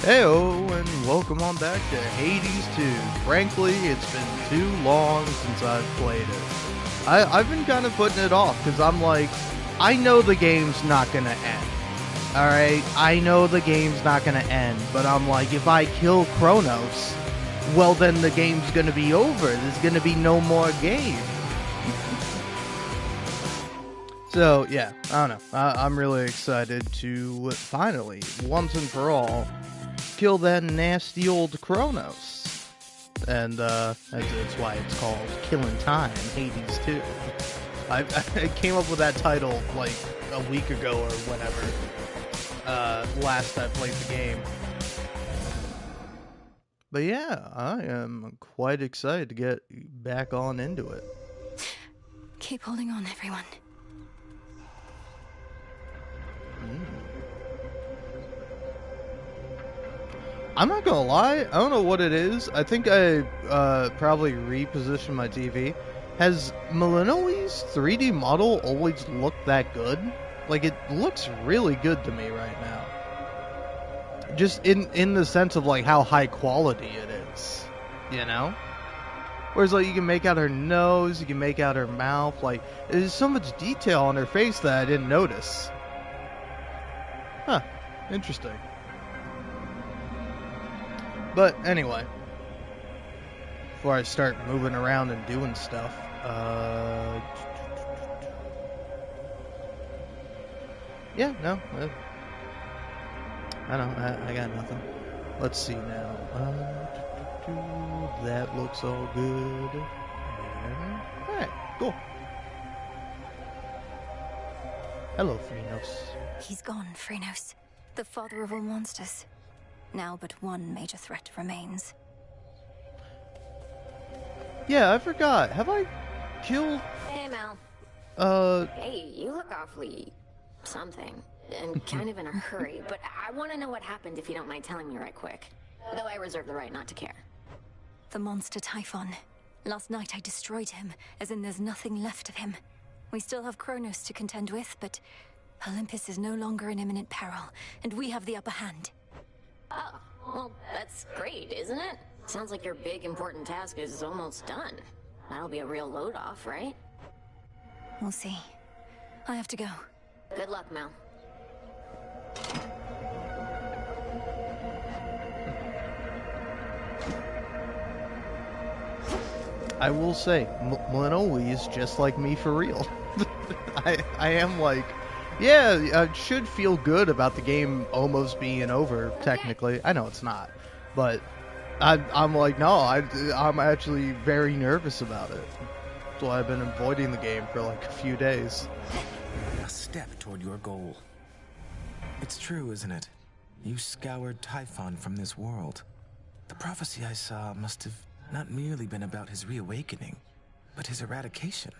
Heyo, and welcome on back to Hades 2. Frankly, it's been too long since I've played it. I've been kind of putting it off, because I'm like, I know the game's not going to end. Alright, I know the game's not going to end, but I'm like, if I kill Kronos, well then the game's going to be over. There's going to be no more game. So, yeah, I don't know. I'm really excited to finally, once and for all, kill that nasty old Kronos. And that's why it's called Killing Time, Hades 2. I came up with that title like a week ago or whenever last I played the game. But yeah, I am quite excited to get back on into it. Keep holding on, everyone. I'm not gonna lie, I don't know what it is. I think I probably repositioned my TV. Has Millennial's 3D model always looked that good? Like, it looks really good to me right now. Just in the sense of, like, how high quality it is, you know? Whereas, like, you can make out her nose, you can make out her mouth, like, there's so much detail on her face that I didn't notice. Huh, interesting. But anyway, before I start moving around and doing stuff, yeah, no, I don't, I got nothing. Let's see now. That looks all good. Alright, cool. Hello, Phrenos. He's gone, Phrenos, the father of all monsters. Now but one major threat remains. Yeah, I forgot. Have I killed... Hey, Mel. Hey, you look awfully... something. And kind of in a hurry, but I want to know what happened if you don't mind telling me right quick. Though I reserve the right not to care. The monster Typhon. Last night I destroyed him, as in there's nothing left of him. We still have Kronos to contend with, but Olympus is no longer in imminent peril, and we have the upper hand. Oh, well, that's great, isn't it? Sounds like your big, important task is almost done. That'll be a real load off, right? We'll see. I have to go. Good luck, Mel. I will say, Millennial is just like me for real. I am like... Yeah, I should feel good about the game almost being over, technically. I know it's not, but I'm like, no, I'm actually very nervous about it. That's why I've been avoiding the game for like a few days. A step toward your goal. It's true, isn't it? You scoured Typhon from this world. The prophecy I saw must have not merely been about his reawakening, but his eradication.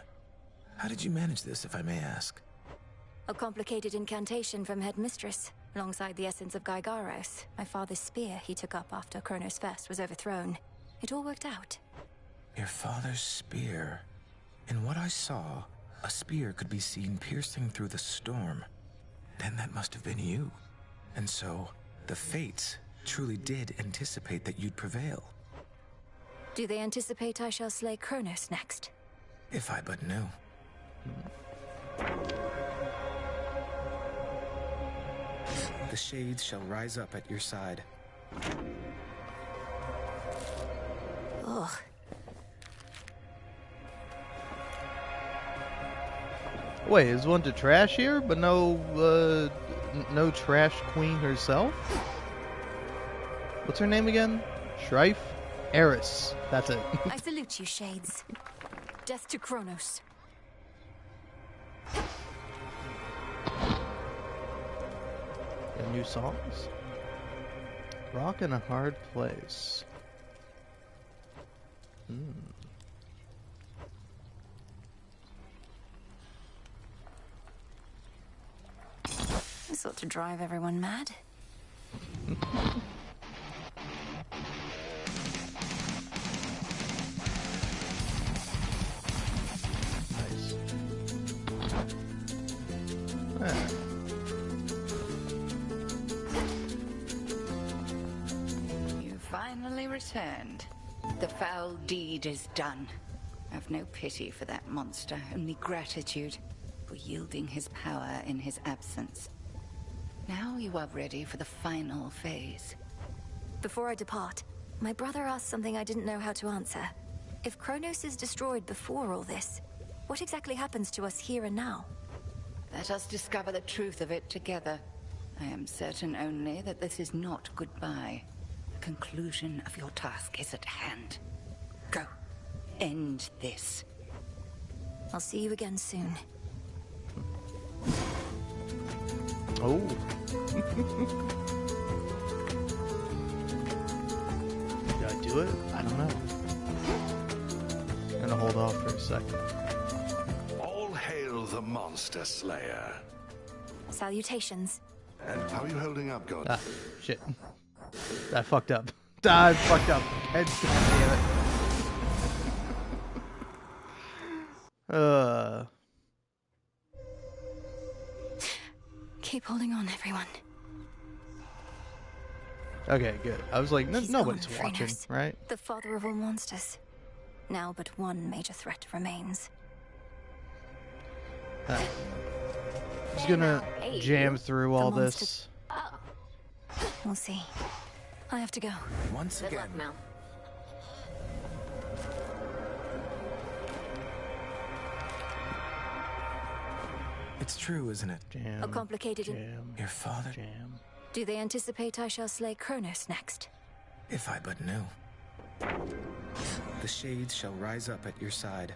How did you manage this, if I may ask? A complicated incantation from Headmistress, alongside the essence of Gygaros, my father's spear he took up after Kronos Fest was overthrown. It all worked out. Your father's spear. In what I saw, a spear could be seen piercing through the storm. Then that must have been you. And so, the Fates truly did anticipate that you'd prevail. Do they anticipate I shall slay Kronos next? If I but knew. The shades shall rise up at your side. Ugh. Wait, is one to trash here, but no trash queen herself? What's her name again? Shrife? Eris. That's it. I salute you, Shades. Death to Kronos. Got new songs? Rock in a hard place. This ought to drive everyone mad. Nice. returned. The foul deed is done. Have no pity for that monster, only gratitude for yielding his power in his absence. Now you are ready for the final phase. Before I depart, my brother asked something I didn't know how to answer. If Kronos is destroyed before all this, what exactly happens to us here and now? Let us discover the truth of it together. I am certain only that this is not goodbye. The conclusion of your task is at hand. Go. End this. I'll see you again soon. Oh. Did I do it? I don't know. I'm gonna hold off for a second. All hail the Monster Slayer. Salutations. And how are you holding up, God? Ah, shit. I fucked up. I fucked up. Damn it. Keep holding on, everyone. Okay, good. I was like, He's nobody's gone, watching, Phrenos, right? the father of all monsters. Now but one major threat remains. Just gonna Hey, jam through all monster- this. Oh, We'll see. I have to go. Once good again, luck, Mel. it's true, isn't it? Jam. A complicated. Jam. Your father? Jam. Do they anticipate I shall slay Kronos next? If I but knew. The shades shall rise up at your side.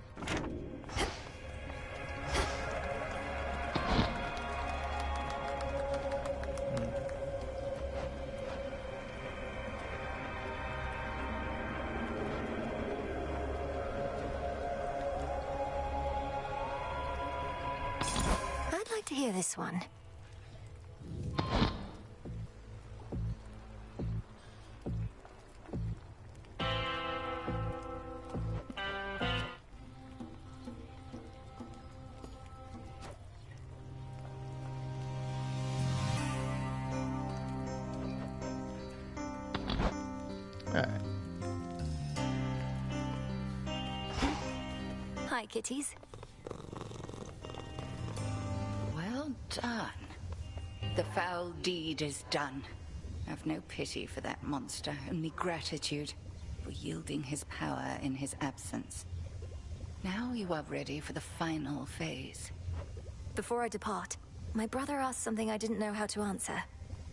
I'd like to hear this one. Alright. Hi, kitties. Well done. The foul deed is done. Have no pity for that monster, only gratitude for yielding his power in his absence. Now you are ready for the final phase. Before I depart, my brother asked something I didn't know how to answer.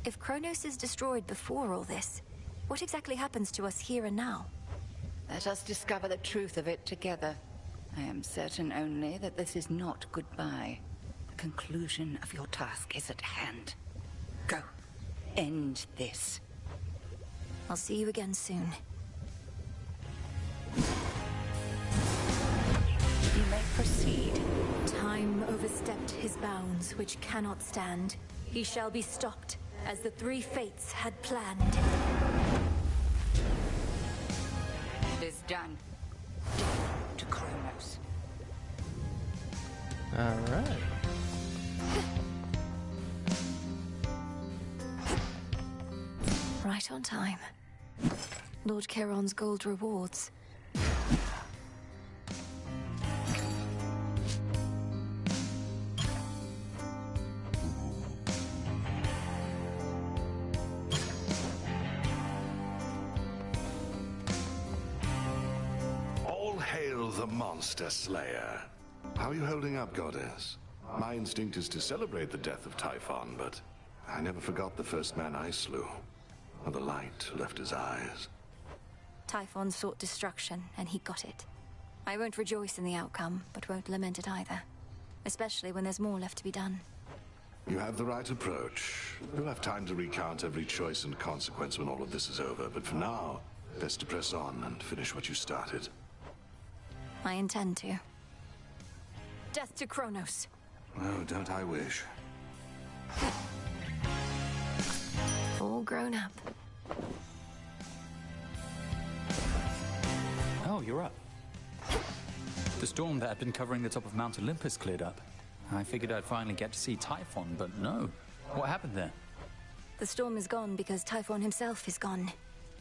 If Kronos is destroyed before all this, what exactly happens to us here and now? Let us discover the truth of it together. I am certain only that this is not goodbye. The conclusion of your task is at hand. Go. End this. I'll see you again soon. You may proceed. Time overstepped his bounds, which cannot stand. He shall be stopped, as the three fates had planned. It is done. Death to Kronos. Alright. Right on time. Lord Charon's gold rewards. All hail the Monster Slayer. How are you holding up, Goddess? My instinct is to celebrate the death of Typhon, but I never forgot the first man I slew. Or the light left his eyes. Typhon sought destruction, and he got it. I won't rejoice in the outcome, but won't lament it either. Especially when there's more left to be done. You have the right approach. You'll have time to recount every choice and consequence when all of this is over, but for now, best to press on and finish what you started. I intend to. Death to Kronos. Oh, don't I wish. All grown up. Oh, you're up. The storm that had been covering the top of Mount Olympus cleared up. I figured I'd finally get to see Typhon, but no. What happened there? The storm is gone because Typhon himself is gone.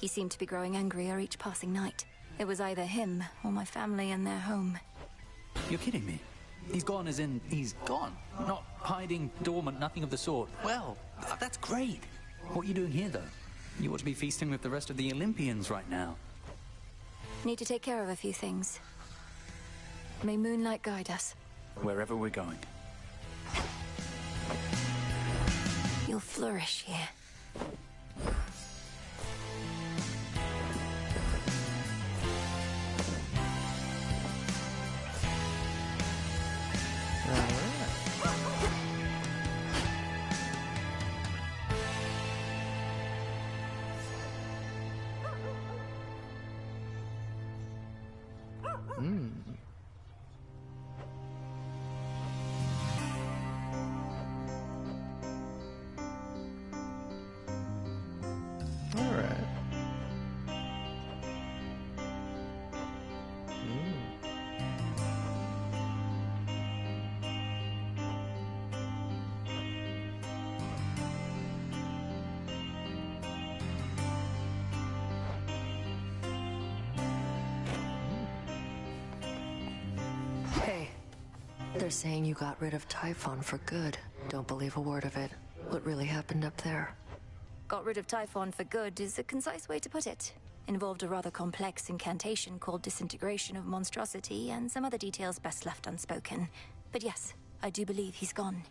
He seemed to be growing angrier each passing night. It was either him or my family and their home. You're kidding me. He's gone as in he's gone. Not hiding, dormant, nothing of the sort. Well, that's great. What are you doing here, though? You ought to be feasting with the rest of the Olympians right now. Need to take care of a few things. May moonlight guide us. Wherever we're going. You'll flourish here. Hey, they're saying you got rid of Typhon for good. Don't believe a word of it. What really happened up there? Got rid of Typhon for good is a concise way to put it. Involved a rather complex incantation called Disintegration of Monstrosity and some other details best left unspoken. But yes, I do believe he's gone.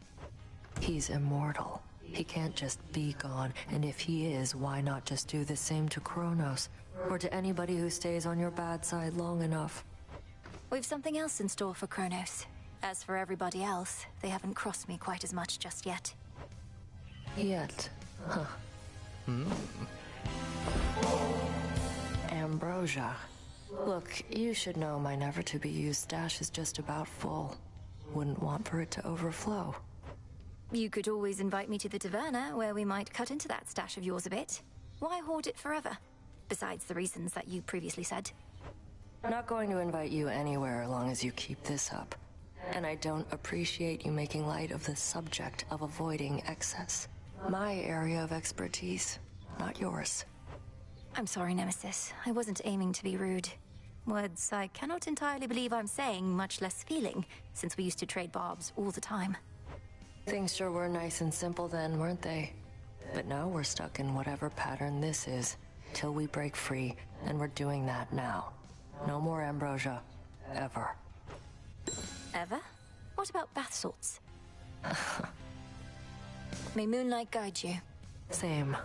He's immortal. He can't just be gone, and if he is, why not just do the same to Kronos? Or to anybody who stays on your bad side long enough? We've something else in store for Kronos. As for everybody else, they haven't crossed me quite as much just yet. Yet. Huh. Ambrosia. Look, you should know my never-to-be-used stash is just about full. Wouldn't want for it to overflow. You could always invite me to the taverna, where we might cut into that stash of yours a bit. Why hoard it forever? Besides the reasons that you previously said. Not going to invite you anywhere as long as you keep this up. And I don't appreciate you making light of the subject of avoiding excess. My area of expertise, not yours. I'm sorry, Nemesis. I wasn't aiming to be rude. Words I cannot entirely believe I'm saying, much less feeling, since we used to trade barbs all the time. Things sure were nice and simple then, weren't they? But now we're stuck in whatever pattern this is, till we break free, and we're doing that now. No more ambrosia. Ever. Ever? What about bath salts? May moonlight guide you. Same.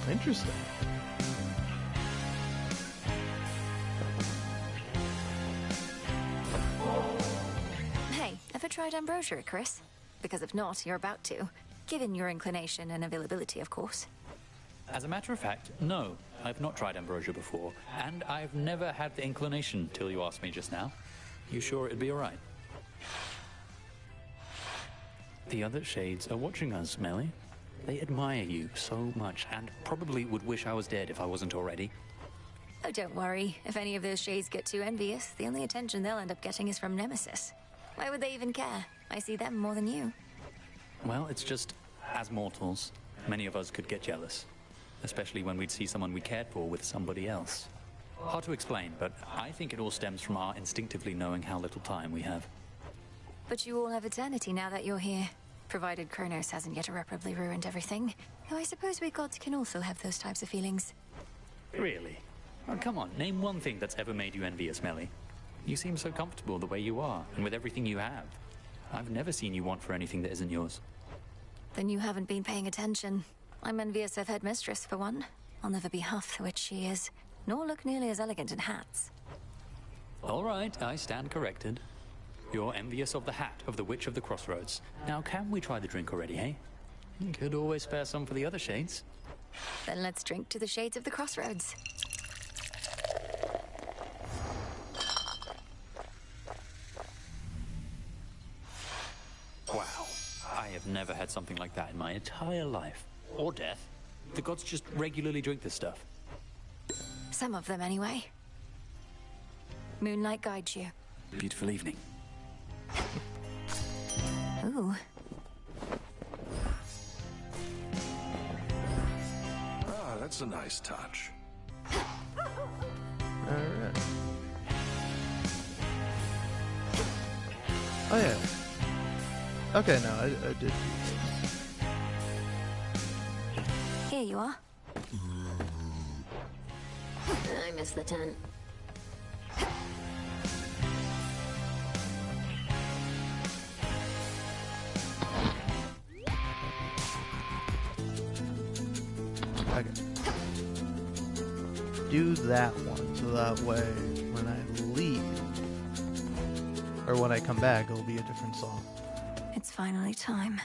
Interesting. Hey, ever tried ambrosia, Chris? Because if not, you're about to. Given your inclination and availability, of course. As a matter of fact, no. I've not tried ambrosia before, and I've never had the inclination till you asked me just now. You sure it'd be alright? The other shades are watching us, Melly. They admire you so much, and probably would wish I was dead if I wasn't already. Oh, don't worry. If any of those shades get too envious, the only attention they'll end up getting is from Nemesis. Why would they even care? I see them more than you. Well, it's just, as mortals, many of us could get jealous. Especially when we'd see someone we cared for with somebody else. Hard to explain, but I think it all stems from our instinctively knowing how little time we have. But you all have eternity now that you're here. Provided Kronos hasn't yet irreparably ruined everything. Though I suppose we gods can also have those types of feelings. Really? Oh, come on, name one thing that's ever made you envious, Melly. You seem so comfortable the way you are, and with everything you have. I've never seen you want for anything that isn't yours. Then you haven't been paying attention. I'm envious of Headmistress, for one. I'll never be half the witch she is, nor look nearly as elegant in hats. All right, I stand corrected. You're envious of the hat of the Witch of the Crossroads. Now, can we try the drink already, eh? You could always spare some for the other shades. Then let's drink to the shades of the Crossroads. Wow. I have never had something like that in my entire life. Or death. The gods just regularly drink this stuff. Some of them, anyway. Moonlight guides you. Beautiful evening. Ooh. That's a nice touch. Alright. Oh yeah. Okay, no, I did do this. Here you are. I missed the tent. Okay. Do that one, so that way when I leave, or when I come back, it'll be a different song. It's finally time.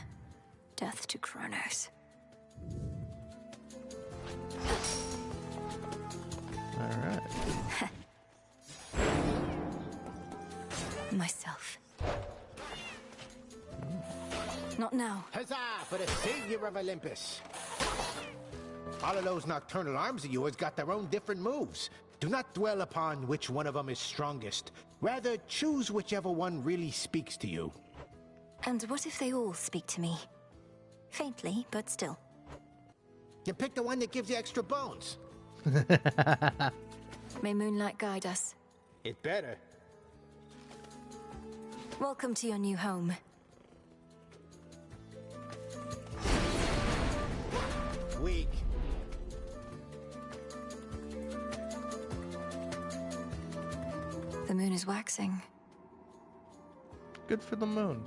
Death to Kronos. Alright. Myself. Not now. Huzzah for the savior of Olympus! All of those nocturnal arms of yours got their own different moves. Do not dwell upon which one of them is strongest. Rather, choose whichever one really speaks to you. And what if they all speak to me? Faintly, but still. You pick the one that gives you extra bones. May moonlight guide us. It better. Welcome to your new home. Weak. The moon is waxing. Good for the moon.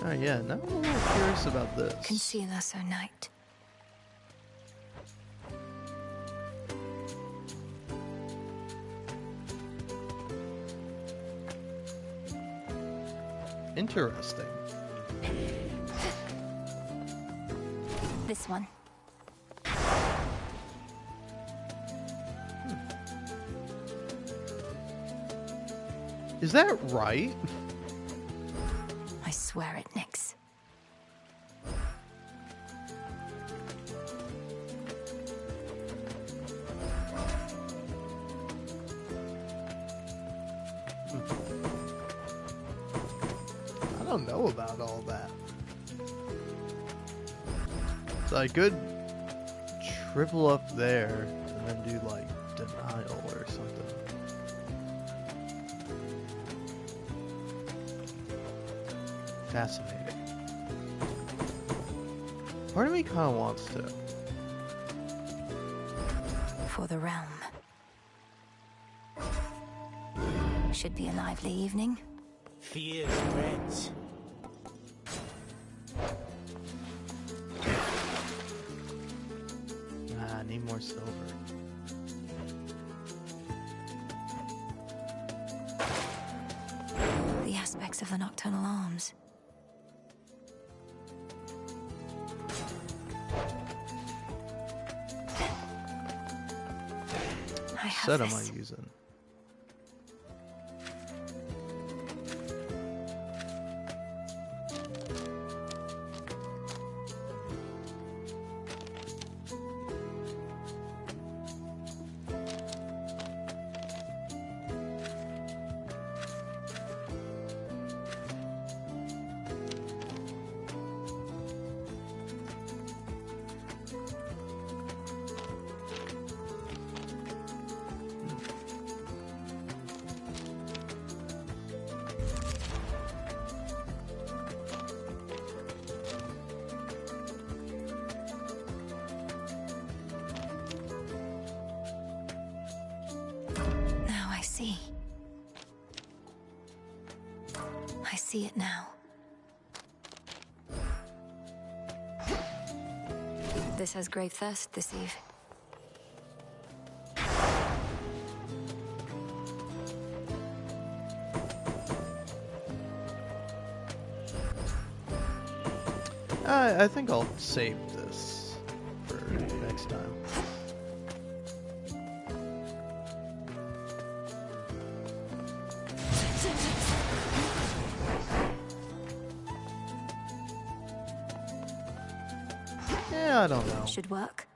Oh yeah, now I'm a little curious about this. Conceal us, O night. Interesting. This one. Is that right? I swear it, Nix. I don't know about all that. So I could triple up there and then do like denial or something. Fascinating. Part of me kind of wants to. For the realm. Should be a lively evening. Fear spreads. Ah, I need more silver. The aspects of the nocturnal arms. I have Set am this. I using? Now I see. I see it now. This has grave thirst this eve. I think I'll save this for next time. Yeah, I don't know. Should work.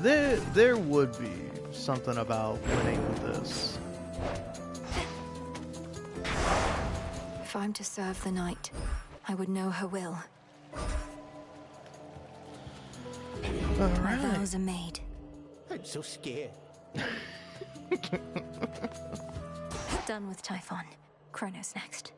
There would be something about winning with this. If I'm to serve the night, I would know her will. My vows are made. I'm so scared. Done with Typhon. Kronos next.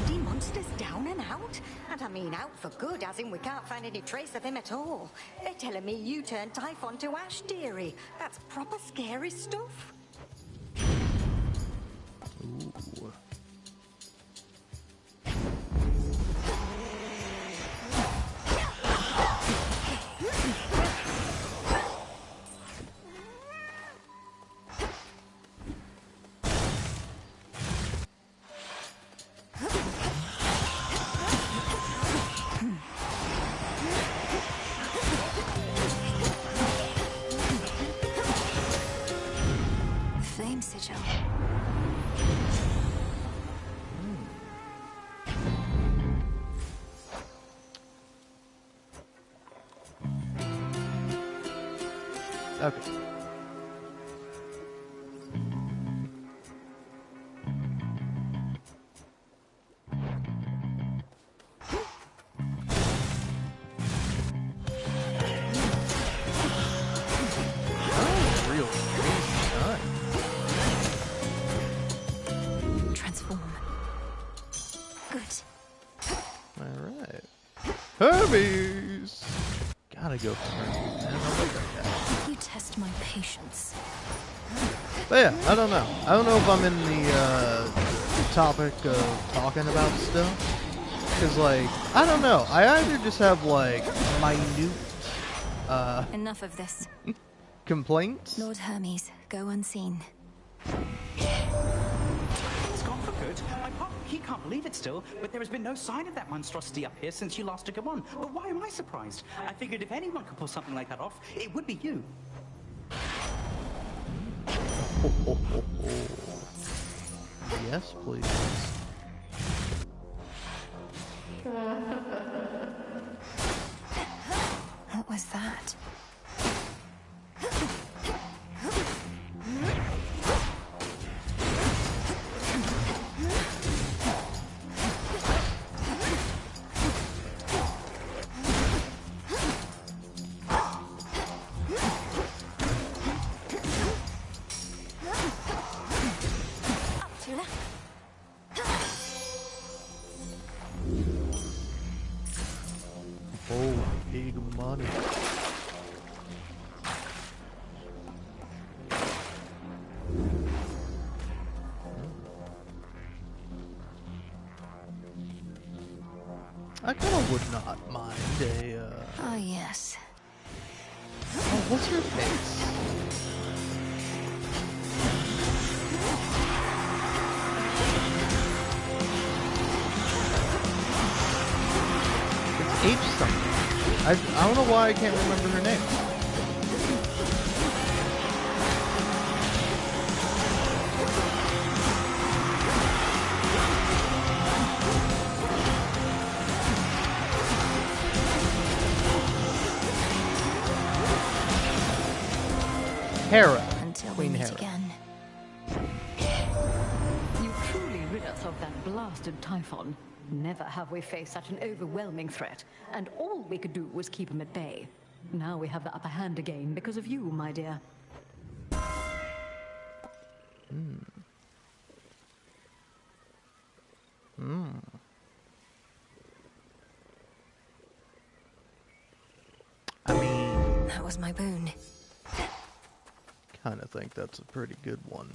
The monster's down and out? And I mean out for good, as in we can't find any trace of him at all. They're telling me you turned Typhon to ash, dearie. That's proper scary stuff. Ooh. Flame sigil. Okay. Real crazy time. Transform. Good. Alright. Hermes! Gotta go for Hermes, man. I like that guy. You test my patience. But yeah, I don't know. I don't know if I'm in the topic of talking about stuff. Because, like, I don't know. I either just have, like, minute Enough of this. complaints. Lord Hermes, go unseen. It's gone for good. My partner, he can't believe it still, but there has been no sign of that monstrosity up here since you last took him on. But why am I surprised? I figured if anyone could pull something like that off, it would be you. Yes, please. What was that? Oh, big money. I kind of would not mind a, Oh, yes. Oh, what's your face? It's H something. I don't know why I can't remember her name. Hera. Until Queen we meet Hera. again. You truly rid us of that blasted Typhon. Never have we faced such an overwhelming threat, and all we could do was keep him at bay. Now we have the upper hand again because of you, my dear. I mean, That was my boon. kind of think that's a pretty good one.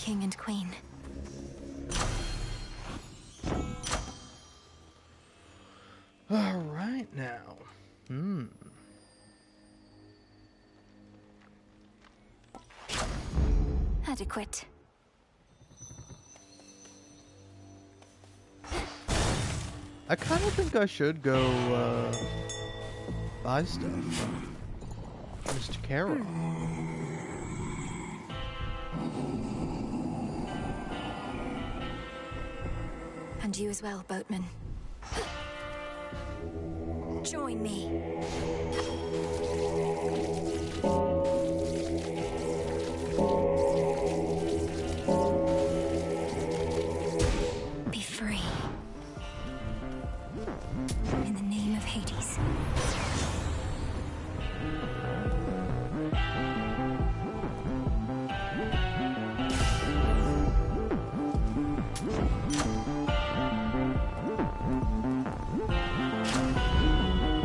king and queen. All right now. Adequate. I kind of think I should go buy stuff from Mr. Carroll. And you as well, boatman. Join me. Be free. In the name of Hades.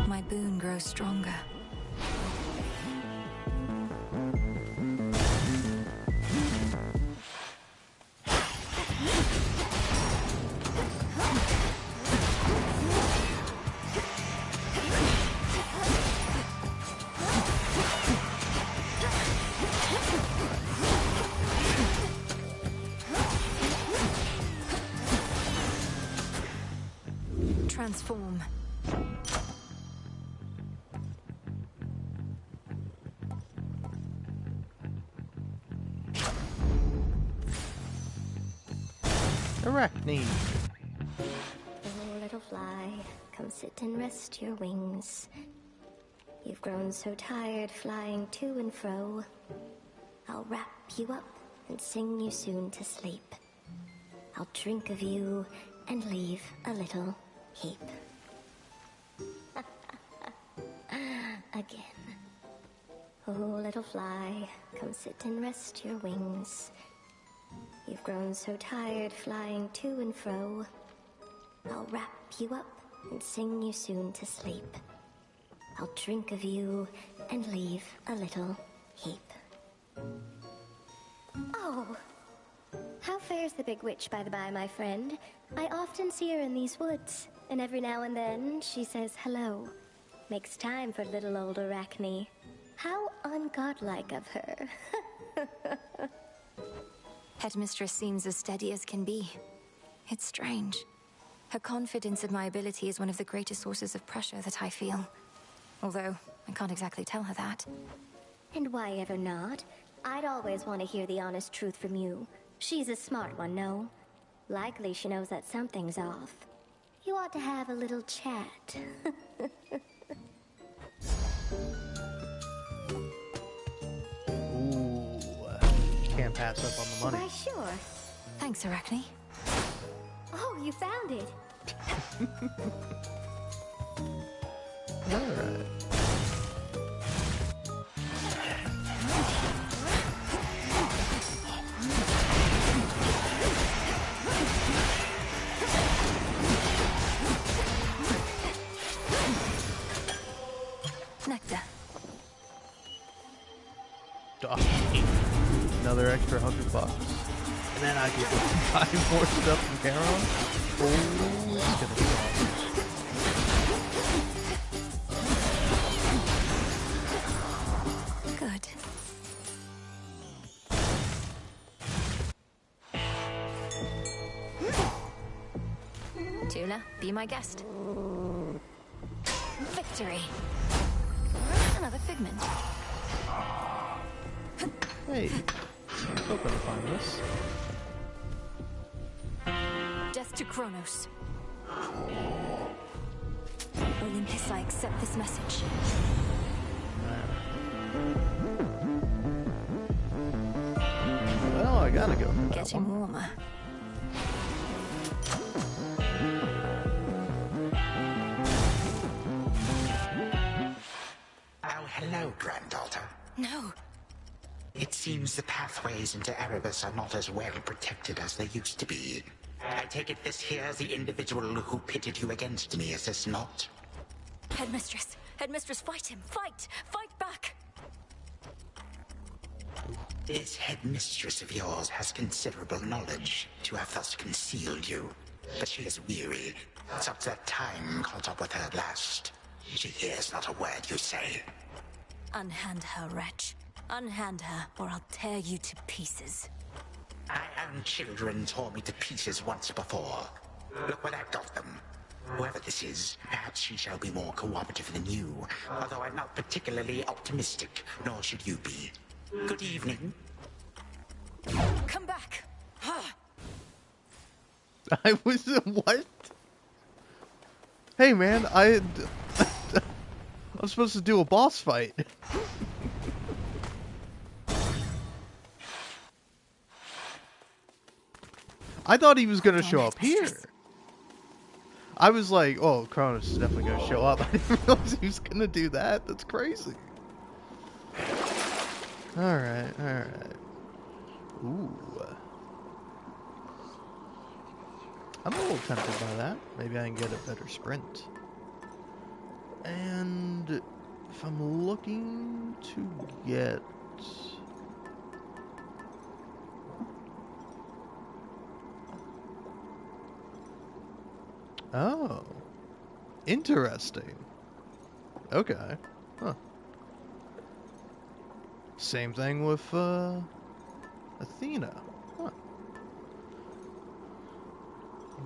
My boon grows stronger. Transform. Arachne. Oh, little fly, come sit and rest your wings. You've grown so tired flying to and fro. I'll wrap you up and sing you soon to sleep. I'll drink of you and leave a little heap. Again. Oh, little fly, come sit and rest your wings. You've grown so tired flying to and fro. I'll wrap you up and sing you soon to sleep. I'll drink of you and leave a little heap. Oh, how fares the big witch, by the by, my friend? I often see her in these woods, and every now and then she says hello. Makes time for little old Arachne. How ungodlike of her. Headmistress seems as steady as can be. It's strange. Her confidence in my ability is one of the greatest sources of pressure that I feel. Although, I can't exactly tell her that. And why ever not? I'd always want to hear the honest truth from you. She's a smart one, no? Likely she knows that something's off. You ought to have a little chat. Ooh, can't pass up on the money. Why, sure. Thanks, Arachne. Oh, you found it. Alright. Nectar. Another extra $100. And then I can buy more stuff from Charon. Oh, it's gonna be awesome. Good. Tuna, be my guest. Victory. Another figment. Hey, hoping to find this. Death to Kronos. Olympus, I accept this message. Well, I gotta go for that Getting one. warmer. Oh, hello, granddaughter. No. It seems the pathways into Erebus are not as well protected as they used to be. I take it this here's the individual who pitted you against me, is this not? Headmistress! Headmistress, fight him! Fight! Fight back! This headmistress of yours has considerable knowledge to have thus concealed you. But she is weary. Since that time caught up with her at last. She hears not a word you say. Unhand her, wretch. Unhand her, or I'll tear you to pieces. My own children tore me to pieces once before. Look where that got them. Whoever this is, perhaps she shall be more cooperative than you. Although I'm not particularly optimistic, nor should you be. Good evening. Come back! I was... what? Hey man, I'm supposed to do a boss fight. I thought he was gonna show up here. I was like, oh, Kronos is definitely gonna show up. I didn't realize he was gonna do that. That's crazy. Alright, alright. Ooh. I'm a little tempted by that. Maybe I can get a better sprint. And if I'm looking to get... Oh. Interesting. Okay. Huh. Same thing with Athena. Huh.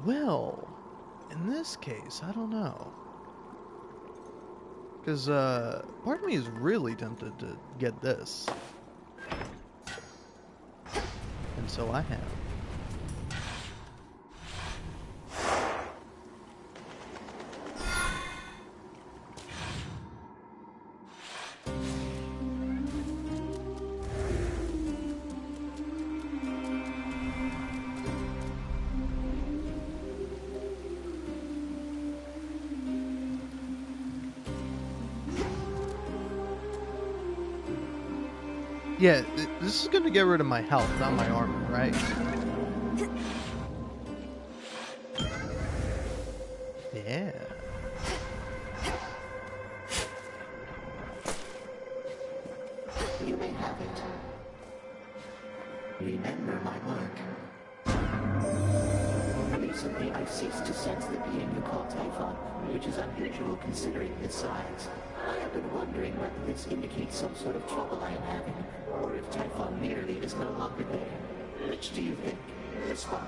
Well, in this case, I don't know. Because part of me is really tempted to get this. And so I have. Yeah, this is gonna get rid of my health, not my armor, right? Yeah. You may have it. Remember my mark. Recently, I've ceased to sense the being you call Typhon, which is unusual considering its size. I have been wondering whether this indicates some sort of trouble I am having, or if Typhon merely is no longer there. Which do you think? Respond.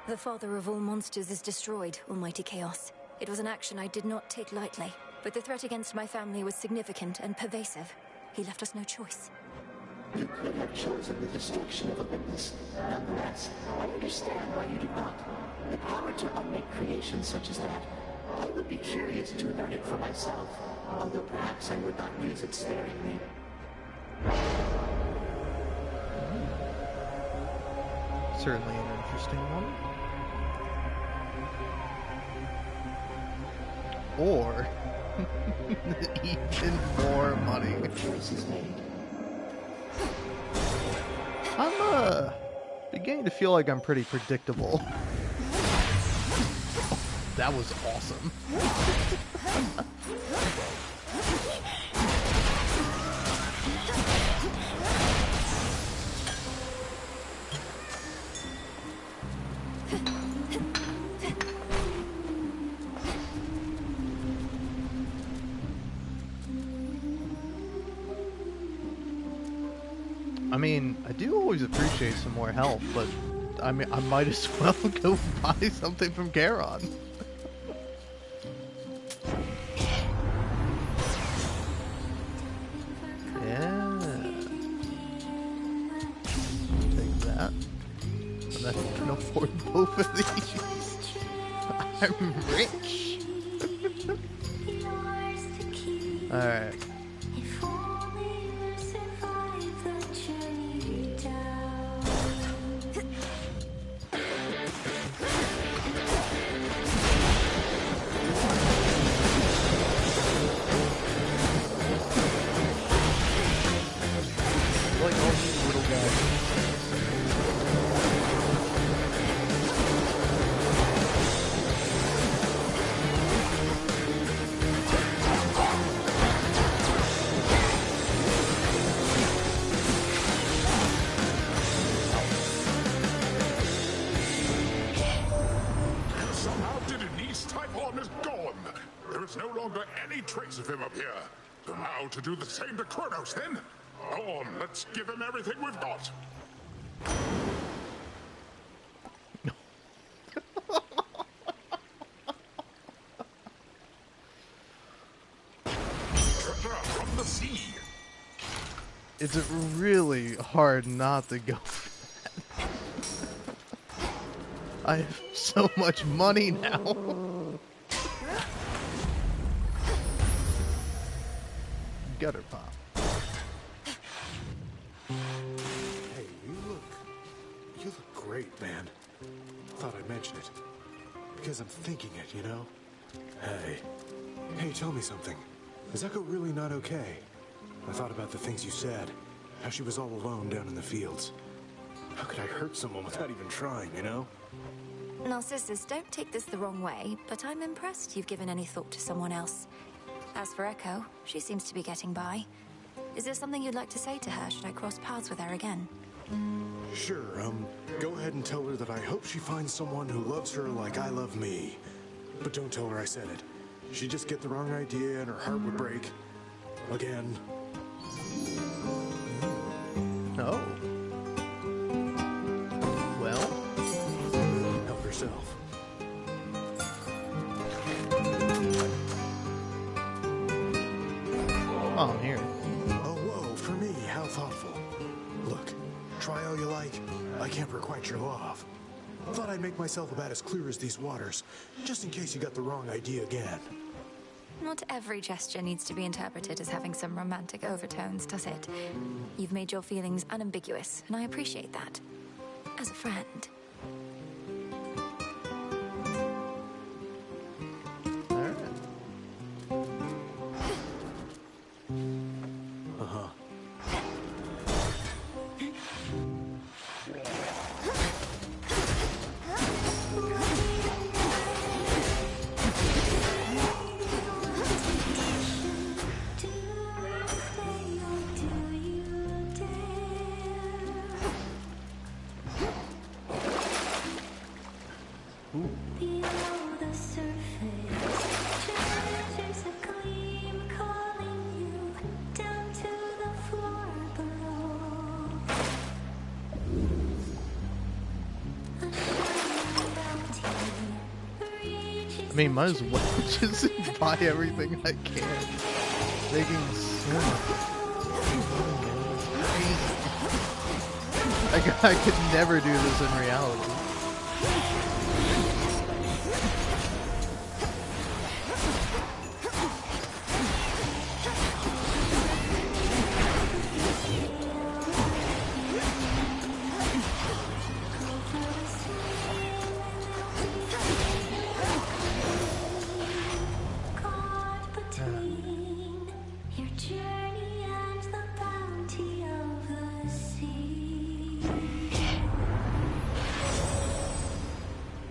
The father of all monsters is destroyed, Almighty Chaos. It was an action I did not take lightly, but the threat against my family was significant and pervasive. He left us no choice. You could have chosen the destruction of Olympus. Nonetheless, I understand why you did not. The power to unmake creations such as that. I would be curious to learn it for myself, although perhaps I would not use it sparingly. Certainly an interesting one. Or even more money. I'm beginning to feel like I'm pretty predictable. That was awesome. I mean, I do always appreciate some more health, but I mean, I might as well go buy something from Charon. Yeah. Take that. And then I can afford both of these. I'm rich. Alright. Like all these little guys. longer any trace of him up here. So now to do the same to Kronos, then? Go on, let's give him everything we've got. Treasure from the sea. It's really hard not to go for that. I have so much money now. Gutter pop. Hey, you look great, man. Thought I'd mention it. Because I'm thinking it, you know? Hey, tell me something. Is Echo really not okay? I thought about the things you said. How she was all alone down in the fields. How could I hurt someone without even trying, you know? Narcissus, don't take this the wrong way, but I'm impressed you've given any thought to someone else. As for Echo, she seems to be getting by. Is there something you'd like to say to her should I cross paths with her again? Sure, go ahead and tell her that I hope she finds someone who loves her like I love me. But don't tell her I said it. She'd just get the wrong idea and her heart would break. Again. Oh. Well. Help yourself. Oh, I'm here. Oh, whoa, for me, how thoughtful. Look, try all you like. I can't requite your love. Thought I'd make myself about as clear as these waters, just in case you got the wrong idea again. Not every gesture needs to be interpreted as having some romantic overtones, does it? You've made your feelings unambiguous, and I appreciate that. As a friend. I mean, might as well just buy everything I can. Making so much. I could never do this in reality.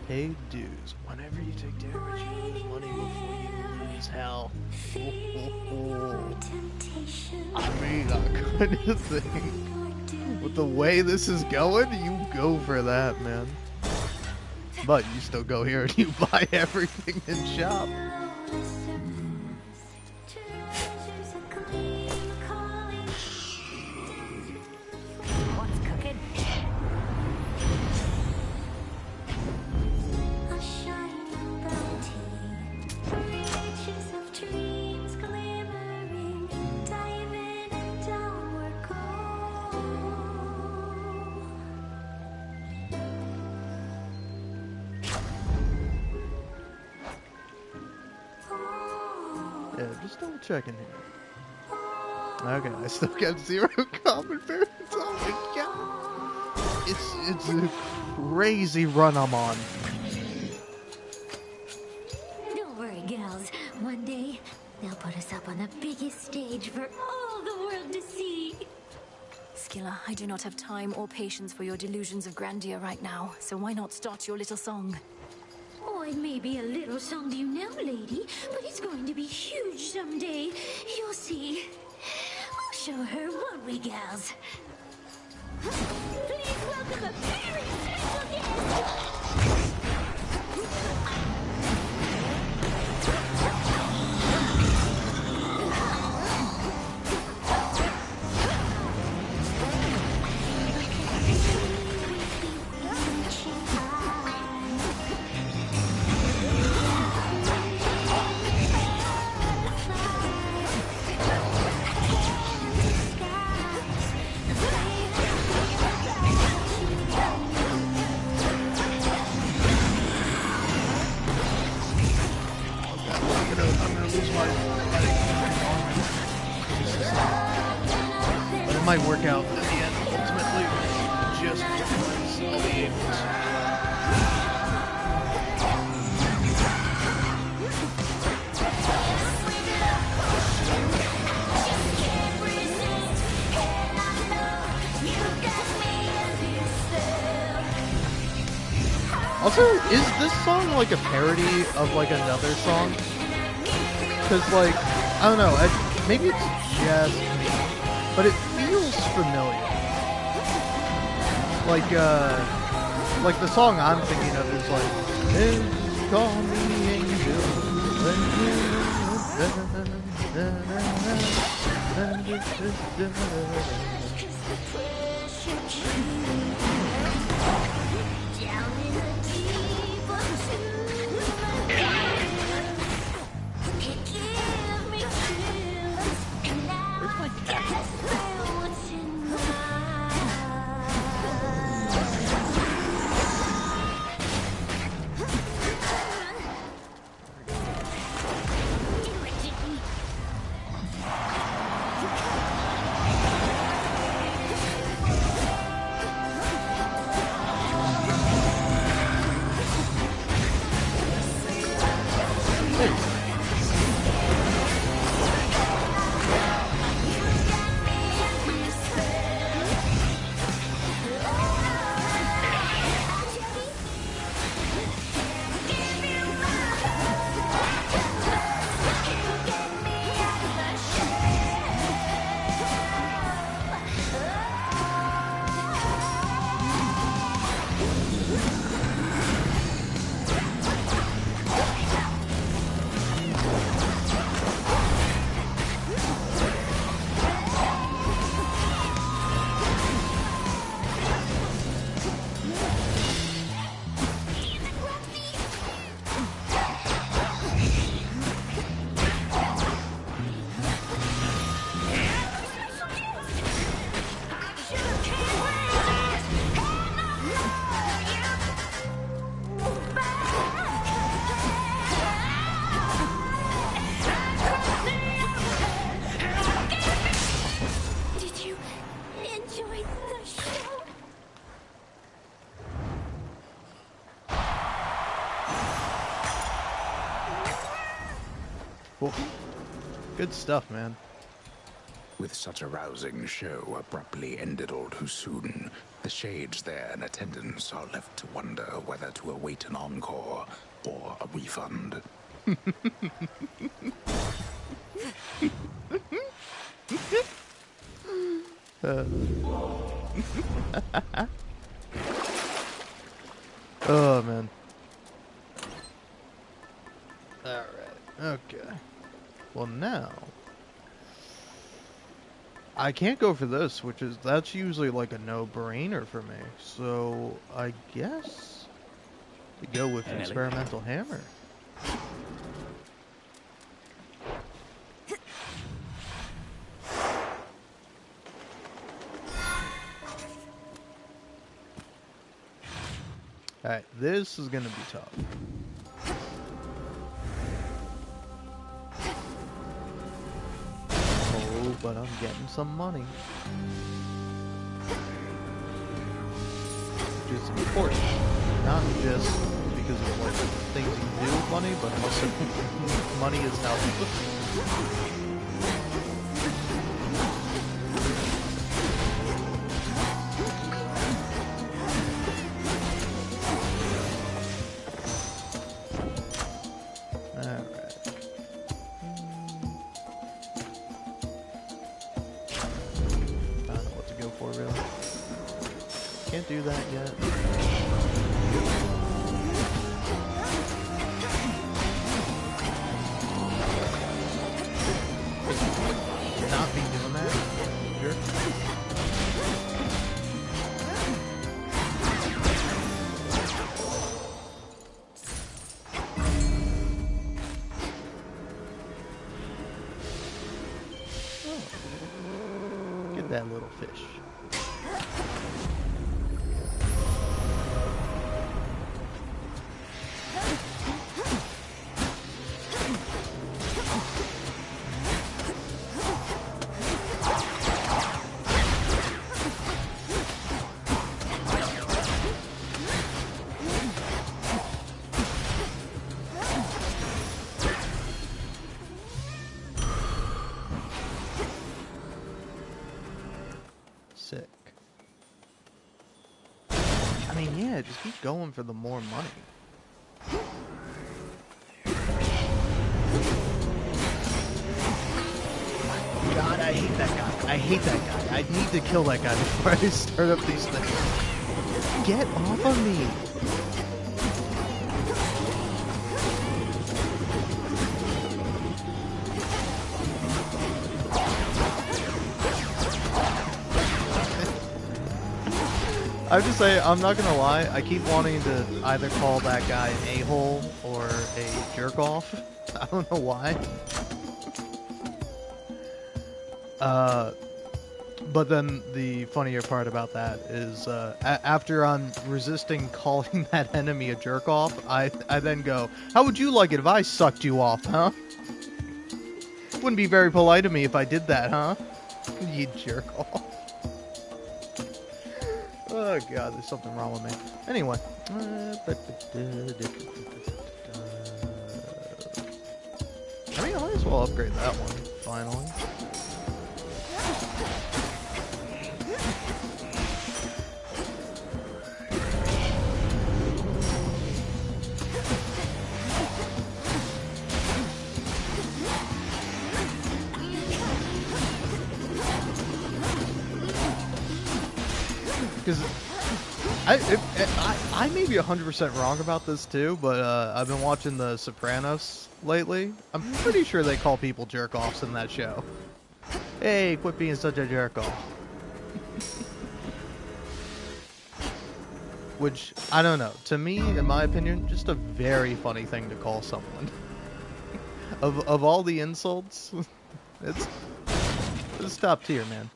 Pay dues. Whenever you take damage, you lose money before you lose hell. I mean, that kind of thing. With the way this is going, you go for that, man. But you still go here and you buy everything in shop. Yeah, just double checking here. Okay, I still got 0 common parents. Oh my god. It's a crazy run I'm on. Don't worry, gals. One day, they'll put us up on the biggest stage for all the world to see. Skilla, I do not have time or patience for your delusions of grandeur right now, so why not start your little song? Oh, it may be a little song to you now, lady, but it's going to be huge someday. You'll see. We'll show her, won't we, gals? Please welcome a very special guest! might work out in the end, ultimately, just because I'll be able to. Also, is this song like a parody of like another song? Because like, I don't know, maybe it's just me, but it feels familiar. Like the song I'm thinking of is like, "Angels call me angel." Cool. Good stuff, man. With such a rousing show abruptly ended all too soon, the shades there in attendance are left to wonder whether to await an encore or a refund. Oh, man. Alright, okay. Well, now I can't go for this, that's usually like a no-brainer for me. So I guess to go with experimental hammer. Alright, this is gonna be tough. But I'm getting some money. Which is important. Not just because of like things you can do with money, but also money is how do that yet. Not be doing that. Sure. Oh. Get that little fish. sick. I mean, yeah, just keep going for the more money. God, I hate that guy. I hate that guy. I need to kill that guy before I start up these things. Get off of me. I have to say, I'm not gonna lie, I keep wanting to either call that guy an a-hole or a jerk-off. I don't know why. But then the funnier part about that is, after I'm resisting calling that enemy a jerk-off, I then go, how would you like it if I sucked you off, huh? Wouldn't be very polite of me if I did that, huh? You jerk-off. Oh god, there's something wrong with me. Anyway. I mean, I might as well upgrade that one, finally. Because I may be 100% wrong about this too, but I've been watching The Sopranos lately. I'm pretty sure they call people jerk-offs in that show. Hey, quit being such a jerk-off. Which, I don't know. To me, in my opinion, just a very funny thing to call someone. Of all the insults, it's top tier, man.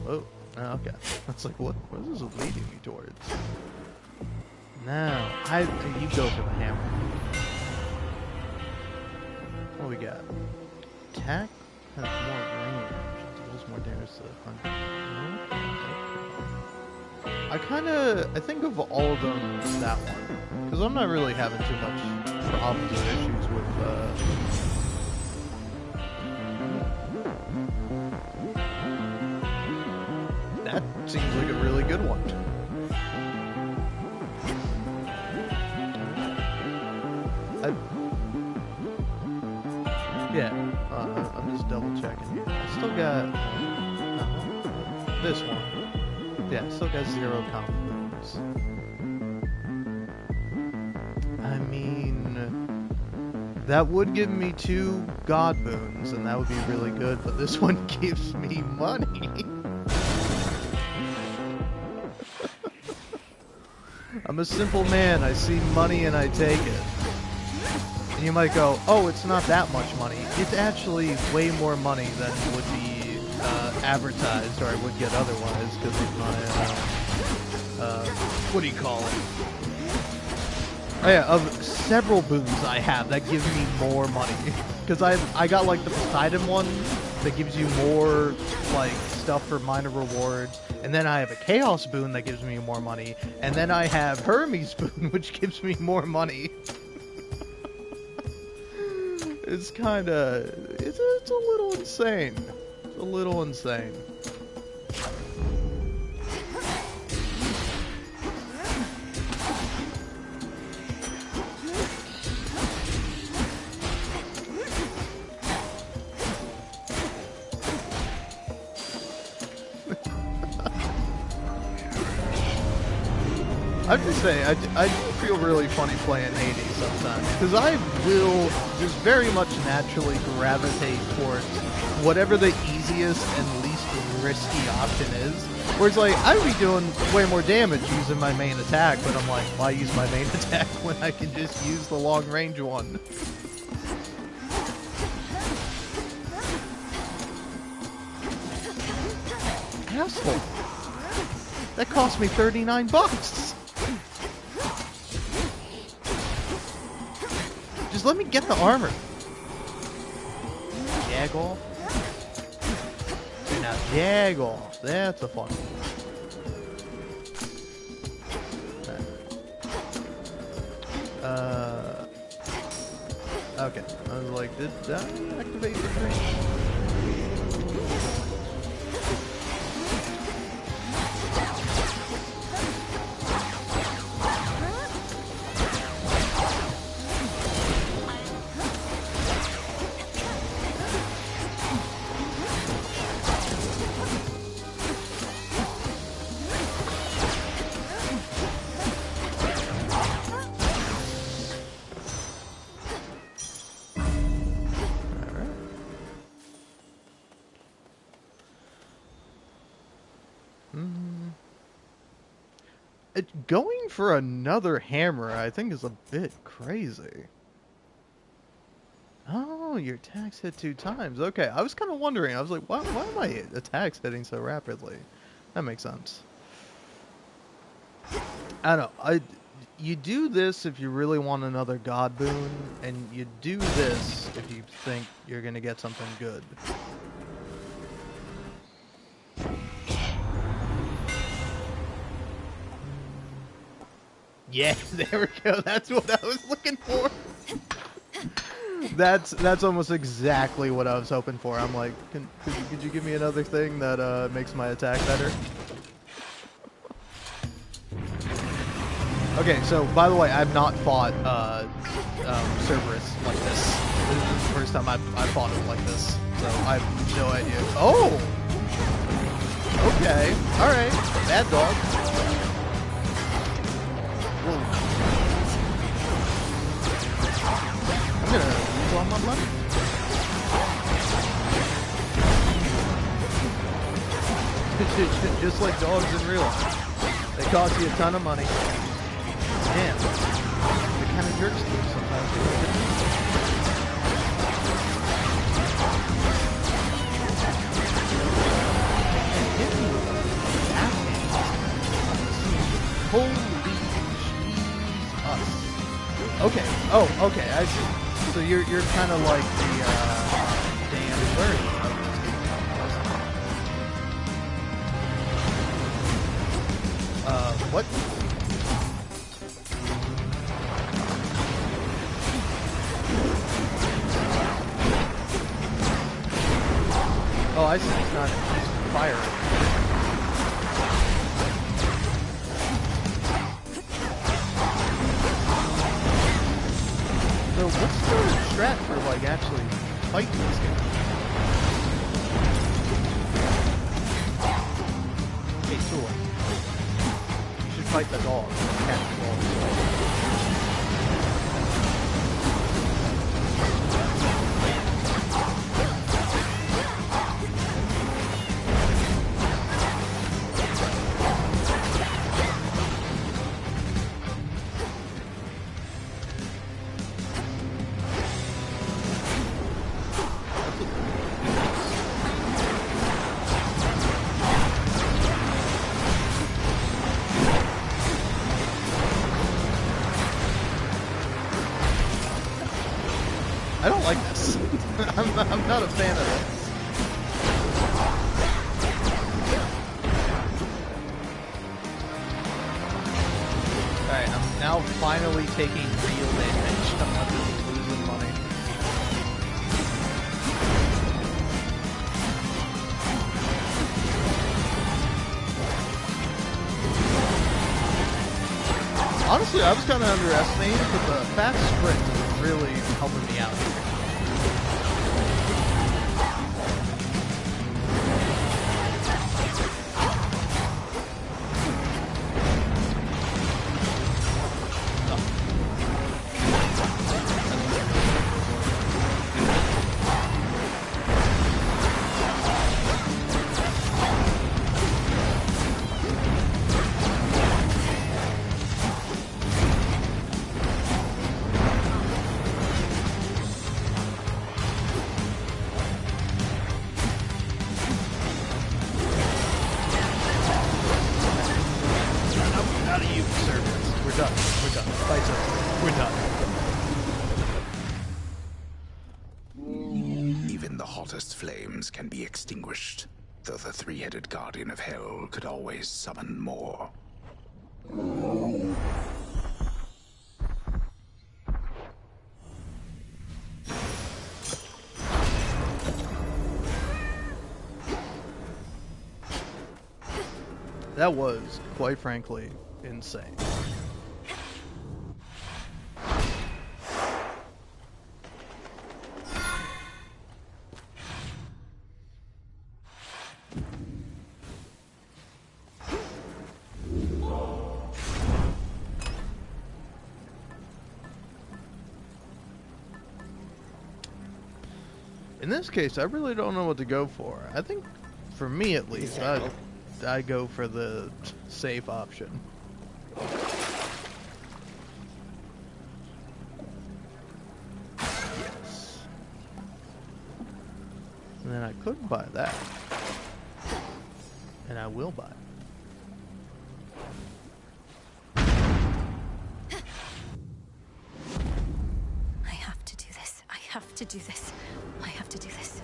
Oh, okay. That's like, what is this leading me towards? Now, you go for the hammer. What we got? Attack has more range. It deals more damage to 100. I think of all of them that one. Because I'm not really having too much problems or issues with, that seems like a really good one. I'm just double checking here. I still got this one. Yeah, I still got 0 combos. I mean, that would give me 2 god boons, and that would be really good, but this one gives me money. I'm a simple man. I see money and I take it. And you might go, oh, it's not that much money. It's actually way more money than would be advertised or I would get otherwise because of my, what do you call it? Oh yeah, of several boons I have that give me more money. Because I got like the Poseidon one that gives you more like stuff for minor rewards. And then I have a Chaos boon that gives me more money. And then I have Hermes boon, which gives me more money. It's kind of... It's a little insane. It's a little insane. I have to say, I do feel really funny playing Hades sometimes, because I will just very much naturally gravitate towards whatever the easiest and least risky option is. Whereas, like, I would be doing way more damage using my main attack, but I'm like, why use my main attack when I can just use the long range one? Asshole. That cost me $39. Just let me get the armor. Jag off. Now jag off. That's a fun one. Okay, I was like, did that activate the thing? Going for another hammer, I think, is a bit crazy. Oh, your attacks hit 2 times. Okay, I was kind of wondering. I was like, why am my attacks hitting so rapidly? That makes sense. I don't know. You do this if you really want another god boon, and you do this if you think you're going to get something good. Yeah, there we go. That's what I was looking for. That's almost exactly what I was hoping for. I'm like, could you give me another thing that makes my attack better? Okay, so by the way, I've not fought Cerberus like this. This is the first time I've fought it like this, so I have no idea. Oh, okay, all right, bad dog. Whoa. I'm gonna use all my money. Just like dogs in real life. They cost you a ton of money. Man, they're kind of jerks to you sometimes. Holy Jesus. Okay. Oh, okay. I see. So you're kind of like the damn bird. What? Oh, I see. It's not. It's fire. So what's the strat for like actually fighting this guy? Okay, sure. You should fight the dog. Catch the dog. I don't like this. I'm not a fan of it. Alright, I'm now finally taking real damage. I'm not just losing money. Honestly, I was kind of underestimating, but the fast sprint is really helping me out here. Even the hottest flames can be extinguished, though the three-headed guardian of hell could always summon more. That was, quite frankly, insane. In this case, I really don't know what to go for. I think, for me at least, I go for the safe option. Yes. And then I could buy that. And I will buy it. I have to do this. I have to do this. I have to do this.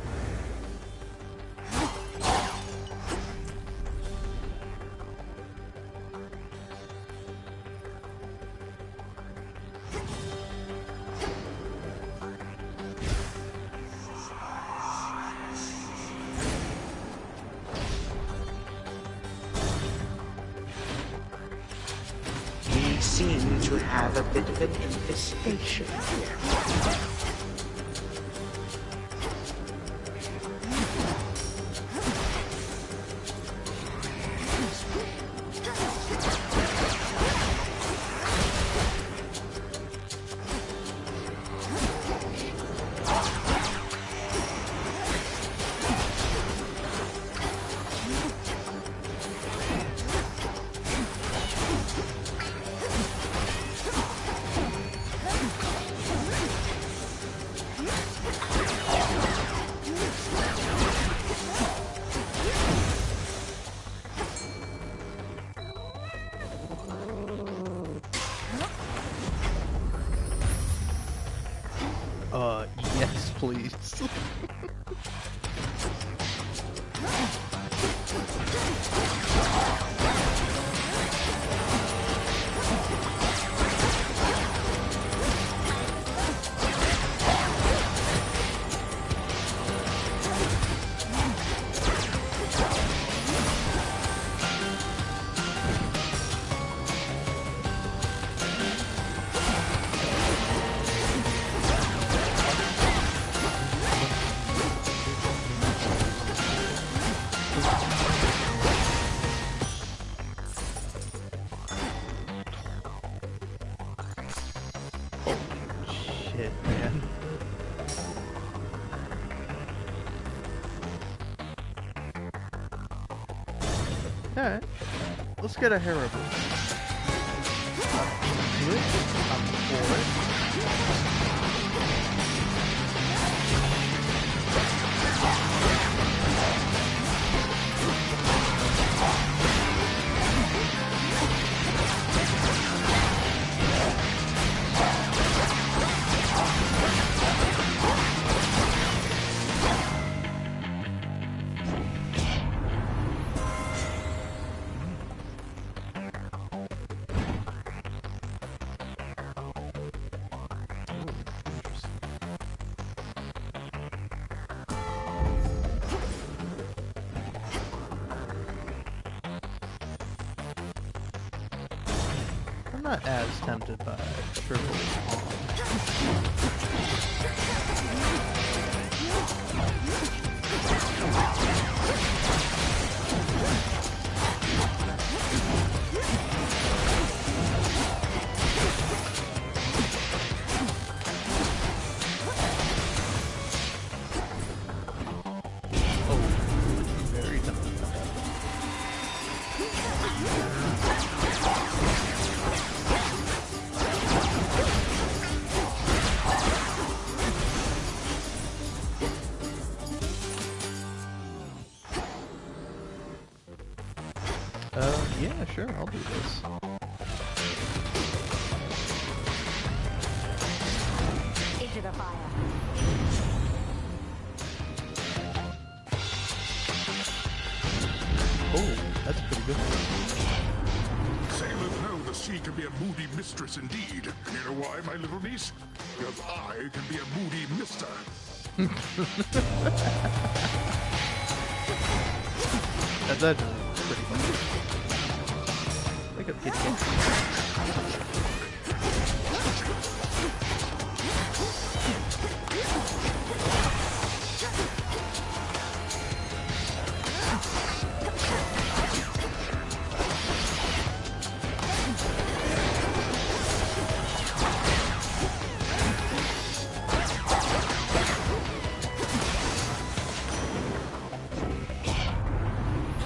We seem to have a bit of an infestation here. Yes, please. Shit, man. Alright. Let's get a Haribo. I'm for it. I'm not as tempted by triple very tempted. Yeah, sure, I'll do this. Into the fire. Oh, that's pretty good. Sailors know the sea can be a moody mistress indeed. And you know why, my little niece? Because I can be a moody mister. That's actually pretty funny. up, kitty cat.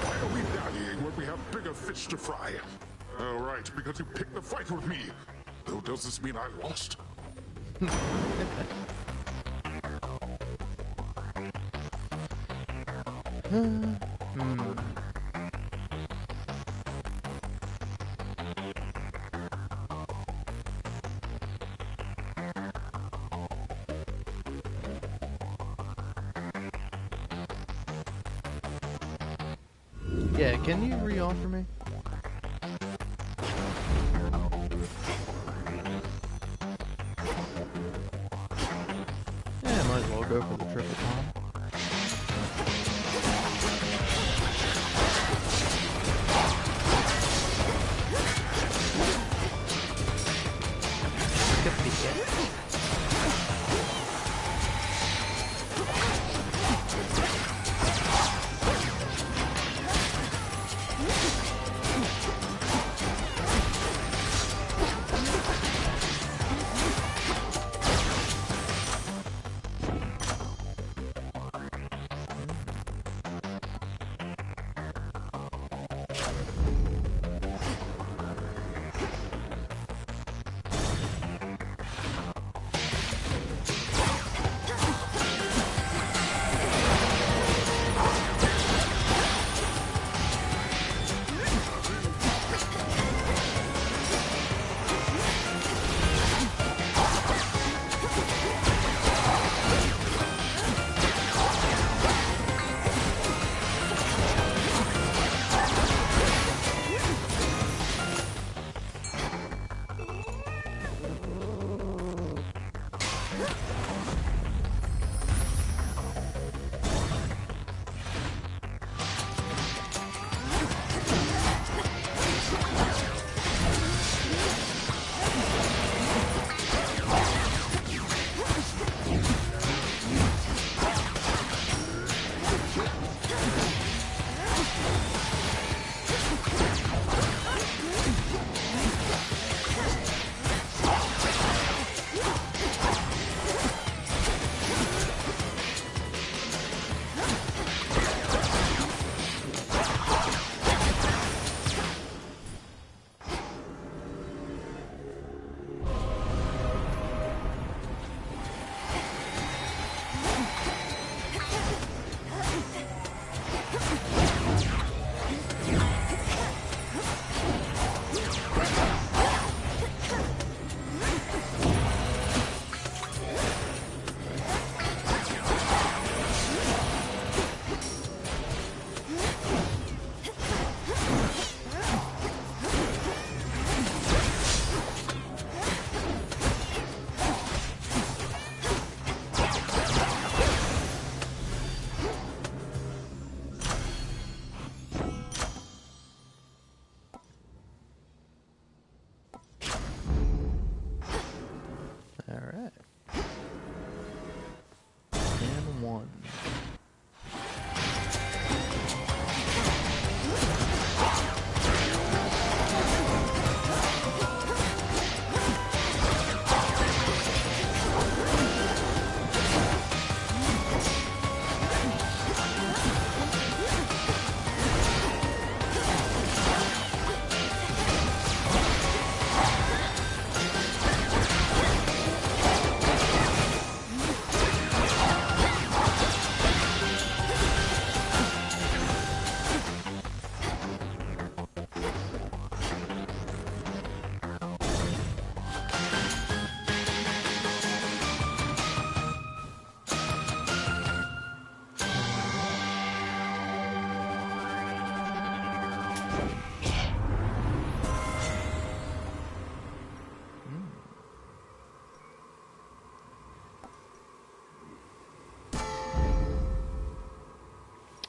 Why are we dallying when we have bigger fish to fry? Oh, right, because you picked the fight with me. Though, does this mean I lost? Yeah, can you re-offer me? Yeah, might as well go for the triple palm. Alright. And one.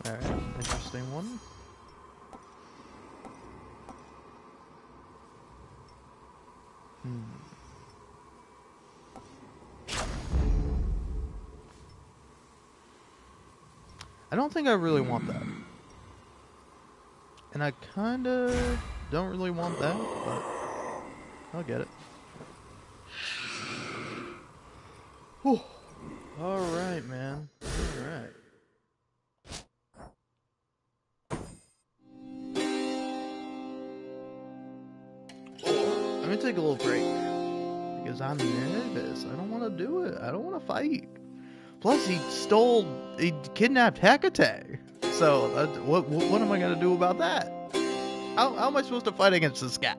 Alright, interesting one. I don't think I really want that. And I kinda don't really want that, but I'll get it. Whew. Alright, man. Alright. Let me take a little break. Because I'm nervous. I don't want to do it. I don't want to fight. Plus, he kidnapped Hecate. So, what am I going to do about that? How am I supposed to fight against this guy?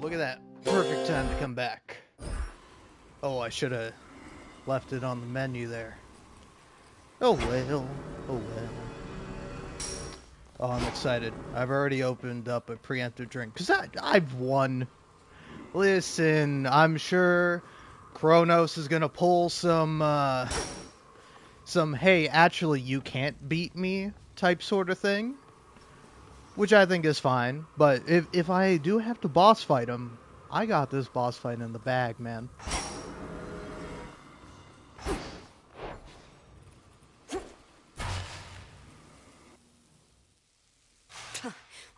Look at that. Perfect time to come back. Oh, I should have left it on the menu there. Oh well, oh well. Oh, I'm excited. I've already opened up a preemptive drink, because I've won. Listen, I'm sure Kronos is going to pull some, hey, actually you can't beat me type sort of thing. Which I think is fine, but if I do have to boss fight him, I got this boss fight in the bag, man.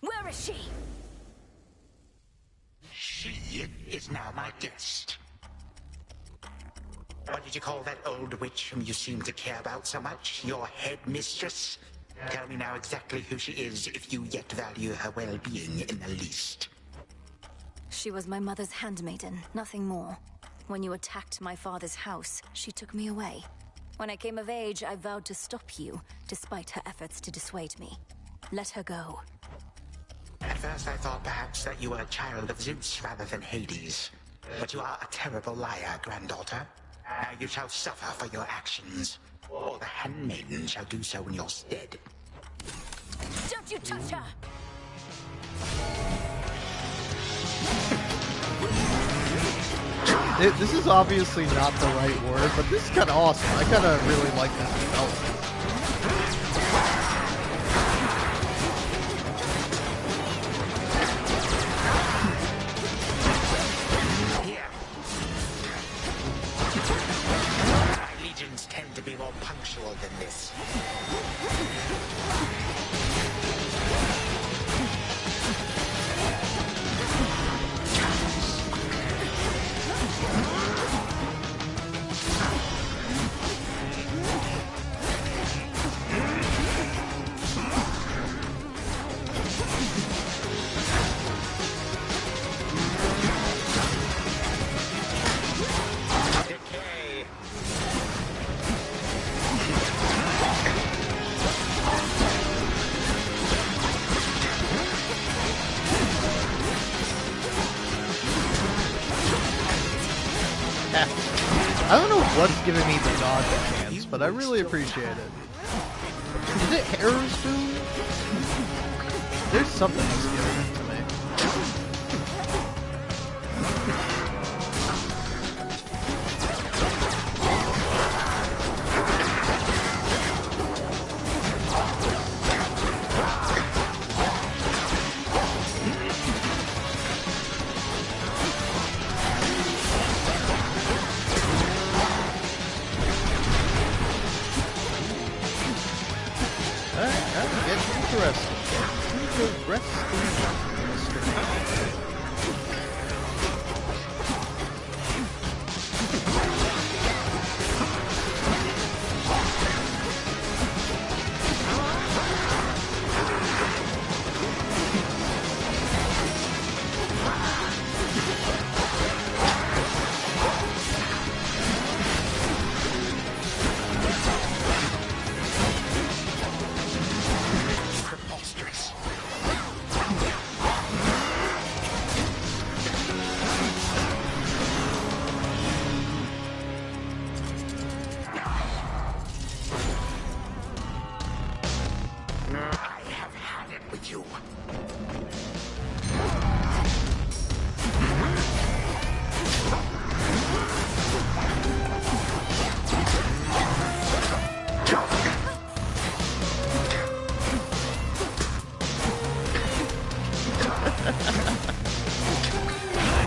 Where is she? She is now my guest. What did you call that old witch whom you seem to care about so much? Your head mistress? Tell me now exactly who she is, if you yet value her well-being in the least. She was my mother's handmaiden, nothing more. When you attacked my father's house, she took me away. When I came of age, I vowed to stop you, despite her efforts to dissuade me. Let her go. At first I thought perhaps that you were a child of Zeus rather than Hades. But you are a terrible liar, granddaughter. Now you shall suffer for your actions, or the handmaiden shall do so in your stead. Don't you touch her! This is obviously not the right word, but this is kind of awesome. I kind of really like this development. My legions tend to be more punctual than this. I don't know what's giving me the dodge chance, but I really appreciate it. Is it Arrow Spoon? There's something that's giving it to me.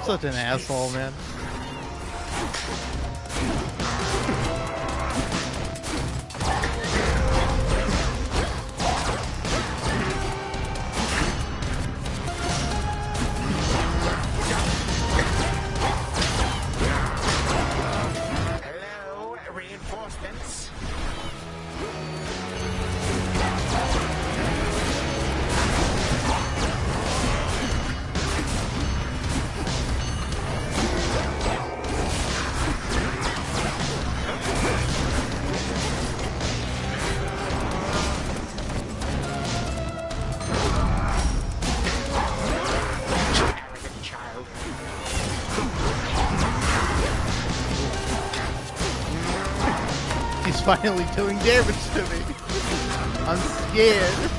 Such an asshole, man. Hello, reinforcements. Arrogant child. He's finally doing damage to me. I'm scared.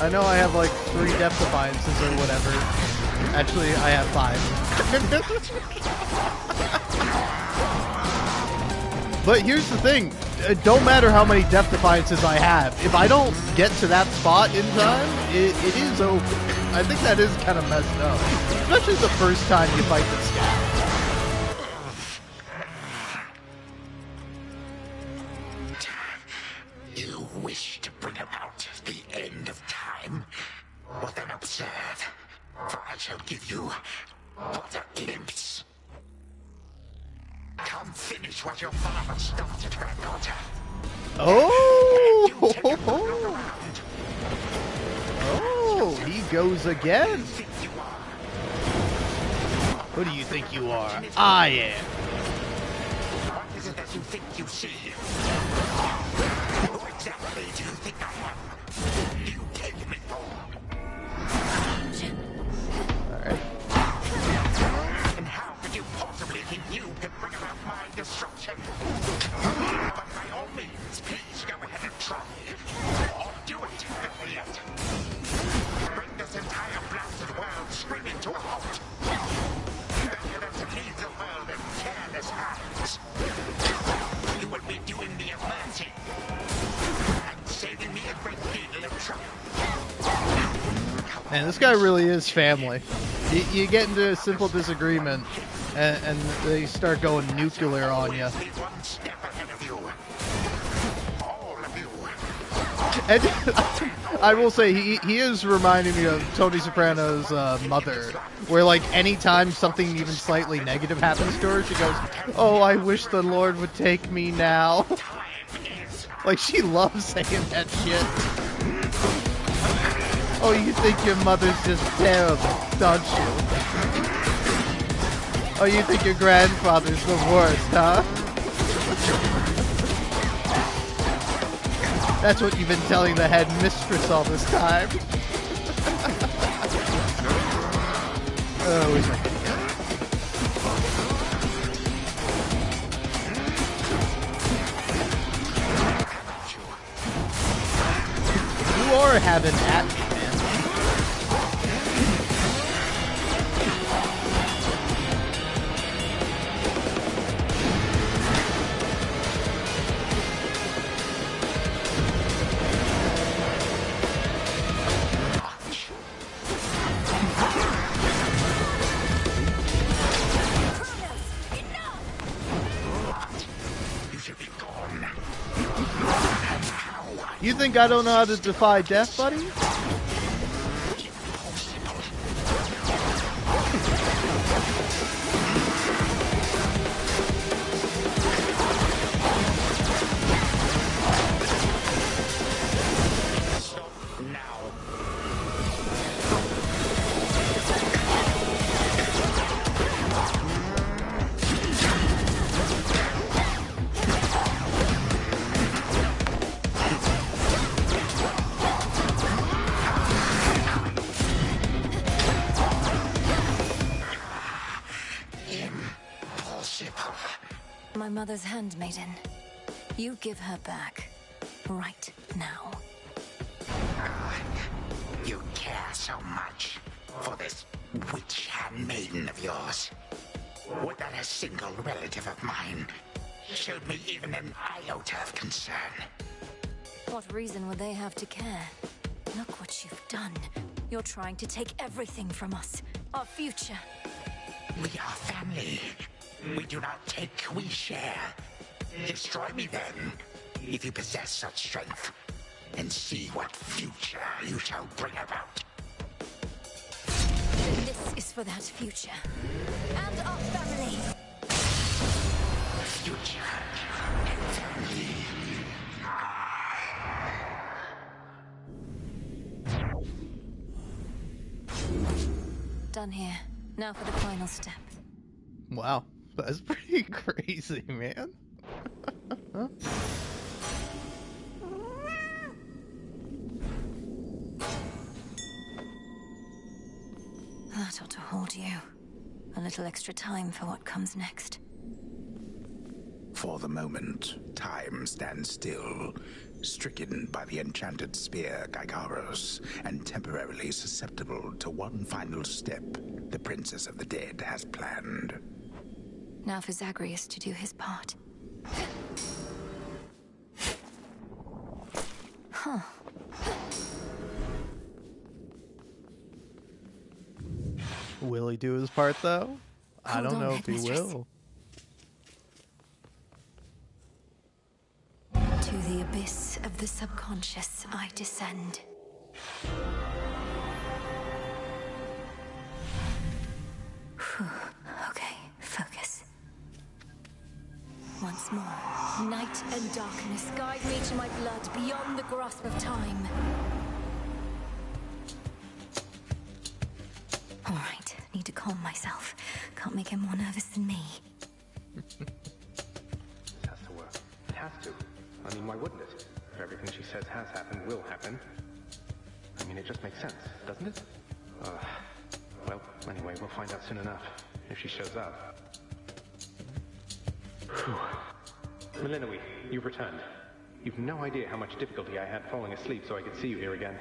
I know I have like 3 Death Defiances or whatever. Actually, I have 5. But here's the thing. It don't matter how many Death Defiances I have. If I don't get to that spot in time, it is over. I think that is kind of messed up. Especially the first time you fight this guy. You wish to bring about the end of time? Well then observe, for I shall give you but a glimpse. Come finish what your father started, granddaughter. Oh! Oh, he goes again. Who do you think you are? I am. What is it that you think you see? Who exactly do you think I am? You take me for? Alright. And how could you possibly think you can bring about my destruction? But by all means, please go ahead and try. Or do it, better yet. Bring this entire blasted world screaming to a halt. Better than to leave the world in careless hands. You will be doing me a mercy. And saving me a great deal of trouble. Man, this guy really is family. You get into a simple disagreement, and they start going nuclear on you. And I will say, he is reminding me of Tony Soprano's mother, where like anytime something even slightly negative happens to her, she goes, "Oh, I wish the Lord would take me now." Like, she loves saying that shit. Oh, you think your mother's just terrible, don't you? Oh, you think your grandfather's the worst, huh? That's what you've been telling the head mistress all this time. Oh, where's my kitty cat? You are having at me, man. You think I don't know how to defy death, buddy? My mother's handmaiden. You give her back. Right now. You care so much for this witch handmaiden of yours. Would that a single relative of mine showed me even an iota of concern? What reason would they have to care? Look what you've done. You're trying to take everything from us. Our future. We are family. We do not take, we share. Destroy me then, if you possess such strength, and see what future you shall bring about. This is for that future. And our family. Future and family. Done here. Now for the final step. Wow, that's pretty crazy, man. That ought to hold you. A little extra time for what comes next. For the moment, time stands still, stricken by the enchanted spear Gygaros, and temporarily susceptible to one final step the Princess of the Dead has planned. Now for Zagreus to do his part. Huh. Will he do his part, though? I don't know if he will. To the abyss of the subconscious I descend. Okay, focus. Once more, night and darkness guide me to my blood beyond the grasp of time. All right, need to calm myself. Can't make him more nervous than me. It has to work. It has to. I mean, why wouldn't it? If everything she says has happened will happen. I mean, it just makes sense, doesn't it? Well, anyway, we'll find out soon enough, if she shows up. Melinoe, you've returned. You've no idea how much difficulty I had falling asleep so I could see you here again.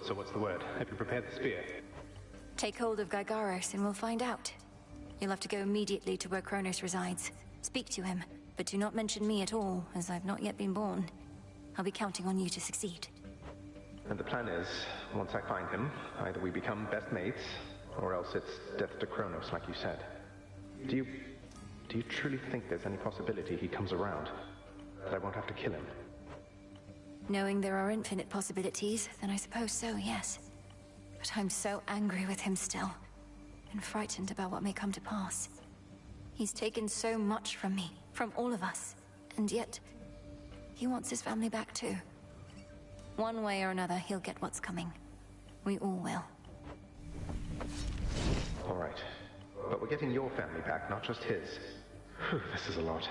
So what's the word? Have you prepared the spear? Take hold of Gygaros and we'll find out. You'll have to go immediately to where Kronos resides. Speak to him, but do not mention me at all, as I've not yet been born. I'll be counting on you to succeed. And the plan is, once I find him, either we become best mates, or else it's death to Kronos, like you said. Do you truly think there's any possibility he comes around? That I won't have to kill him? Knowing there are infinite possibilities, then I suppose so, yes. But I'm so angry with him still, and frightened about what may come to pass. He's taken so much from me, from all of us, and yet he wants his family back too. One way or another, he'll get what's coming. We all will. All right. But we're getting your family back, not just his. Whew, this is a lot.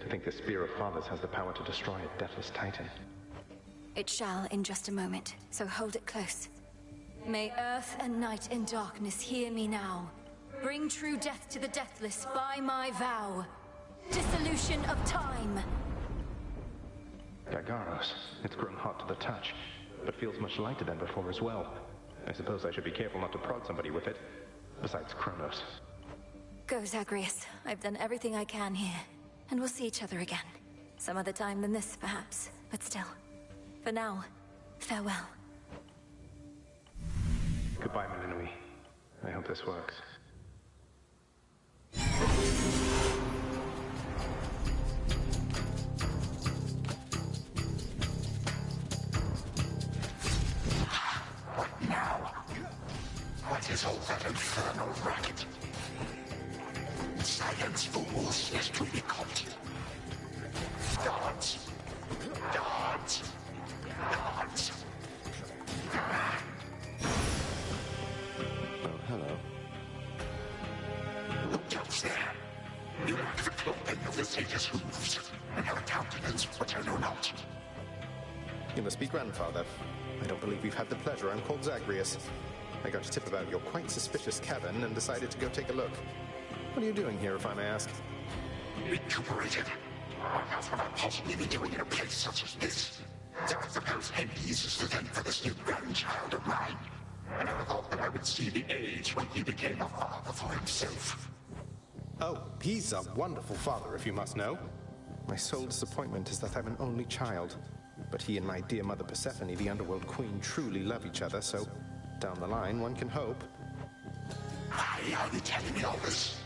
To think the Spear of Fathers has the power to destroy a deathless titan. It shall in just a moment, so hold it close. May earth and night and darkness hear me now. Bring true death to the deathless by my vow. Dissolution of time. Gygaros, it's grown hot to the touch, but feels much lighter than before as well. I suppose I should be careful not to prod somebody with it, besides Kronos. Go, Zagreus. I've done everything I can here, and we'll see each other again. Some other time than this, perhaps, but still. For now, farewell. Goodbye, Melinoe. I hope this works. What now? What is all that infernal racket? Silence, fools, lest we be caught. Guards! Guards! Guards! Oh, hello. Who goes there? You lack the clothing of the satyrs' hooves, and her countenance which I know not. You must be grandfather. I don't believe we've had the pleasure. I'm called Zagreus. I got a tip about your quite suspicious cabin and decided to go take a look. What are you doing here, if I may ask? Recuperated. What else would I possibly be doing in a place such as this? So I suppose Hades is to thank for this new grandchild of mine. I never thought that I would see the age when he became a father for himself. Oh, he's a wonderful father, if you must know. My sole disappointment is that I'm an only child. But he and my dear mother Persephone, the Underworld Queen, truly love each other, so down the line, one can hope. Why are you telling me all this?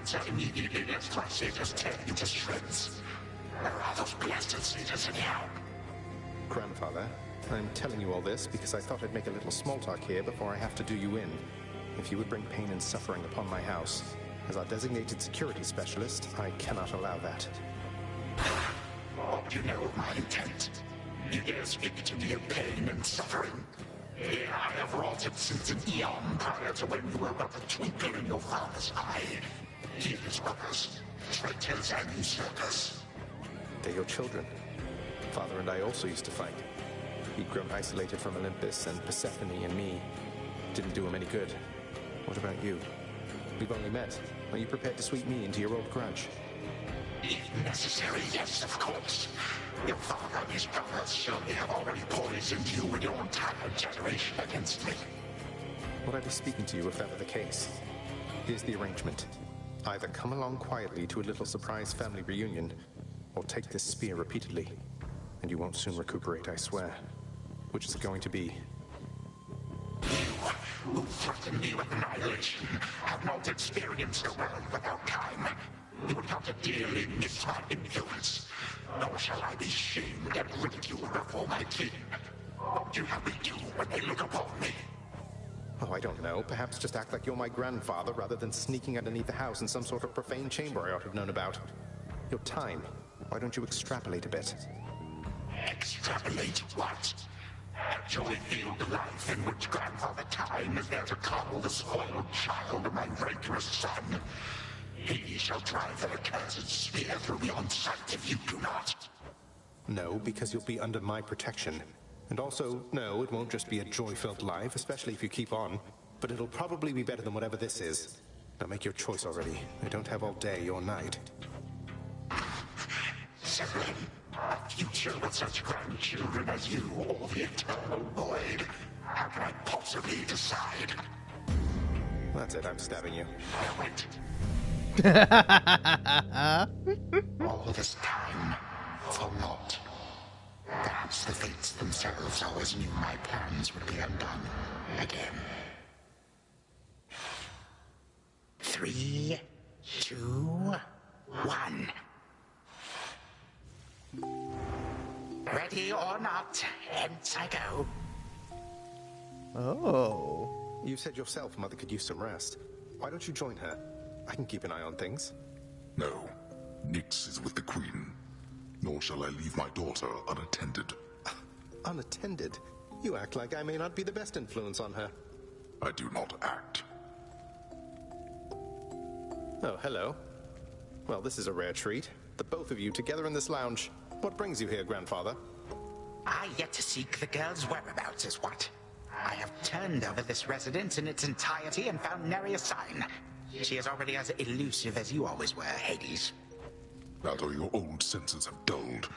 So immediately lets my satyrs tear you to shreds. Where are those blasted satyrs anyhow? Grandfather, I'm telling you all this because I thought I'd make a little small talk here before I have to do you in. If you would bring pain and suffering upon my house, as our designated security specialist, I cannot allow that. What do you know of my intent? You dare speak to me of pain and suffering? Here I have wrought it since an eon prior to when you were but a twinkle in your father's eye. He is brothers, traitors and usurpers. They're your children. Father and I also used to fight. He'd grown isolated from Olympus, and Persephone and me didn't do him any good. What about you? We've only met. Are you prepared to sweep me into your old grudge? If necessary, yes, of course. Your father and his brothers surely have already poisoned you and your entire generation against me. Would I be speaking to you if that were the case? Here's the arrangement. Either come along quietly to a little surprise family reunion, or take this spear repeatedly, and you won't soon recuperate, I swear. Which is it going to be? You, who threaten me with annihilation, have not experienced a world without time. You would have to dearly miss my influence. Nor shall I be shamed and ridiculed before my kin. What do you have me do when they look upon me? Oh, I don't know. Perhaps just act like you're my grandfather rather than sneaking underneath the house in some sort of profane chamber I ought to have known about. Your time. Why don't you extrapolate a bit? Extrapolate what? Actually feel the life in which Grandfather Time is there to coddle the spoiled child of my rancorous son. He shall drive that accursed spear through beyond sight if you do not. No, because you'll be under my protection. And also, no, it won't just be a joy-filled life, especially if you keep on. But it'll probably be better than whatever this is. Now make your choice already. I don't have all day or night. Severin, a future with such grandchildren as you or the eternal void. How can I possibly decide? That's it, I'm stabbing you. Wait. All this time, for naught. Perhaps the fates themselves always knew my plans would be undone again. 3, 2, 1. Ready or not, hence I go. Oh. You said yourself Mother could use some rest. Why don't you join her? I can keep an eye on things. No. Nyx is with the Queen. Nor shall I leave my daughter unattended. Unattended? You act like I may not be the best influence on her. I do not act. Oh, hello. Well, this is a rare treat. The both of you together in this lounge. What brings you here, Grandfather? I yet to seek the girl's whereabouts is what. I have turned over this residence in its entirety and found nary a sign. She is already as elusive as you always were, Hades. That or your old senses have dulled.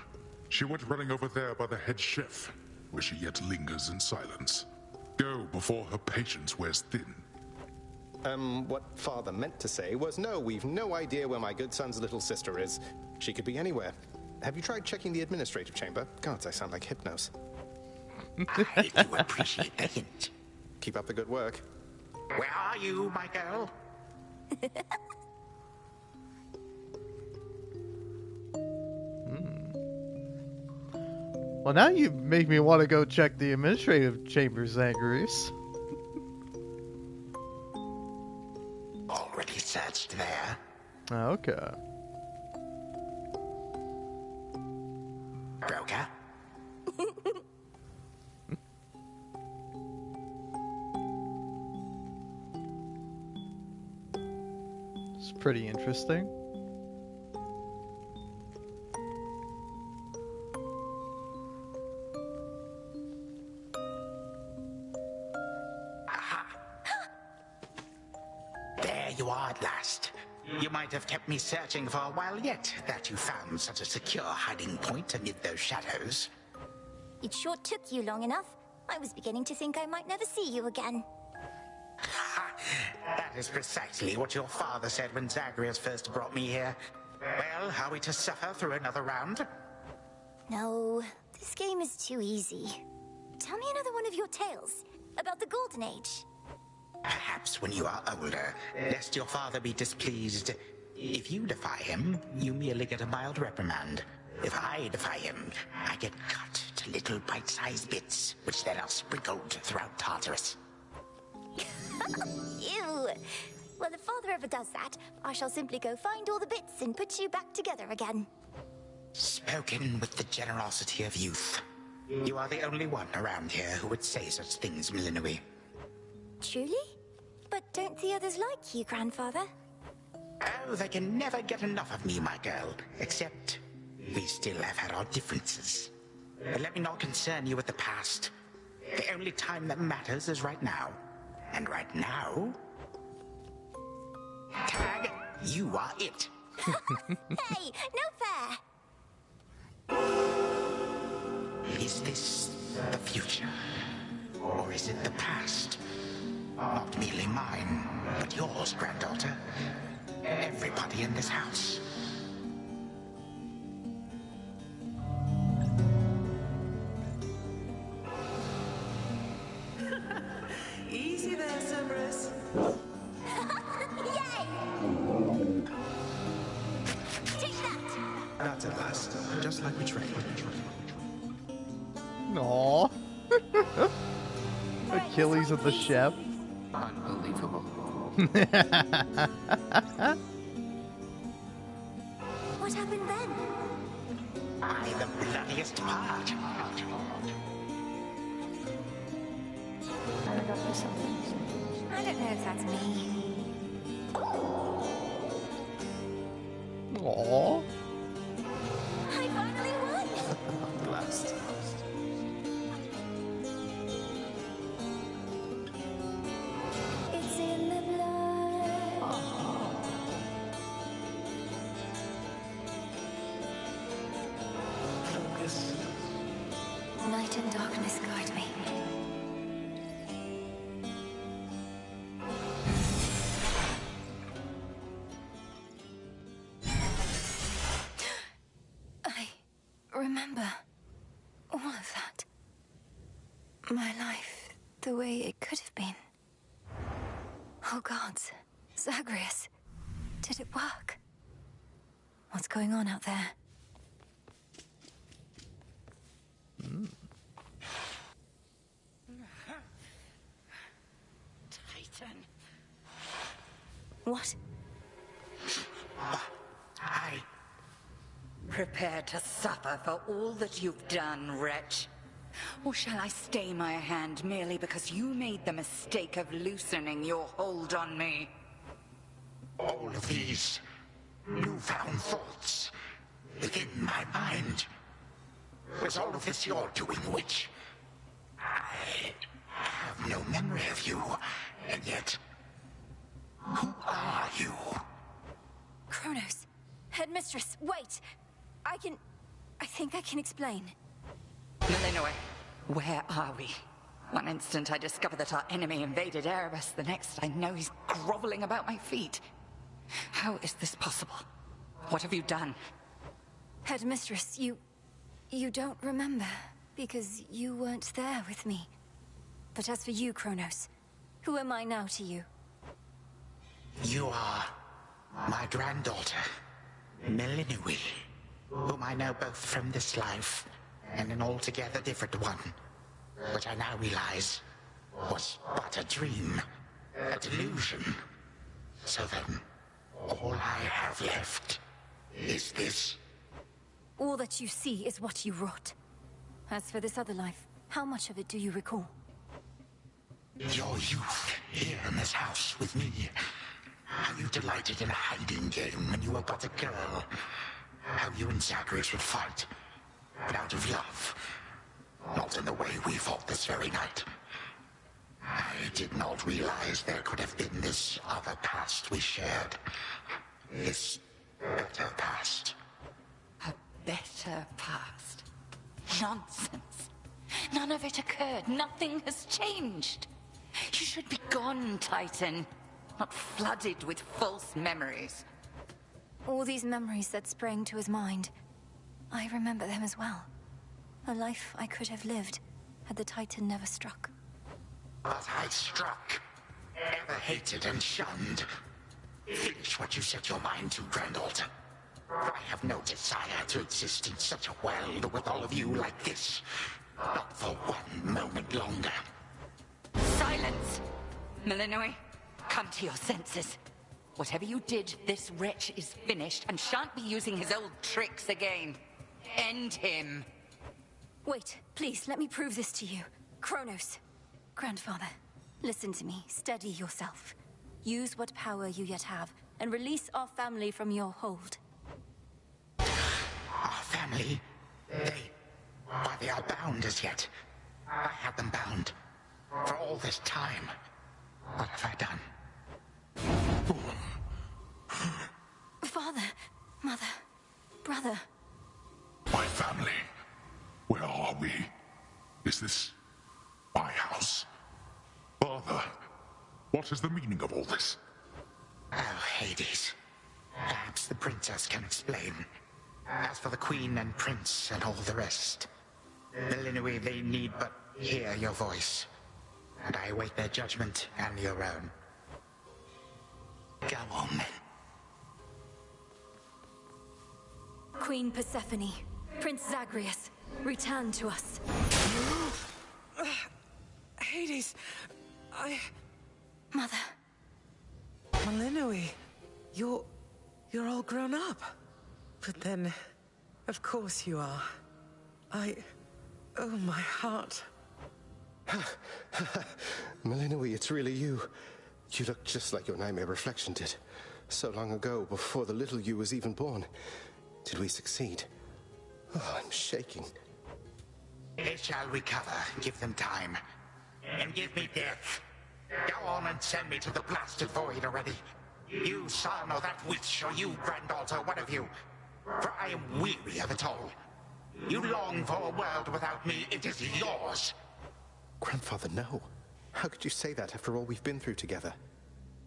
She went running over there by the head chef, where she yet lingers in silence. Go before her patience wears thin. What Father meant to say was no, we've no idea where my good son's little sister is. She could be anywhere. Have you tried checking the administrative chamber? Gods, I sound like Hypnos. I do appreciate the hint. Keep up the good work. Where are you, my girl? Well, now you make me want to go check the administrative chambers, Zagreus. Already searched there. Okay. Broker? It's pretty interesting. There you are at last. You might have kept me searching for a while yet, that you found such a secure hiding point amid those shadows. It sure took you long enough. I was beginning to think I might never see you again. That is precisely what your father said when Zagreus first brought me here. Well, are we to suffer through another round? No, this game is too easy. Tell me another one of your tales about the Golden Age. Perhaps when you are older, lest your father be displeased. If you defy him, you merely get a mild reprimand. If I defy him, I get cut to little bite-sized bits, which then are sprinkled throughout Tartarus. Ew! Well, if father ever does that, I shall simply go find all the bits and put you back together again. Spoken with the generosity of youth. You are the only one around here who would say such things, Milinoe. Truly? But don't the others like you, Grandfather? Oh, they can never get enough of me, my girl. Except, we still have had our differences. But let me not concern you with the past. The only time that matters is right now. And right now... Tag, you are it. Hey, no fair! Is this the future? Or is it the past? Not merely mine, but yours, granddaughter. Everybody in this house. Easy there, Cerberus. Yay! Take that! That's at last. Just like we trained. Aww. Achilles of the chef. Unbelievable. What happened then? I the bloodiest part. I got you something. I don't know if that's me. Aww. I finally won! Blast. It's in the blood. Night and darkness guide me. I remember all of that. My life, the way it could have been. Oh gods, Zagreus, did it work? What's going on out there? Titan. What? Prepare to suffer for all that you've done, wretch. Or shall I stay my hand merely because you made the mistake of loosening your hold on me? All of these newfound thoughts within my mind. Was all of this your doing, witch? I have no memory of you, and yet, who are you? Kronos. Headmistress, wait! I think I can explain. Melinoe, where are we? One instant I discover that our enemy invaded Erebus, the next I know he's groveling about my feet. How is this possible? What have you done? Headmistress, you don't remember, because you weren't there with me. But as for you, Kronos, who am I now to you? You are my granddaughter, Melinoe, whom I know both from this life and an altogether different one, which I now realize was but a dream, a delusion. So then, all I have left is this. All that you see is what you wrought. As for this other life, how much of it do you recall? Your youth here in this house with me. How you delighted in a hiding game when you were but a girl. How you and Zagreus would fight, but out of love. Not in the way we fought this very night. I did not realize there could have been this other past we shared. This better past. A better past? Nonsense. None of it occurred. Nothing has changed. You should be gone, Titan. Not flooded with false memories. All these memories that sprang to his mind, I remember them as well. A life I could have lived had the Titan never struck. But I struck. Ever hated and shunned. Finish what you set your mind to, granddaughter. I have no desire to exist in such a world with all of you like this. Not for one moment longer. Silence! Melinoe, come to your senses. Whatever you did, this wretch is finished and shan't be using his old tricks again. End him. Wait, please, let me prove this to you. Kronos. Grandfather, listen to me. Steady yourself. Use what power you yet have, and release our family from your hold. Our family? They are bound as yet. I had them bound. For all this time. What have I done? Father, Mother. Brother. My family. Where are we? Is this my house? Father, what is the meaning of all this? Oh, Hades. Perhaps the princess can explain. As for the queen and prince and all the rest, Melinoi, they need but hear your voice. And I await their judgment and your own. Go on. Queen Persephone, Prince Zagreus, return to us. Hades, Mother. Melinoi, you're all grown up. But then, of course you are. Oh, my heart. Melinoi, it's really you. You look just like your nightmare reflection did. So long ago, before the little you was even born. Did we succeed? Oh, I'm shaking. They shall recover. Give them time. And give me death. Go on and send me to the blasted void already. You son or that witch, or you granddaughter, one of you. For I am weary of it all. You long for a world without me. It is yours. Grandfather, no. How could you say that after all we've been through together?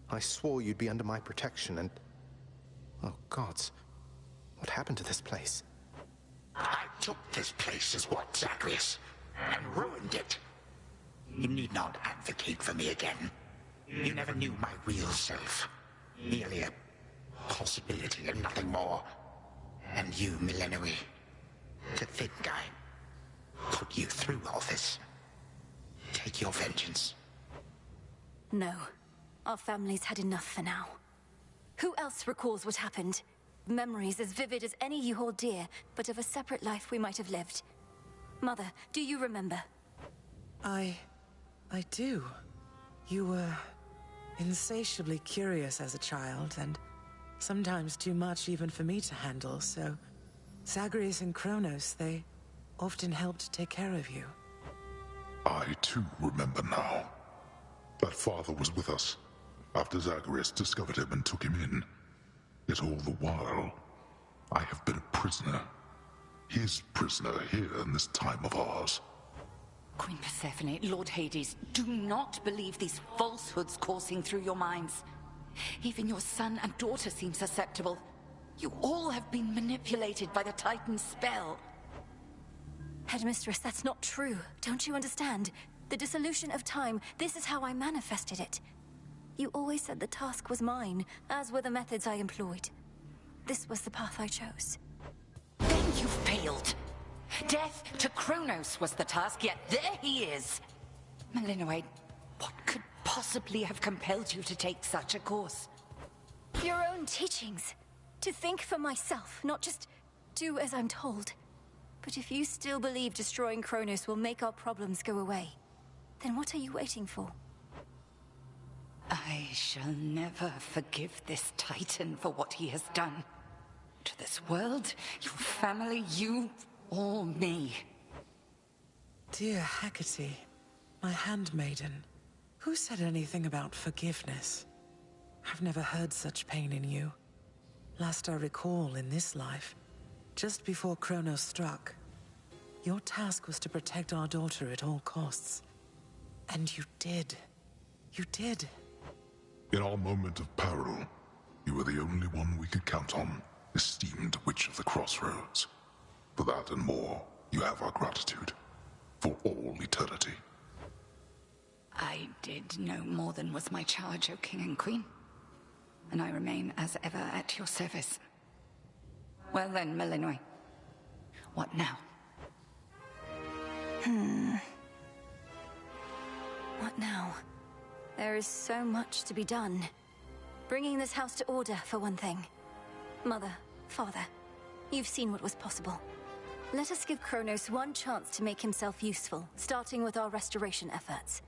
I swore you'd be under my protection and... Oh, gods. What happened to this place? I took this place as what, Zagreus? And ruined it. You need not advocate for me again. You never knew my real self. Merely a possibility and nothing more. And you, Melinoi, to think I put you through all this. Take your vengeance. No. Our family's had enough for now. Who else recalls what happened? Memories as vivid as any you hold dear, but of a separate life we might have lived. Mother, do you remember? I do. You were insatiably curious as a child, and sometimes too much even for me to handle, so Zagreus and Kronos, they often helped take care of you. I too remember now. That father was with us after Zagreus discovered him and took him in. Yet all the while, I have been a prisoner. His prisoner here in this time of ours. Queen Persephone, Lord Hades, do not believe these falsehoods coursing through your minds. Even your son and daughter seem susceptible. You all have been manipulated by the Titan's spell. Headmistress, that's not true. Don't you understand? The dissolution of time, this is how I manifested it. You always said the task was mine, as were the methods I employed. This was the path I chose. Then you failed. Death to Kronos was the task, yet there he is. Melinoi, what could possibly have compelled you to take such a course? Your own teachings. To think for myself, not just do as I'm told. But if you still believe destroying Kronos will make our problems go away, then what are you waiting for? I shall never forgive this Titan for what he has done. To this world, your family, you, or me. Dear Hecate, my handmaiden, who said anything about forgiveness? I've never heard such pain in you. Last I recall in this life, just before Kronos struck, your task was to protect our daughter at all costs. And you did. You did. In our moment of peril, you were the only one we could count on, esteemed Witch of the Crossroads. For that and more, you have our gratitude. For all eternity. I did no more than was my charge, O King and Queen. And I remain as ever at your service. Well then, Melinoi. What now? What now? There is so much to be done. Bringing this house to order, for one thing. Mother, Father, you've seen what was possible. Let us give Kronos one chance to make himself useful, starting with our restoration efforts.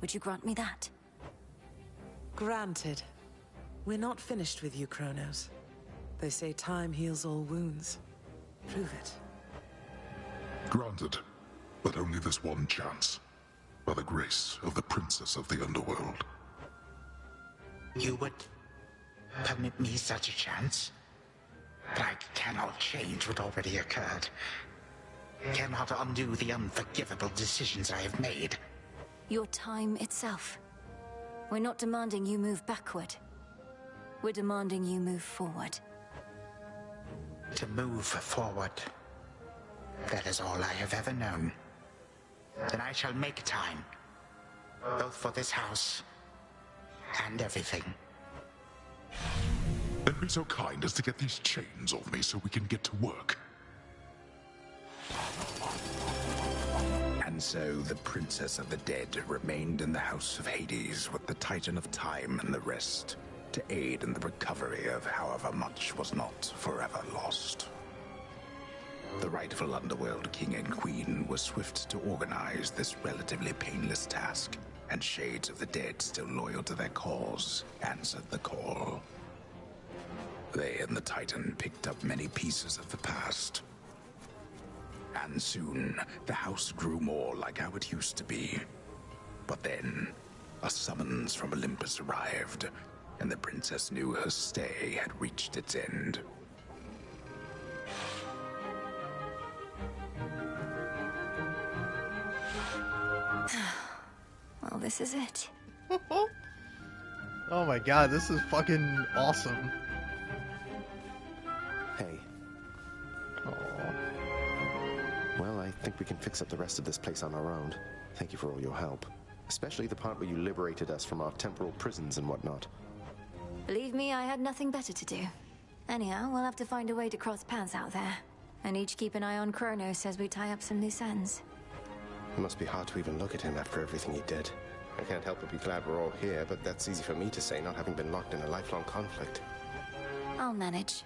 Would you grant me that? Granted. We're not finished with you, Kronos. They say time heals all wounds. Prove it. Granted, but only this one chance. By the grace of the Princess of the Underworld. You would permit me such a chance? But I cannot change what already occurred. Cannot undo the unforgivable decisions I have made. Your time itself. We're not demanding you move backward. We're demanding you move forward. To move forward. That is all I have ever known. Then I shall make time. Both for this house and everything. Then be so kind as to get these chains off me so we can get to work. And so the Princess of the Dead remained in the House of Hades with the Titan of Time and the rest, to aid in the recovery of however much was not forever lost. The rightful Underworld King and Queen were swift to organize this relatively painless task, and Shades of the Dead, still loyal to their cause, answered the call. They and the Titan picked up many pieces of the past. And soon, the house grew more like how it used to be. But then, a summons from Olympus arrived, and the princess knew her stay had reached its end. Well, this is it. Oh my god, this is fucking awesome. Hey. Aww. Well, I think we can fix up the rest of this place on our own. Thank you for all your help. Especially the part where you liberated us from our temporal prisons and whatnot. Believe me, I had nothing better to do. Anyhow, we'll have to find a way to cross paths out there. And each keep an eye on Kronos as we tie up some loose ends. It must be hard to even look at him after everything he did. I can't help but be glad we're all here, but that's easy for me to say, not having been locked in a lifelong conflict. I'll manage.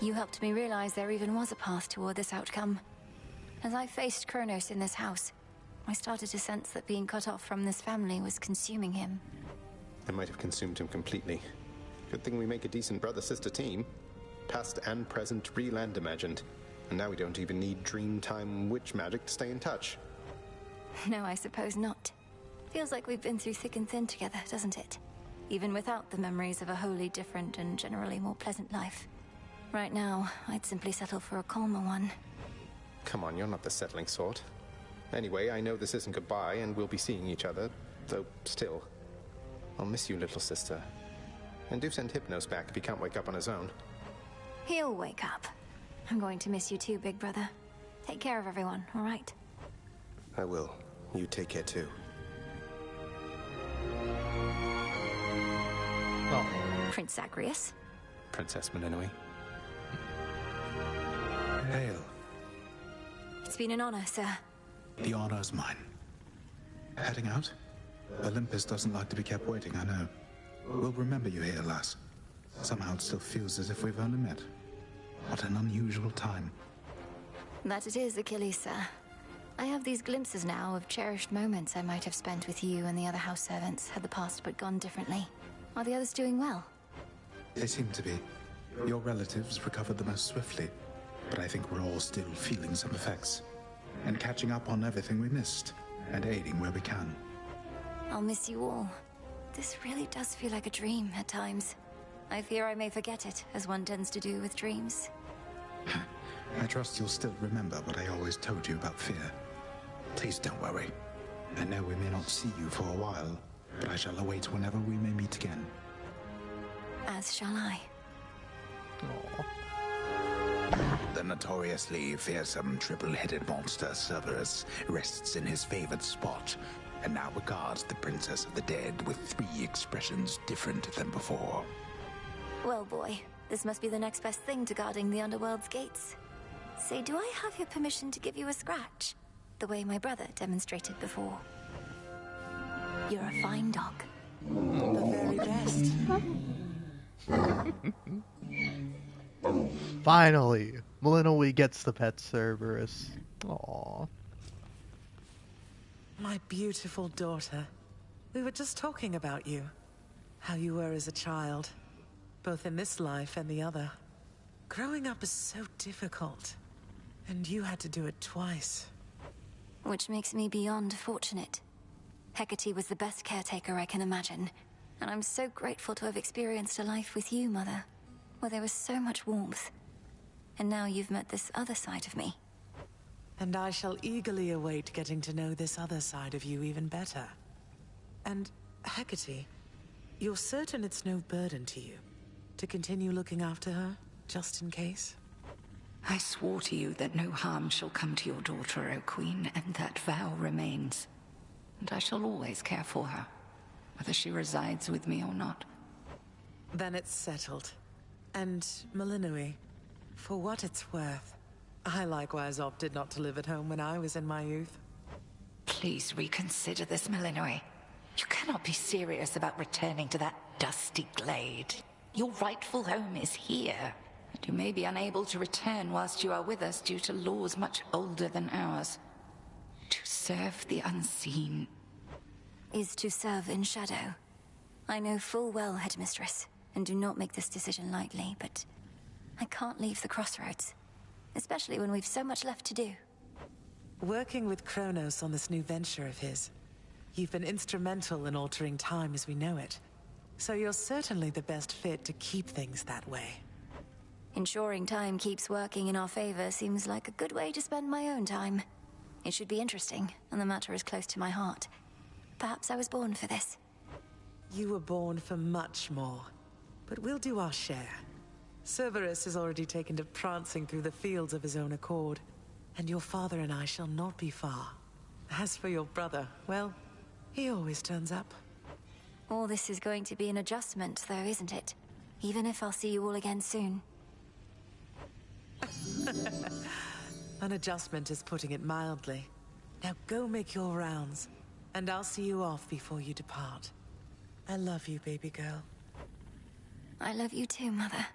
You helped me realize there even was a path toward this outcome. As I faced Kronos in this house, I started to sense that being cut off from this family was consuming him. It might have consumed him completely. Good thing we make a decent brother-sister team. Past and present, real and imagined. And now we don't even need Dreamtime witch magic to stay in touch. No, I suppose not. Feels like we've been through thick and thin together, doesn't it? Even without the memories of a wholly different and generally more pleasant life. Right now, I'd simply settle for a calmer one. Come on, you're not the settling sort. Anyway, I know this isn't goodbye, and we'll be seeing each other, though still. I'll miss you, little sister. And do send Hypnos back if he can't wake up on his own. He'll wake up. I'm going to miss you too, big brother. Take care of everyone, all right? I will. You take care too. Oh. Prince Zagreus. Princess Melinoe. Hail. It's been an honor, sir. The honor's mine. Heading out? Olympus doesn't like to be kept waiting, I know. We'll remember you here, lass. Somehow it still feels as if we've only met. What an unusual time. That it is, Achilles, sir. I have these glimpses now of cherished moments I might have spent with you and the other house servants had the past but gone differently. Are the others doing well? They seem to be. Your relatives recovered the most swiftly, but I think we're all still feeling some effects. And catching up on everything we missed, and aiding where we can. I'll miss you all. This really does feel like a dream at times. I fear I may forget it, as one tends to do with dreams. I trust you'll still remember what I always told you about fear. Please don't worry. I know we may not see you for a while, but I shall await whenever we may meet again. As shall I. The notoriously fearsome triple-headed monster Cerberus rests in his favored spot, and now regards the Princess of the Dead with 3 expressions different than before. Well, boy, this must be the next best thing to guarding the Underworld's gates. Say, do I have your permission to give you a scratch? The way my brother demonstrated before. You're a fine dog. The very best. Finally, Melinoe gets the pet Cerberus. Aww. My beautiful daughter. We were just talking about you. How you were as a child. Both in this life and the other. Growing up is so difficult. And you had to do it twice. Which makes me beyond fortunate. Hecate was the best caretaker I can imagine. And I'm so grateful to have experienced a life with you, Mother. Where there was so much warmth. And now you've met this other side of me. And I shall eagerly await getting to know this other side of you even better. And, Hecate, you're certain it's no burden to you to continue looking after her, just in case? I swore to you that no harm shall come to your daughter, O Queen, and that vow remains. And I shall always care for her, whether she resides with me or not. Then it's settled. And, Malinui, for what it's worth, I likewise opted not to live at home when I was in my youth. Please reconsider this, Malinui. You cannot be serious about returning to that dusty glade. Your rightful home is here. And you may be unable to return whilst you are with us due to laws much older than ours. To serve the unseen is to serve in shadow. I know full well, Headmistress, and do not make this decision lightly, but I can't leave the crossroads, especially when we've so much left to do. Working with Kronos on this new venture of his, you've been instrumental in altering time as we know it. So you're certainly the best fit to keep things that way. Ensuring time keeps working in our favor seems like a good way to spend my own time. It should be interesting, and the matter is close to my heart. Perhaps I was born for this. You were born for much more, but we'll do our share. Cerberus has already taken to prancing through the fields of his own accord, and your father and I shall not be far. As for your brother, well, he always turns up. All this is going to be an adjustment, though, isn't it? Even if I'll see you all again soon. An adjustment is putting it mildly. Now go make your rounds, and I'll see you off before you depart. I love you, baby girl. I love you too, Mother.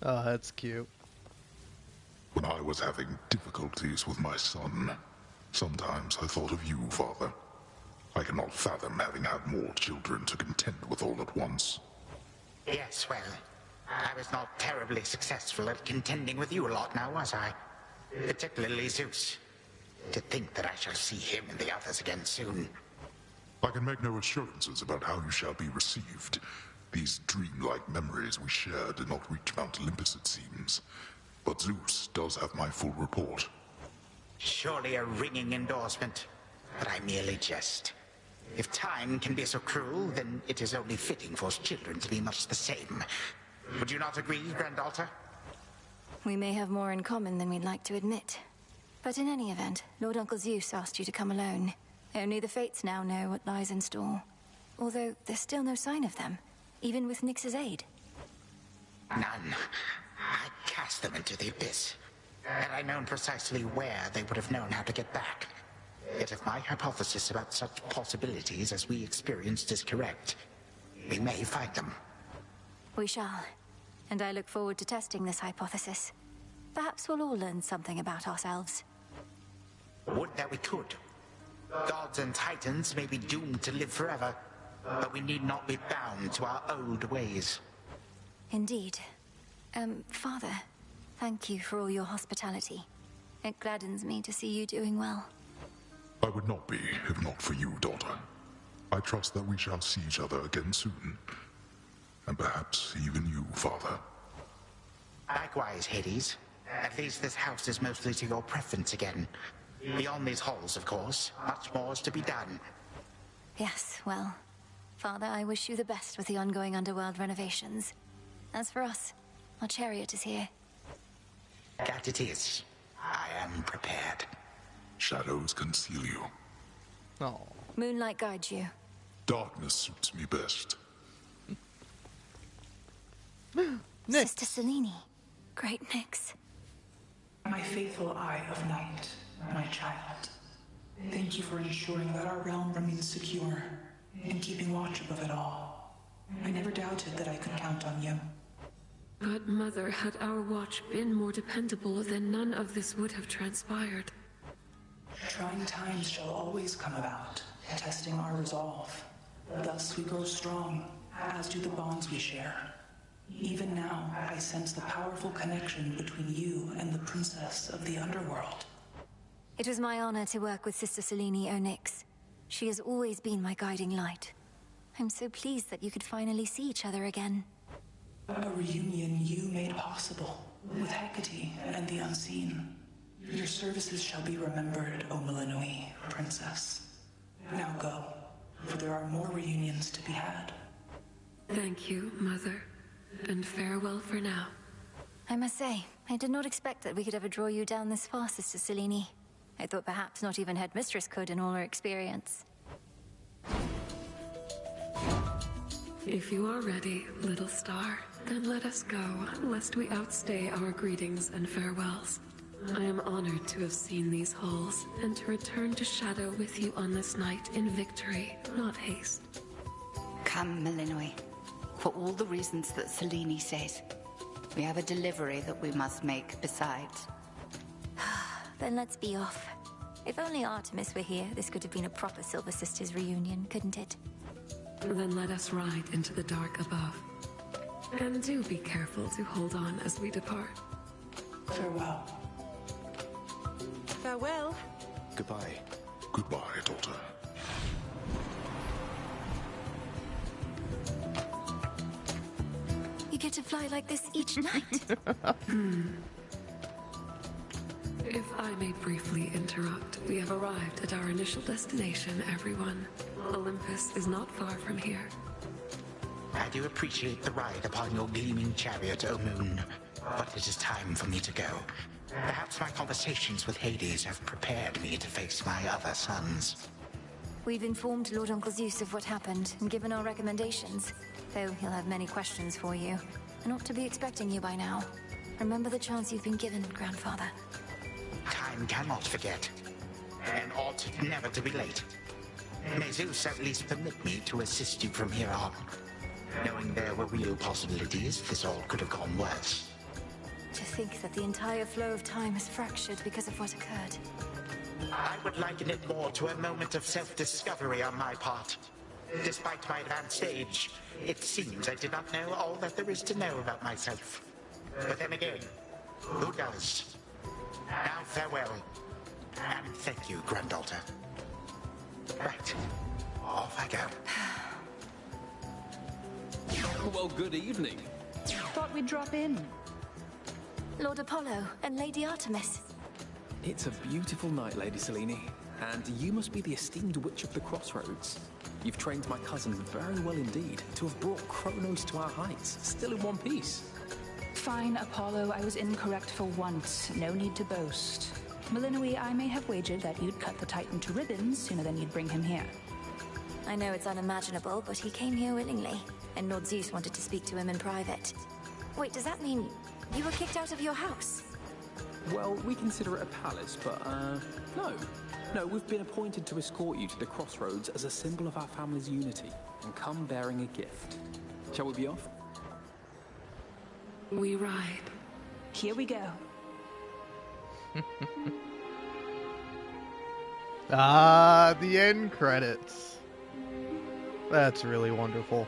Oh, that's cute. When I was having difficulties with my son, sometimes I thought of you, Father. I cannot fathom having had more children to contend with all at once. Yes, well, I was not terribly successful at contending with you a lot now, was I? Particularly Zeus. To think that I shall see him and the others again soon. I can make no assurances about how you shall be received. These dreamlike memories we share did not reach Mount Olympus, it seems. But Zeus does have my full report. Surely a ringing endorsement, but I merely jest. If time can be so cruel, then it is only fitting for children to be much the same. Would you not agree, Granddaughter? We may have more in common than we'd like to admit. But in any event, Lord Uncle Zeus asked you to come alone. Only the Fates now know what lies in store. Although there's still no sign of them, even with Nyx's aid. None. I cast them into the abyss. Had I known precisely where, they would have known how to get back. Yet if my hypothesis about such possibilities as we experienced is correct, we may find them. We shall. And I look forward to testing this hypothesis. Perhaps we'll all learn something about ourselves. Would that we could. Gods and titans may be doomed to live forever, but we need not be bound to our old ways. Indeed. Father, thank you for all your hospitality. It gladdens me to see you doing well. I would not be, if not for you, daughter. I trust that we shall see each other again soon. And perhaps even you, Father. Likewise, Hades. At least this house is mostly to your preference again. Beyond these halls, of course, much more is to be done. Yes, well, Father, I wish you the best with the ongoing underworld renovations. As for us, our chariot is here. That it is. I am prepared. Shadows conceal you. Oh. Moonlight guides you. Darkness suits me best. Sister Selene. Great Nyx. My faithful Eye of Night, my child. Thank you for ensuring that our realm remains secure and keeping watch above it all. I never doubted that I could count on you. But Mother, had our watch been more dependable, then none of this would have transpired. Trying times shall always come about, testing our resolve. Thus we grow strong, as do the bonds we share. Even now, I sense the powerful connection between you and the princess of the underworld. It was my honor to work with Sister Selene Onyx. She has always been my guiding light. I'm so pleased that you could finally see each other again. A reunion you made possible, with Hecate and the Unseen. Your services shall be remembered, O Melanoi, Princess. Now go, for there are more reunions to be had. Thank you, Mother, and farewell for now. I must say, I did not expect that we could ever draw you down this far, Sister Selene. I thought perhaps not even Headmistress could in all her experience. If you are ready, little star, then let us go, lest we outstay our greetings and farewells. I am honored to have seen these halls, and to return to Shadow with you on this night in victory, not haste. Come, Melanoi. For all the reasons that Selene says. We have a delivery that we must make besides. Then let's be off. If only Artemis were here, this could have been a proper Silver Sisters reunion, couldn't it? Then let us ride into the dark above. And do be careful to hold on as we depart. Farewell. Farewell. Goodbye. Goodbye, daughter. You get to fly like this each night. If I may briefly interrupt, we have arrived at our initial destination, everyone. Olympus is not far from here. I do appreciate the ride upon your gleaming chariot, O Moon. But it is time for me to go. Perhaps my conversations with Hades have prepared me to face my other sons. We've informed Lord Uncle Zeus of what happened and given our recommendations, though he'll have many questions for you, and ought to be expecting you by now. Remember the chance you've been given, Grandfather. Time cannot forget, and ought never to be late. May Zeus at least permit me to assist you from here on. Knowing there were real possibilities, this all could have gone worse. To think that the entire flow of time is fractured because of what occurred. I would liken it more to a moment of self-discovery on my part. Despite my advanced age, it seems I did not know all that there is to know about myself. But then again, who does? Now farewell, and thank you, granddaughter. Right, off I go. Well, good evening. Thought we'd drop in. Lord Apollo and Lady Artemis. It's a beautiful night, Lady Selene, and you must be the esteemed Witch of the Crossroads. You've trained my cousin very well indeed to have brought Kronos to our heights, still in one piece. Fine, Apollo, I was incorrect for once. No need to boast. Melanoi, I may have wagered that you'd cut the Titan to ribbons sooner than you'd bring him here. I know it's unimaginable, but he came here willingly, and Lord Zeus wanted to speak to him in private. Wait, does that mean you were kicked out of your house? Well, we consider it a palace, but, no. No, we've been appointed to escort you to the Crossroads as a symbol of our family's unity, and come bearing a gift. Shall we be off? We ride. Here we go. The end credits. That's really wonderful.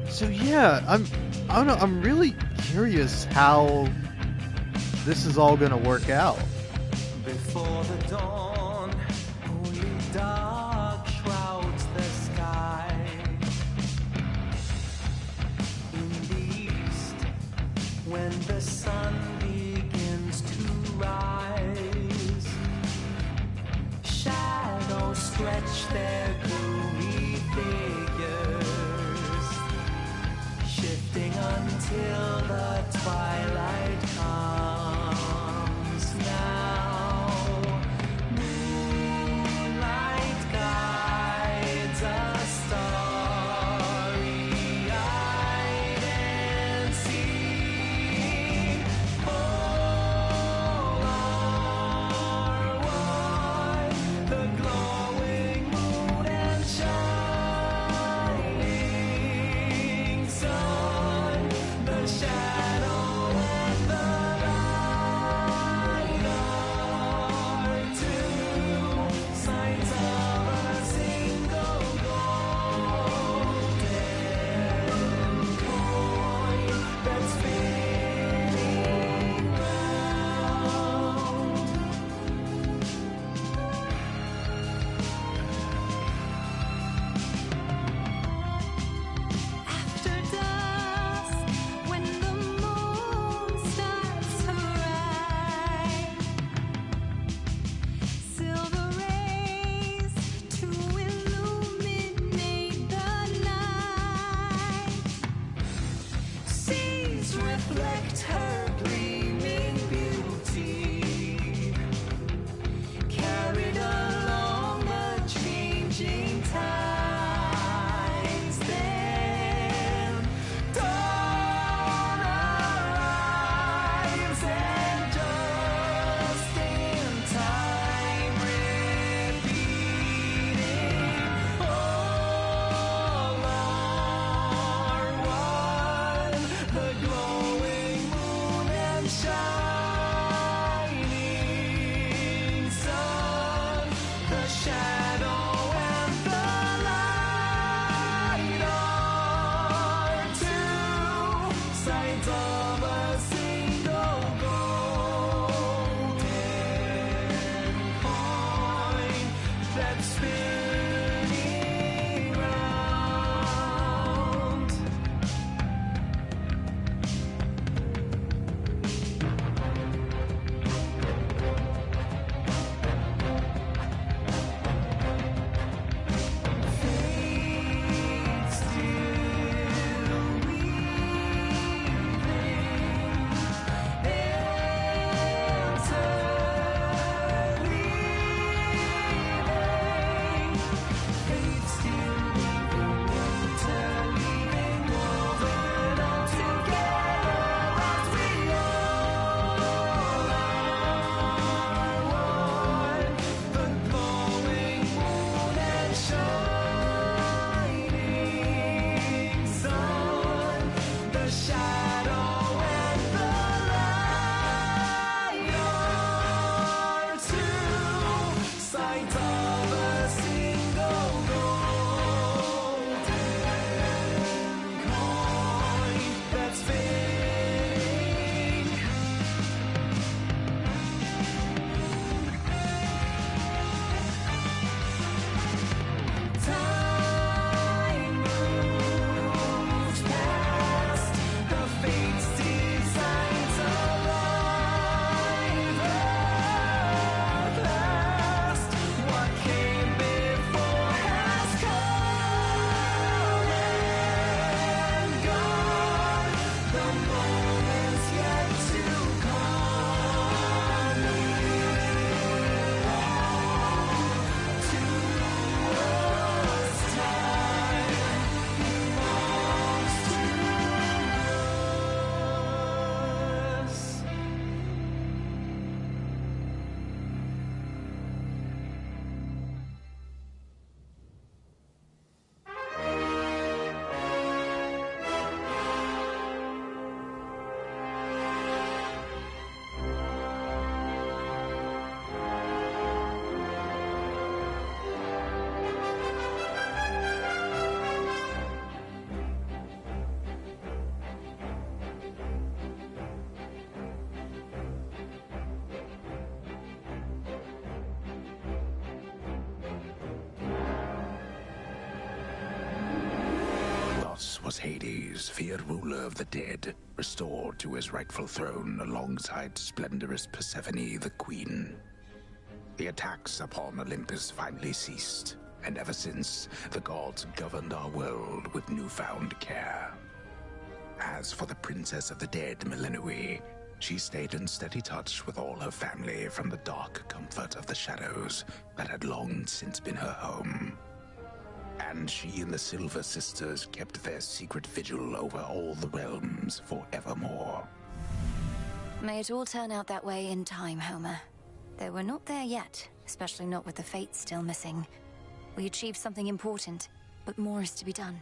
So yeah, I don't know, I'm really curious how this is all gonna work out. Before the dawn, only dark shrouds the sky. In the east, when the sun begins to rise, shadows stretch their gloomy figures, shifting until the twilight comes now. Moonlight guides us starry-eyed and see This was Hades, feared ruler of the dead, restored to his rightful throne alongside splendorous Persephone, the queen. The attacks upon Olympus finally ceased, and ever since, the gods governed our world with newfound care. As for the princess of the dead, Melinoi, she stayed in steady touch with all her family from the dark comfort of the shadows that had long since been her home. And she and the Silver Sisters kept their secret vigil over all the realms forevermore. May it all turn out that way in time, Homer. Though we're not there yet, especially not with the Fates still missing. We achieved something important, but more is to be done.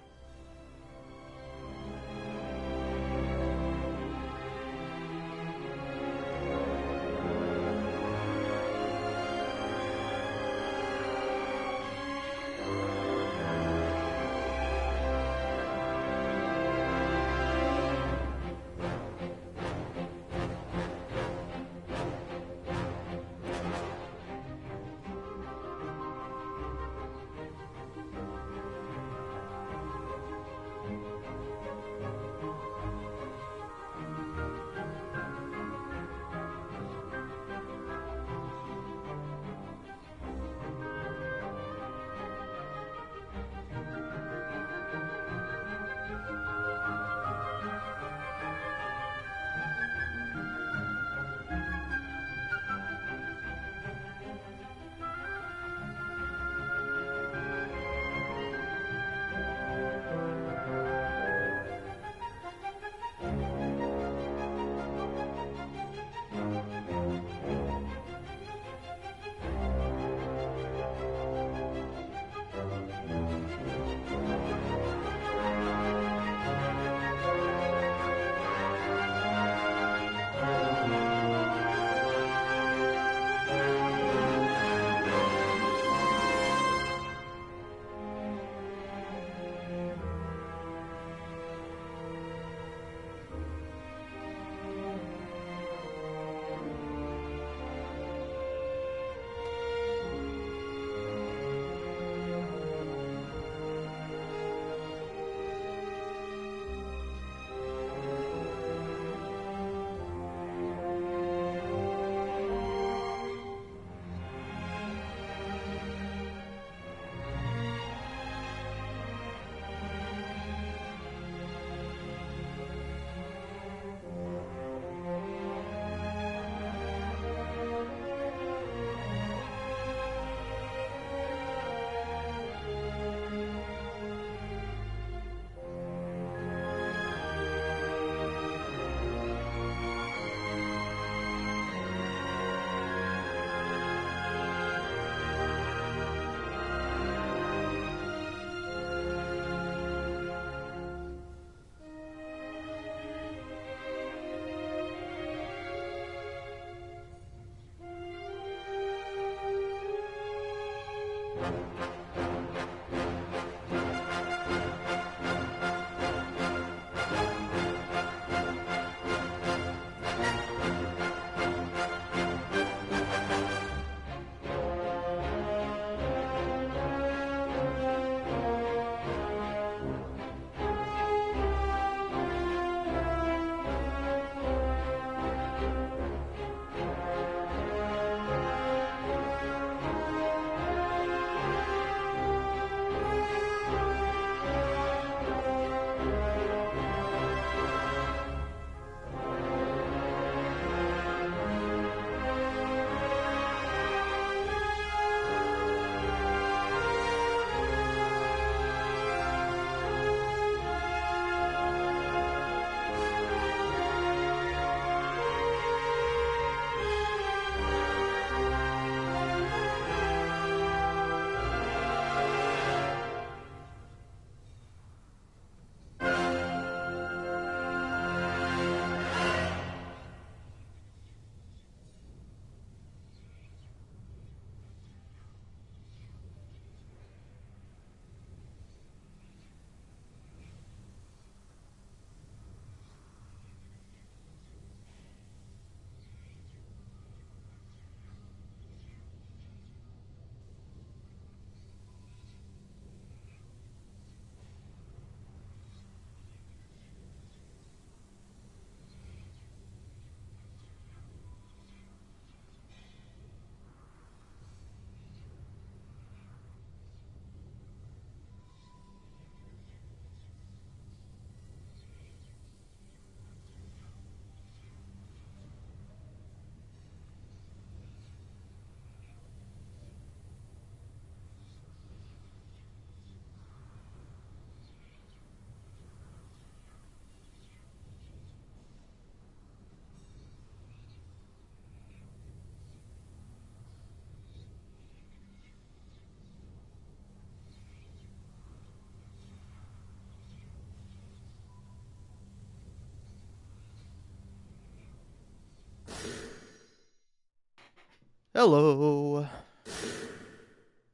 Hello.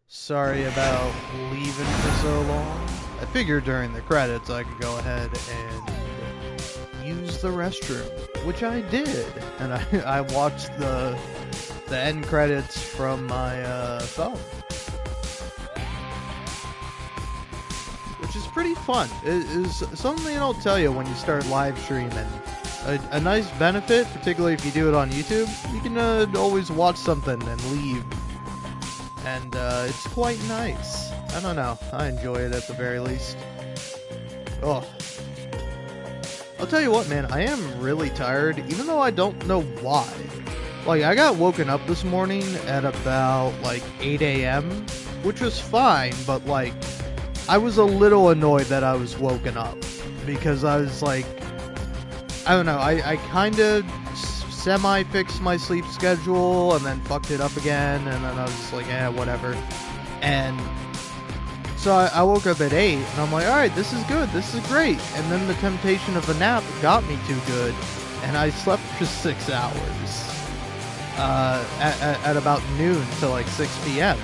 Sorry about leaving for so long. I figured during the credits I could go ahead and use the restroom, which I did. And I watched the end credits from my phone. Which is pretty fun. It is something they don't tell you when you start live streaming. A nice benefit, particularly if you do it on YouTube, you can always watch something and leave. And it's quite nice. I don't know. I enjoy it at the very least. Oh. I'll tell you what, man. I am really tired, even though I don't know why. Like, I got woken up this morning at about, like, 8 a.m., which was fine, but, like, I was a little annoyed that I was woken up. Because I was, like, I don't know, I kind of semi-fixed my sleep schedule and then fucked it up again, and then I was just like, whatever. And so I woke up at 8, and I'm like, alright, this is good, this is great. And then the temptation of a nap got me too good, and I slept for 6 hours. At about noon to like 6 p.m.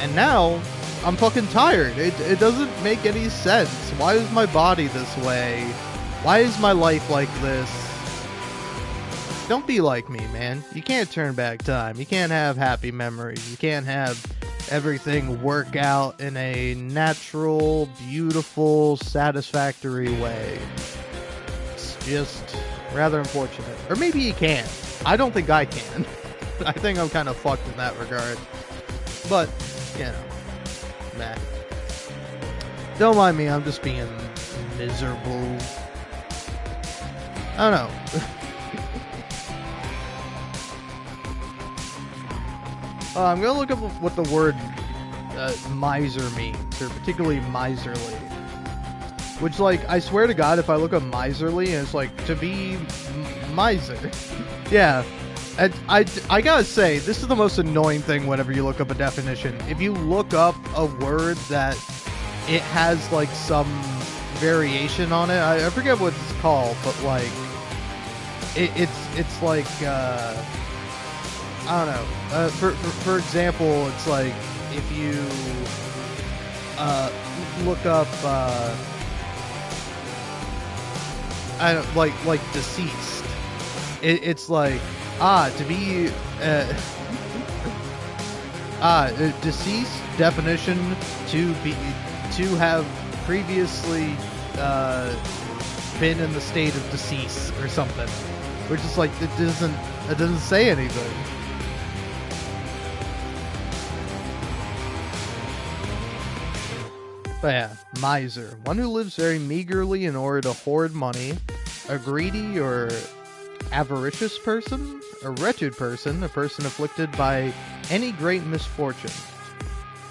And now, I'm fucking tired. It doesn't make any sense. Why is my body this way? Why is my life like this? Don't be like me, man. You can't turn back time. You can't have happy memories. You can't have everything work out in a natural, beautiful, satisfactory way. It's just rather unfortunate. Or maybe you can. I don't think I can. I think I'm kind of fucked in that regard. But, you know, meh. Don't mind me, I'm just being miserable. I don't know. I'm gonna look up what the word miser means, or particularly miserly. Which, like, I swear to God, if I look up miserly, and it's like, to be miser. Yeah. I gotta say, this is the most annoying thing whenever you look up a definition. If you look up a word that it has, like, some variation on it, I forget what it's called, but, like, it's like, I don't know. For example, it's like, if you look up, I don't, like deceased. It's like, to be deceased definition, to have previously been in the state of decease or something, which is like, it doesn't say anything. But yeah, miser, one who lives very meagerly in order to hoard money, a greedy or avaricious person, a wretched person, a person afflicted by any great misfortune.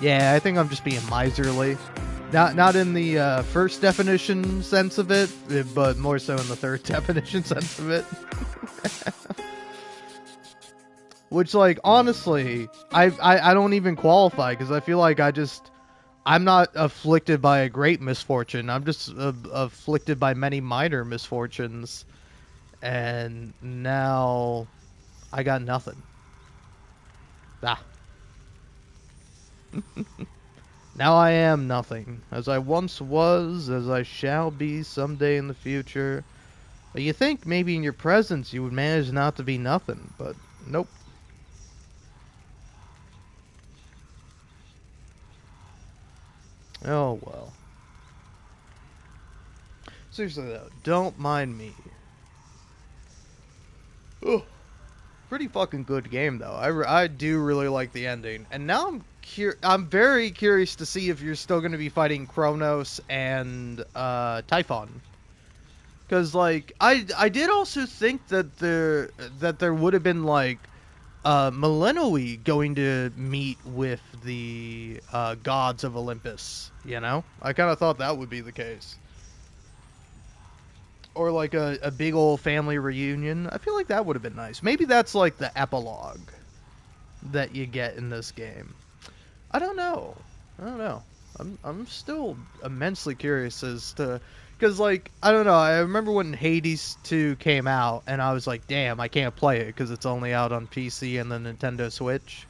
Yeah, I think I'm just being miserly. Not in the first definition sense of it, but more so in the third definition sense of it. Which, like, honestly, I don't even qualify, because I feel like I'm not afflicted by a great misfortune. I'm just afflicted by many minor misfortunes. And now I got nothing. Now I am nothing. As I once was, as I shall be someday in the future. But you think maybe in your presence you would manage not to be nothing, but nope. Oh well. Seriously though, don't mind me. Oh, pretty fucking good game though. I do really like the ending, and now I'm very curious to see if you're still going to be fighting Kronos and Typhon. Because, like, I did also think that there would have been, like, Millenoi going to meet with the gods of Olympus, you know? I kind of thought that would be the case. Or, like, a big old family reunion. I feel like that would have been nice. Maybe that's, like, the epilogue that you get in this game. I don't know. I'm still immensely curious as to, Because, like, I don't know, I remember when Hades 2 came out, and I was like, damn, I can't play it because it's only out on PC and the Nintendo Switch.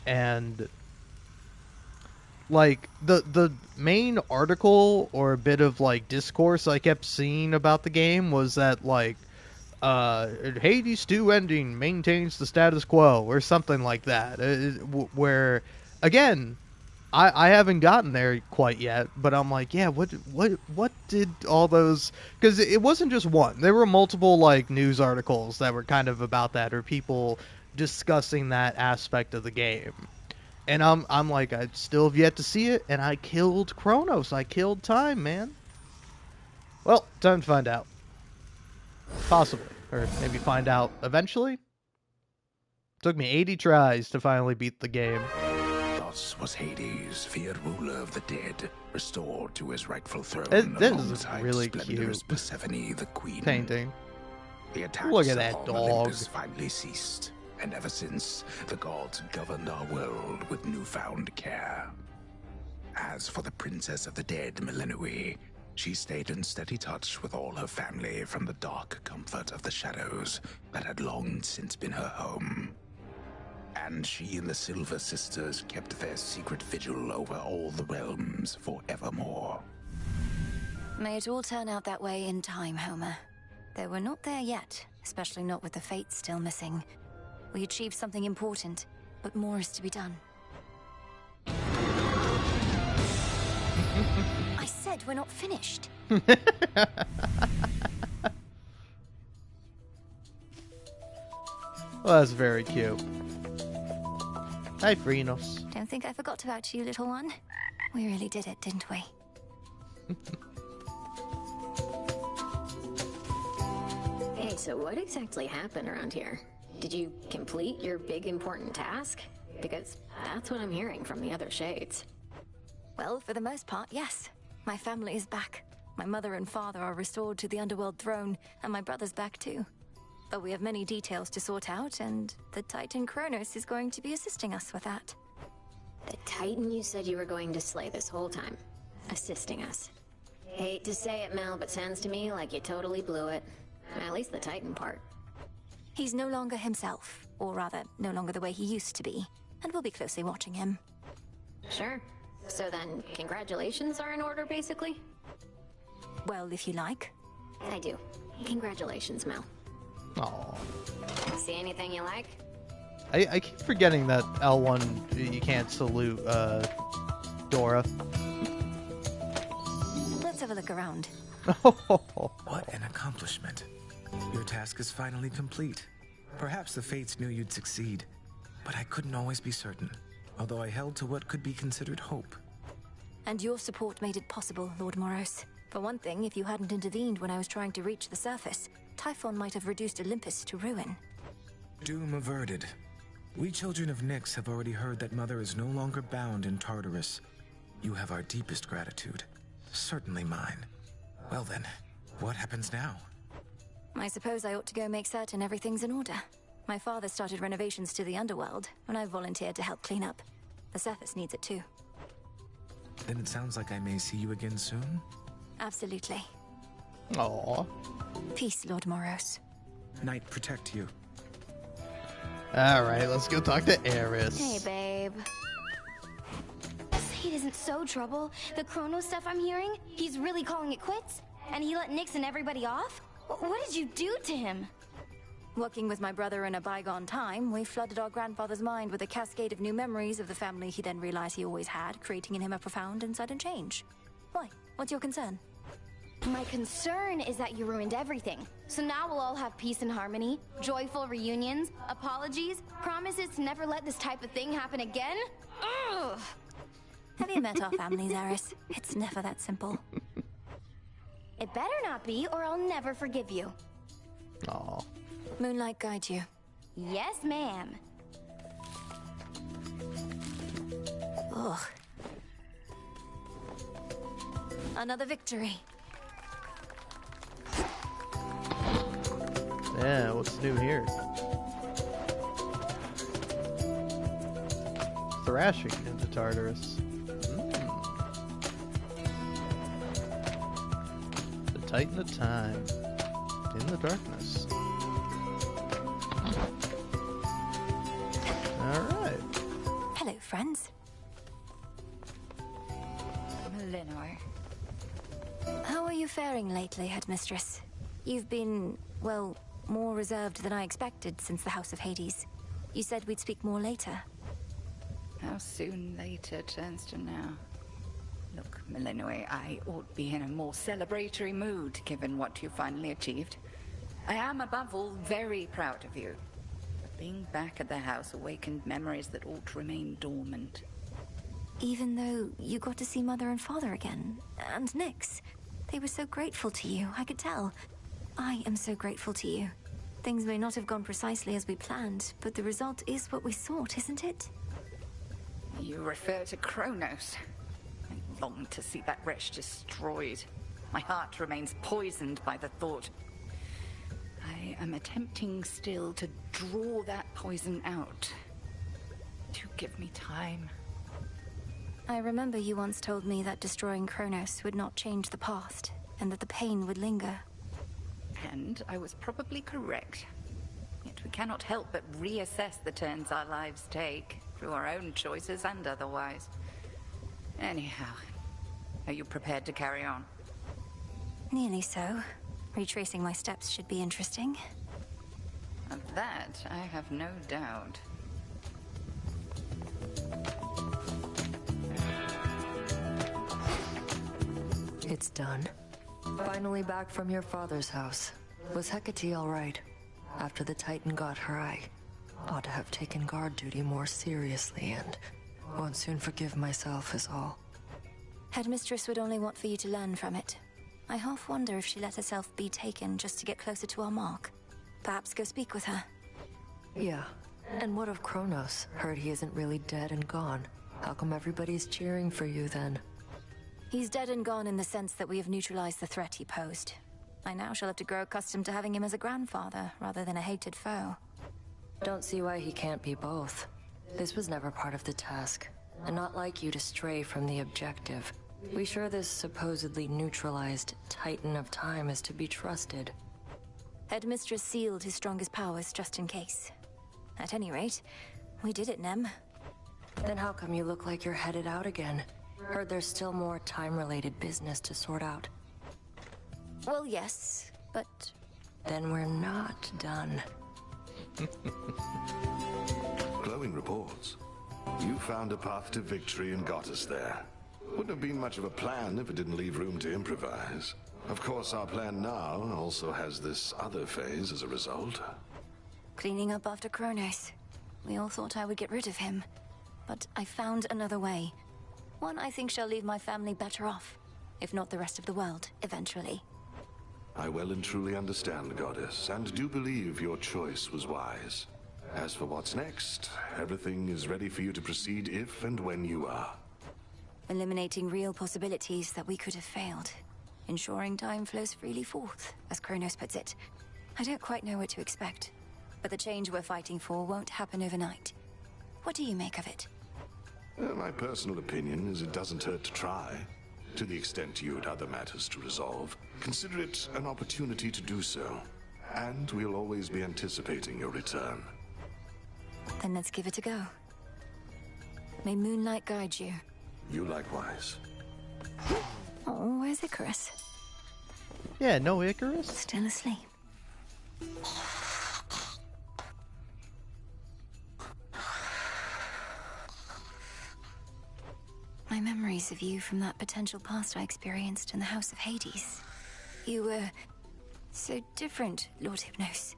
And, like, the main article or a bit of, like, discourse I kept seeing about the game was that, like, Hades 2 ending maintains the status quo, or something like that. Where, again, I haven't gotten there quite yet, but I'm like, yeah, what did all those? Because it wasn't just one. There were multiple like news articles that were kind of about that, or people discussing that aspect of the game. And I'm like, I still have yet to see it, and I killed Kronos. I killed time, man. Well, time to find out. Possibly. Or maybe find out eventually. Took me 80 tries to finally beat the game. Thus was Hades, feared ruler of the dead, restored to his rightful throne. This is alongside really splendorous cute Persephone, the queen. painting. The attacks Look at that upon dog. Olympus finally ceased, and ever since, the gods governed our world with newfound care. As for the princess of the dead, Melenoi, she stayed in steady touch with all her family from the dark comfort of the shadows that had long since been her home. And she and the Silver Sisters kept their secret vigil over all the realms forevermore. May it all turn out that way in time, Homer. Though we're not there yet, especially not with the fates still missing. We achieved something important, but more is to be done. I said we're not finished. Well, that's very cute. Hi, Phrenos. Don't think I forgot about you, little one. We really did it, didn't we? Hey, so what exactly happened around here? Did you complete your big important task? Because that's what I'm hearing from the other shades. Well, for the most part, yes. My family is back. My mother and father are restored to the underworld throne, and my brother's back too. But we have many details to sort out, and the Titan Kronos is going to be assisting us with that. The Titan you said you were going to slay this whole time. Assisting us. Hate to say it, Mel, but sounds to me like you totally blew it. At least the Titan part. He's no longer himself, or rather, no longer the way he used to be, and we'll be closely watching him. Sure. So then, congratulations are in order, basically? Well, if you like. I do. Congratulations, Mel. Aww. See anything you like? I keep forgetting that L1 you can't salute Dora. Let's have a look around. What an accomplishment. Your task is finally complete. Perhaps the fates knew you'd succeed, but I couldn't always be certain, although I held to what could be considered hope. And your support made it possible, Lord Moros. For one thing, if you hadn't intervened when I was trying to reach the surface, Typhon might have reduced Olympus to ruin. Doom averted. We children of Nyx have already heard that Mother is no longer bound in Tartarus. You have our deepest gratitude. Certainly mine. Well then, what happens now? I suppose I ought to go make certain everything's in order. My father started renovations to the underworld, and I volunteered to help clean up. The surface needs it too. Then it sounds like I may see you again soon? Absolutely. Aww. Peace, Lord Moros. Night protect you. Alright, let's go talk to Eris. Hey, babe. Say it isn't so trouble. The Kronos stuff I'm hearing, he's really calling it quits? And he let Nyx and everybody off? What did you do to him? Working with my brother in a bygone time, we flooded our grandfather's mind with a cascade of new memories of the family he then realized he always had, creating in him a profound and sudden change. Why? What's your concern? My concern is that you ruined everything. So now we'll all have peace and harmony, joyful reunions, apologies, promises to never let this type of thing happen again? Ugh! Have you met our families, Eris? It's never that simple. It better not be, or I'll never forgive you. Aw. Moonlight guide you. Yes, ma'am. Ugh. Another victory. Yeah, what's new here? Thrashing into Titan of Time. In the darkness. Alright. Hello, friends. Lenore. How are you faring lately, Headmistress? You've been, well, more reserved than I expected since the House of Hades. You said we'd speak more later. How soon later turns to now. Look, Melinoe, I ought be in a more celebratory mood, given what you finally achieved. I am, above all, very proud of you. But being back at the house awakened memories that ought to remain dormant. Even though you got to see Mother and Father again, and Nyx. They were so grateful to you, I could tell. I am so grateful to you. Things may not have gone precisely as we planned, but the result is what we sought, isn't it? You refer to Kronos. I long to see that wretch destroyed. My heart remains poisoned by the thought. I am attempting still to draw that poison out. Do give me time. I remember you once told me that destroying Kronos would not change the past, and that the pain would linger. And I was probably correct. Yet we cannot help but reassess the turns our lives take, through our own choices and otherwise. Anyhow, are you prepared to carry on? Nearly so. Retracing my steps should be interesting. Of that, I have no doubt. It's done. Finally back from your father's house. Was Hecate all right? After the Titan got her, I ought to have taken guard duty more seriously and won't soon forgive myself is all. Headmistress would only want for you to learn from it. I half wonder if she let herself be taken just to get closer to our mark. Perhaps go speak with her. Yeah. And what of Kronos? Heard he isn't really dead and gone. How come everybody's cheering for you then? He's dead and gone in the sense that we have neutralized the threat he posed. I now shall have to grow accustomed to having him as a grandfather, rather than a hated foe. Don't see why he can't be both. This was never part of the task, and not like you to stray from the objective. We sure this supposedly neutralized Titan of Time is to be trusted? Headmistress sealed his strongest powers just in case. At any rate, we did it, Nem. Then how come you look like you're headed out again? Heard there's still more time-related business to sort out. Well, yes, but... Then we're not done. Glowing reports. You found a path to victory and got us there. Wouldn't have been much of a plan if it didn't leave room to improvise. Of course, our plan now also has this other phase as a result. Cleaning up after Kronos. We all thought I would get rid of him. But I found another way. One I think shall leave my family better off. If not the rest of the world, eventually. I well and truly understand, Goddess, and do believe your choice was wise. As for what's next, everything is ready for you to proceed if and when you are. Eliminating real possibilities that we could have failed. Ensuring time flows freely forth, as Kronos puts it. I don't quite know what to expect, but the change we're fighting for won't happen overnight. What do you make of it? My personal opinion is it doesn't hurt to try. To the extent you had other matters to resolve, consider it an opportunity to do so. And we'll always be anticipating your return. Then let's give it a go. May moonlight guide you. You likewise. Oh, where's Icarus? Yeah, no Icarus? Still asleep. My memories of you from that potential past I experienced in the House of Hades. You were so different, Lord Hypnos.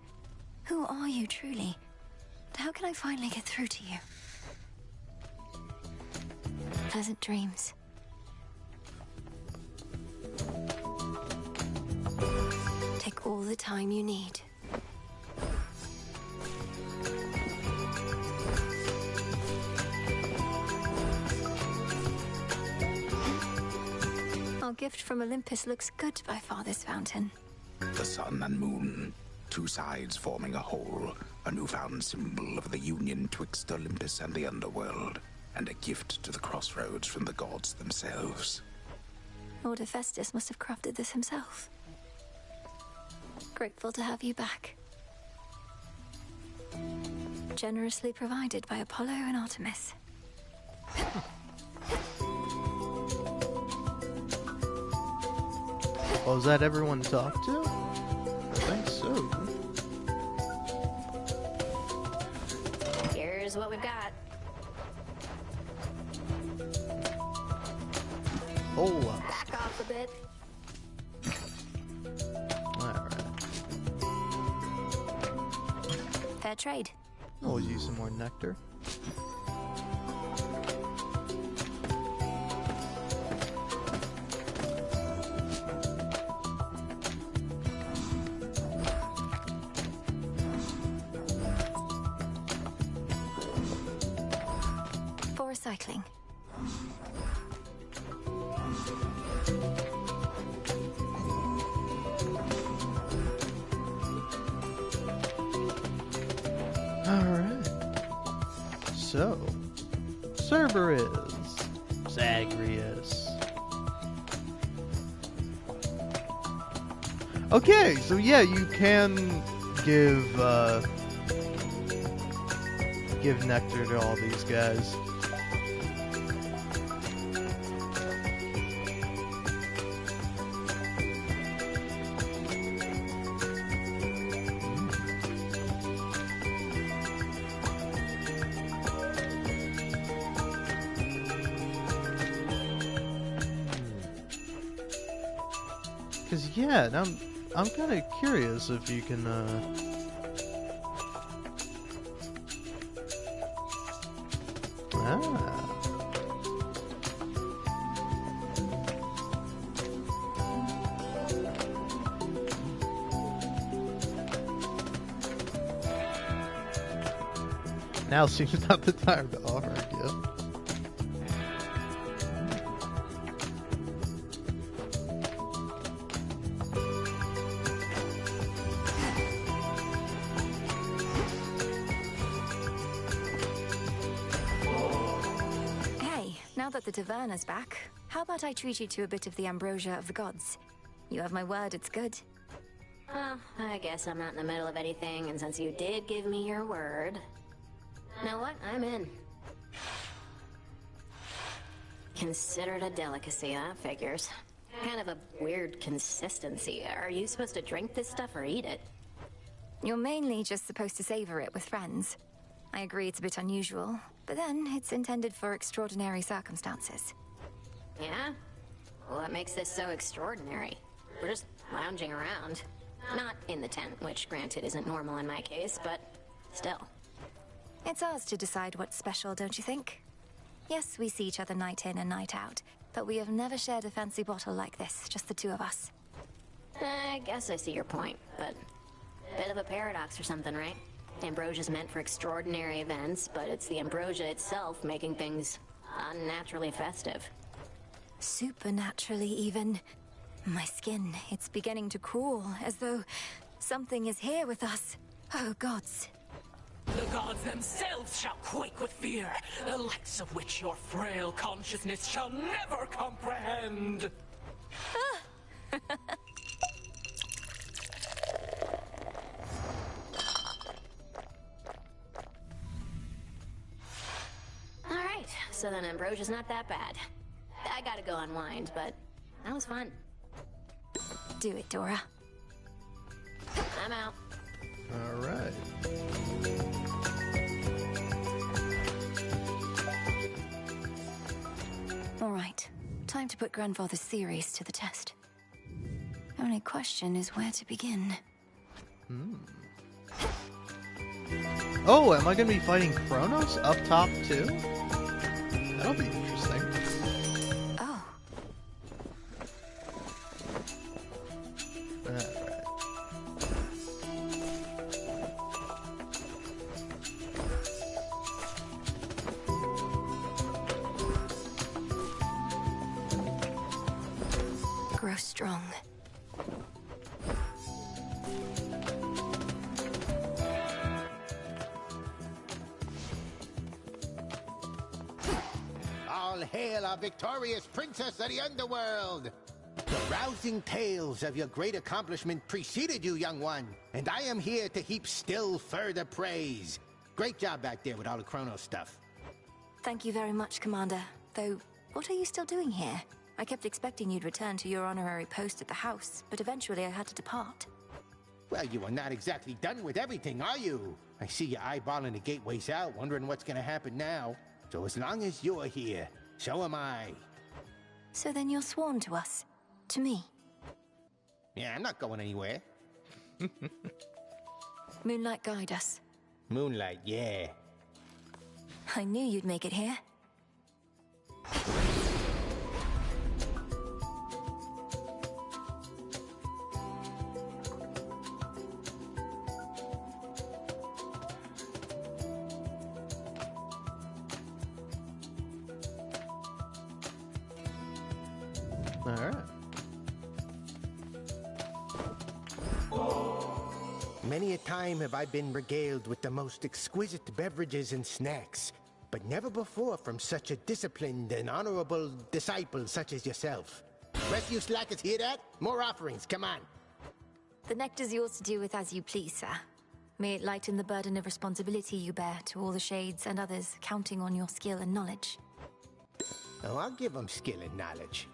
Who are you, truly? And how can I finally get through to you? Pleasant dreams. Take all the time you need. Our gift from Olympus looks good by Father's fountain. The sun and moon, two sides forming a whole, a newfound symbol of the union twixt Olympus and the underworld, and a gift to the crossroads from the gods themselves. Lord Hephaestus must have crafted this himself. Grateful to have you back. Generously provided by Apollo and Artemis. Was that everyone to talk to? I think so. Here's what we've got. Hold up. Back off a bit. Alright. Fair trade. I'll use some more nectar. For recycling. Alright. So, Cerberus, Zagreus. Okay, so yeah, you can give nectar to all these guys. Cause yeah, I'm kind of curious if you can. Now seems not the time to offer a gift. Now that the taverna's back, how about I treat you to a bit of the ambrosia of the gods? You have my word, it's good. Well, I guess I'm not in the middle of anything, and since you did give me your word... You know what? I'm in. Considered a delicacy, that figures. Kind of a weird consistency. Are you supposed to drink this stuff or eat it? You're mainly just supposed to savor it with friends. I agree it's a bit unusual, but then it's intended for extraordinary circumstances. Yeah? What makes this so extraordinary? We're just lounging around. Not in the tent, which granted isn't normal in my case, but still. It's ours to decide what's special, don't you think? Yes, we see each other night in and night out, but we have never shared a fancy bottle like this, just the two of us. I guess I see your point, but bit of a paradox or something, right? Ambrosia's meant for extraordinary events, but it's the ambrosia itself making things unnaturally festive. Supernaturally, even. My skin, it's beginning to crawl, as though something is here with us. Oh, gods. The gods themselves shall quake with fear, the likes of which your frail consciousness shall never comprehend. Alright, so then ambrosia's not that bad. I gotta go unwind, but that was fun. Do it, Dora. I'm out. Alright. Alright, time to put Grandfather's theories to the test. Only question is where to begin. Oh, am I gonna be fighting Kronos up top too? That'll be interesting. Oh. Alright. Grow strong. All hail our victorious princess of the underworld! Rousing tales of your great accomplishment preceded you, young one, and I am here to heap still further praise. Great job back there with all the Chronos stuff. Thank you very much, Commander. Though, what are you still doing here? I kept expecting you'd return to your honorary post at the house, but eventually I had to depart. Well, you are not exactly done with everything, are you? I see you eyeballing the gateways out, wondering what's gonna happen now. So as long as you're here, so am I. So then you're sworn to us. To me. Yeah, I'm not going anywhere. Moonlight, guide us. Moonlight, yeah. I knew you'd make it here. All right. Many a time have I been regaled with the most exquisite beverages and snacks, but never before from such a disciplined and honorable disciple such as yourself. Rest of you slackers hear that? More offerings, come on. The nectar's yours to do with as you please, sir. May it lighten the burden of responsibility you bear to all the shades and others counting on your skill and knowledge. Oh, I'll give them skill and knowledge.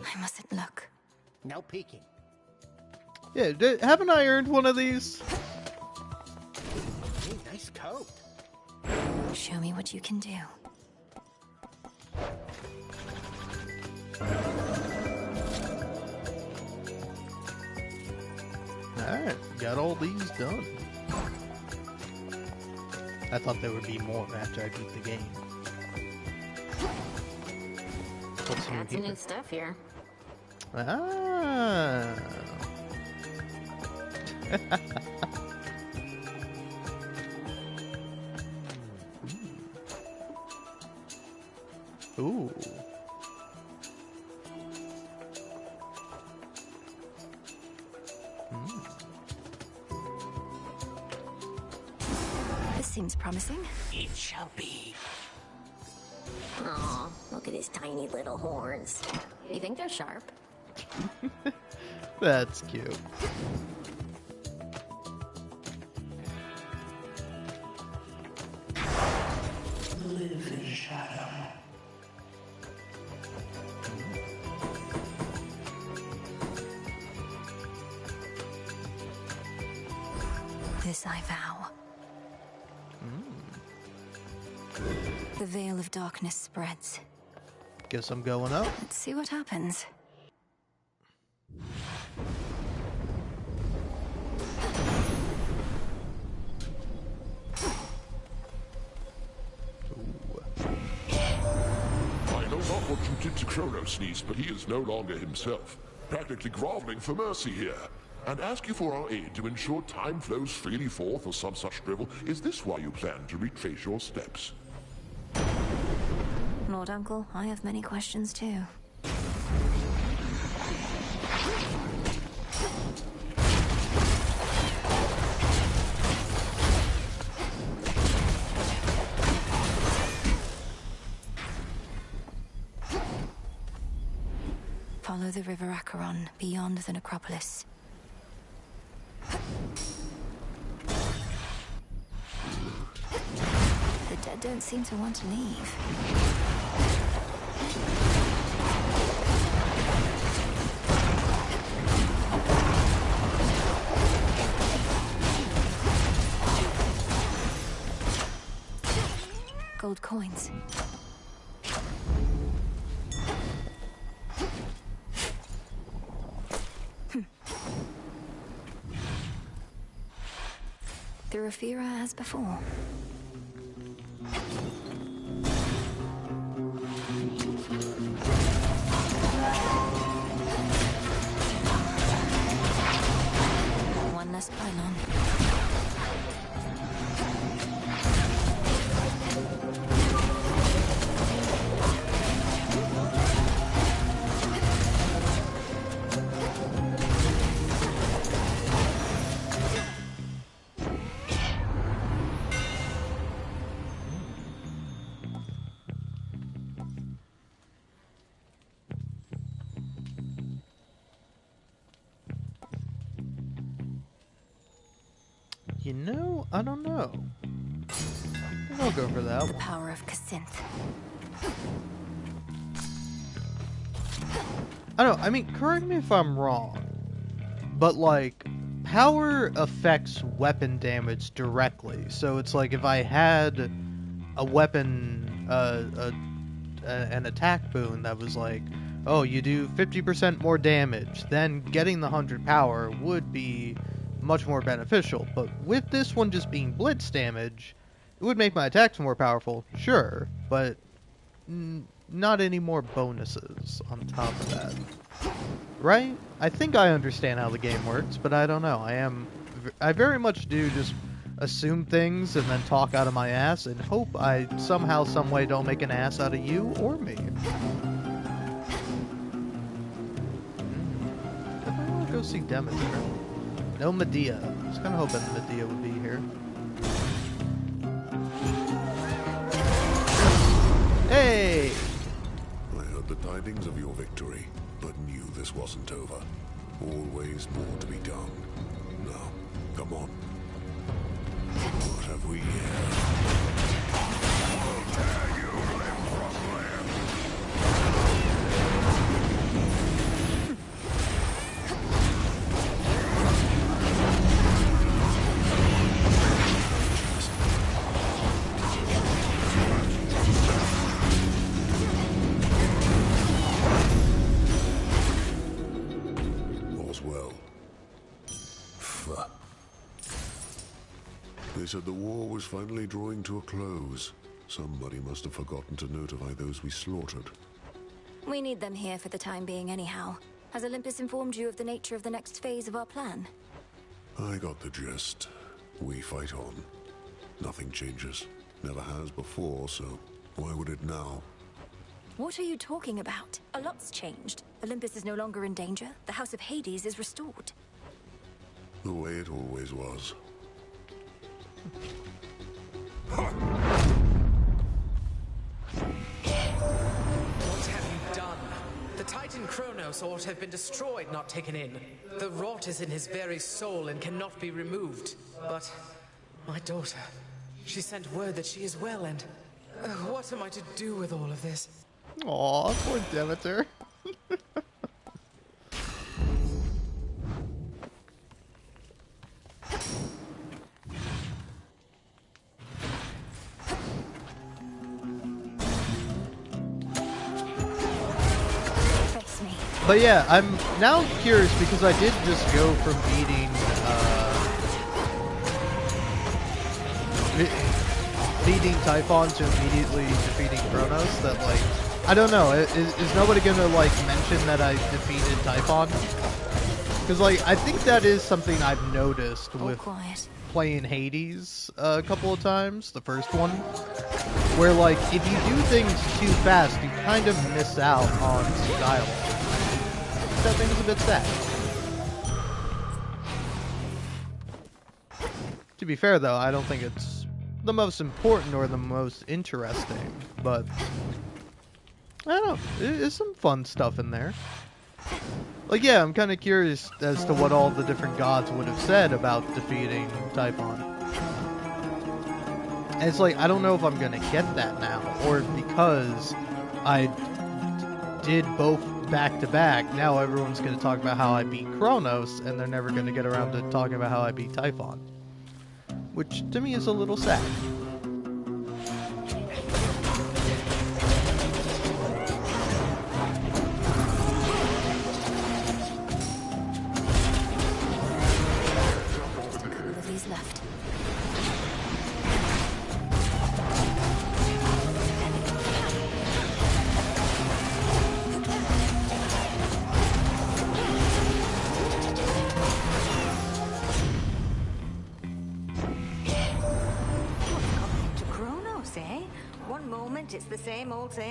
I mustn't look. No peeking. Yeah, haven't I earned one of these? Hey, nice coat. Show me what you can do. Alright, got all these done. I thought there would be more after I beat the game. What's Got some new new stuff here. Ah. Ooh. This seems promising. It shall be. Aw, look at his tiny little horns. You think they're sharp? That's cute. Live in shadow. This I vow. The veil of darkness spreads. Guess I'm going up. Let's see what happens. I know not what you did to Kronos, niece, but he is no longer himself. Practically groveling for mercy here. And ask you for our aid to ensure time flows freely forth or some such drivel. Is this why you plan to retrace your steps? Lord Uncle, I have many questions too. Follow the river Acheron beyond the necropolis. The dead don't seem to want to leave. Gold coins. Through Aphira as before. One less pylon. You know, I don't know. I think I'll go for that The one. power of Kacinth. I don't know, I mean, correct me if I'm wrong, but like, power affects weapon damage directly. So it's like if I had a weapon, an attack boon that was like, oh, you do 50% more damage, then getting the 100 power would be much more beneficial. But with this one just being blitz damage, it would make my attacks more powerful, sure, but not any more bonuses on top of that. Right? I think I understand how the game works, but I don't know. I very much do just assume things and then talk out of my ass and hope I somehow, some way don't make an ass out of you or me. I want to go see Demeter. No Medea. I was kind of hoping Medea would be here. Hey! I heard the tidings of your victory, but knew this wasn't over. Always more to be done. Now, come on. What have we here? How dare you live from They said the war was finally drawing to a close. Somebody must have forgotten to notify those we slaughtered. We need them here for the time being anyhow. Has Olympus informed you of the nature of the next phase of our plan? I got the gist. We fight on. Nothing changes. Never has before, so why would it now? What are you talking about? A lot's changed. Olympus is no longer in danger. The House of Hades is restored. The way it always was. What have you done? The Titan Kronos ought to have been destroyed, not taken in. The rot is in his very soul and cannot be removed. But my daughter, she sent word that she is well, and what am I to do with all of this? Aw, poor Demeter. But yeah, I'm now curious because I did just go from beating Typhon to immediately defeating Kronos. That like, I don't know. Is nobody gonna like mention that I defeated Typhon? Because like, I think that is something I've noticed with playing Hades a couple of times. The first one, where like if you do things too fast, you kind of miss out on some dialogue. That thing is a bit sad. To be fair though, I don't think it's the most important or the most interesting, but I don't know, there's some fun stuff in there. Like yeah, I'm kind of curious as to what all the different gods would have said about defeating Typhon. And it's like, I don't know if I'm gonna get that now, or because I did both back to back, now everyone's going to talk about how I beat Kronos, and they're never going to get around to talking about how I beat Typhon. Which, to me, is a little sad. Lily's left. It's the same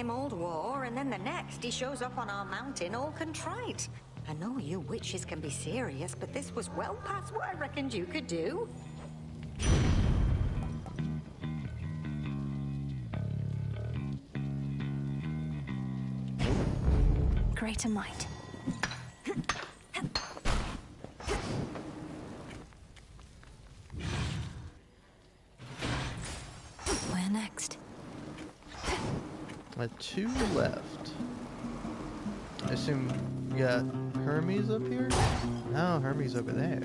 old war, and then the next he shows up on our mountain all contrite. I know you witches can be serious, but this was well past what I reckoned you could do. Greater might. 2 left. I assume we got Hermes up here? No, Hermes over there.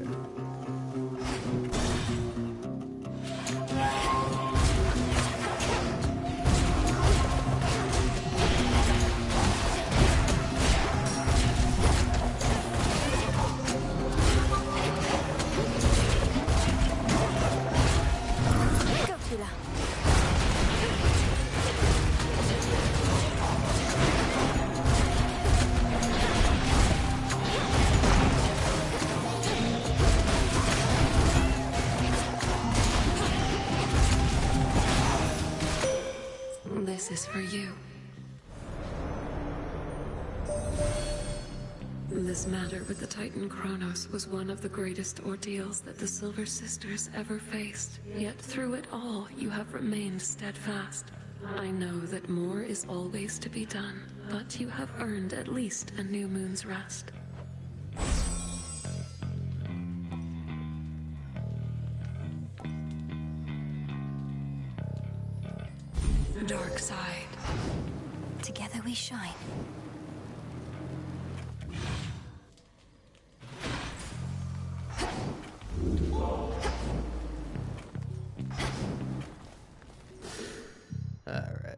This is for you. This matter with the Titan Kronos was one of the greatest ordeals that the Silver Sisters ever faced. Yet through it all, you have remained steadfast. I know that more is always to be done, but you have earned at least a new moon's rest. Dark side. Together we shine. Alright.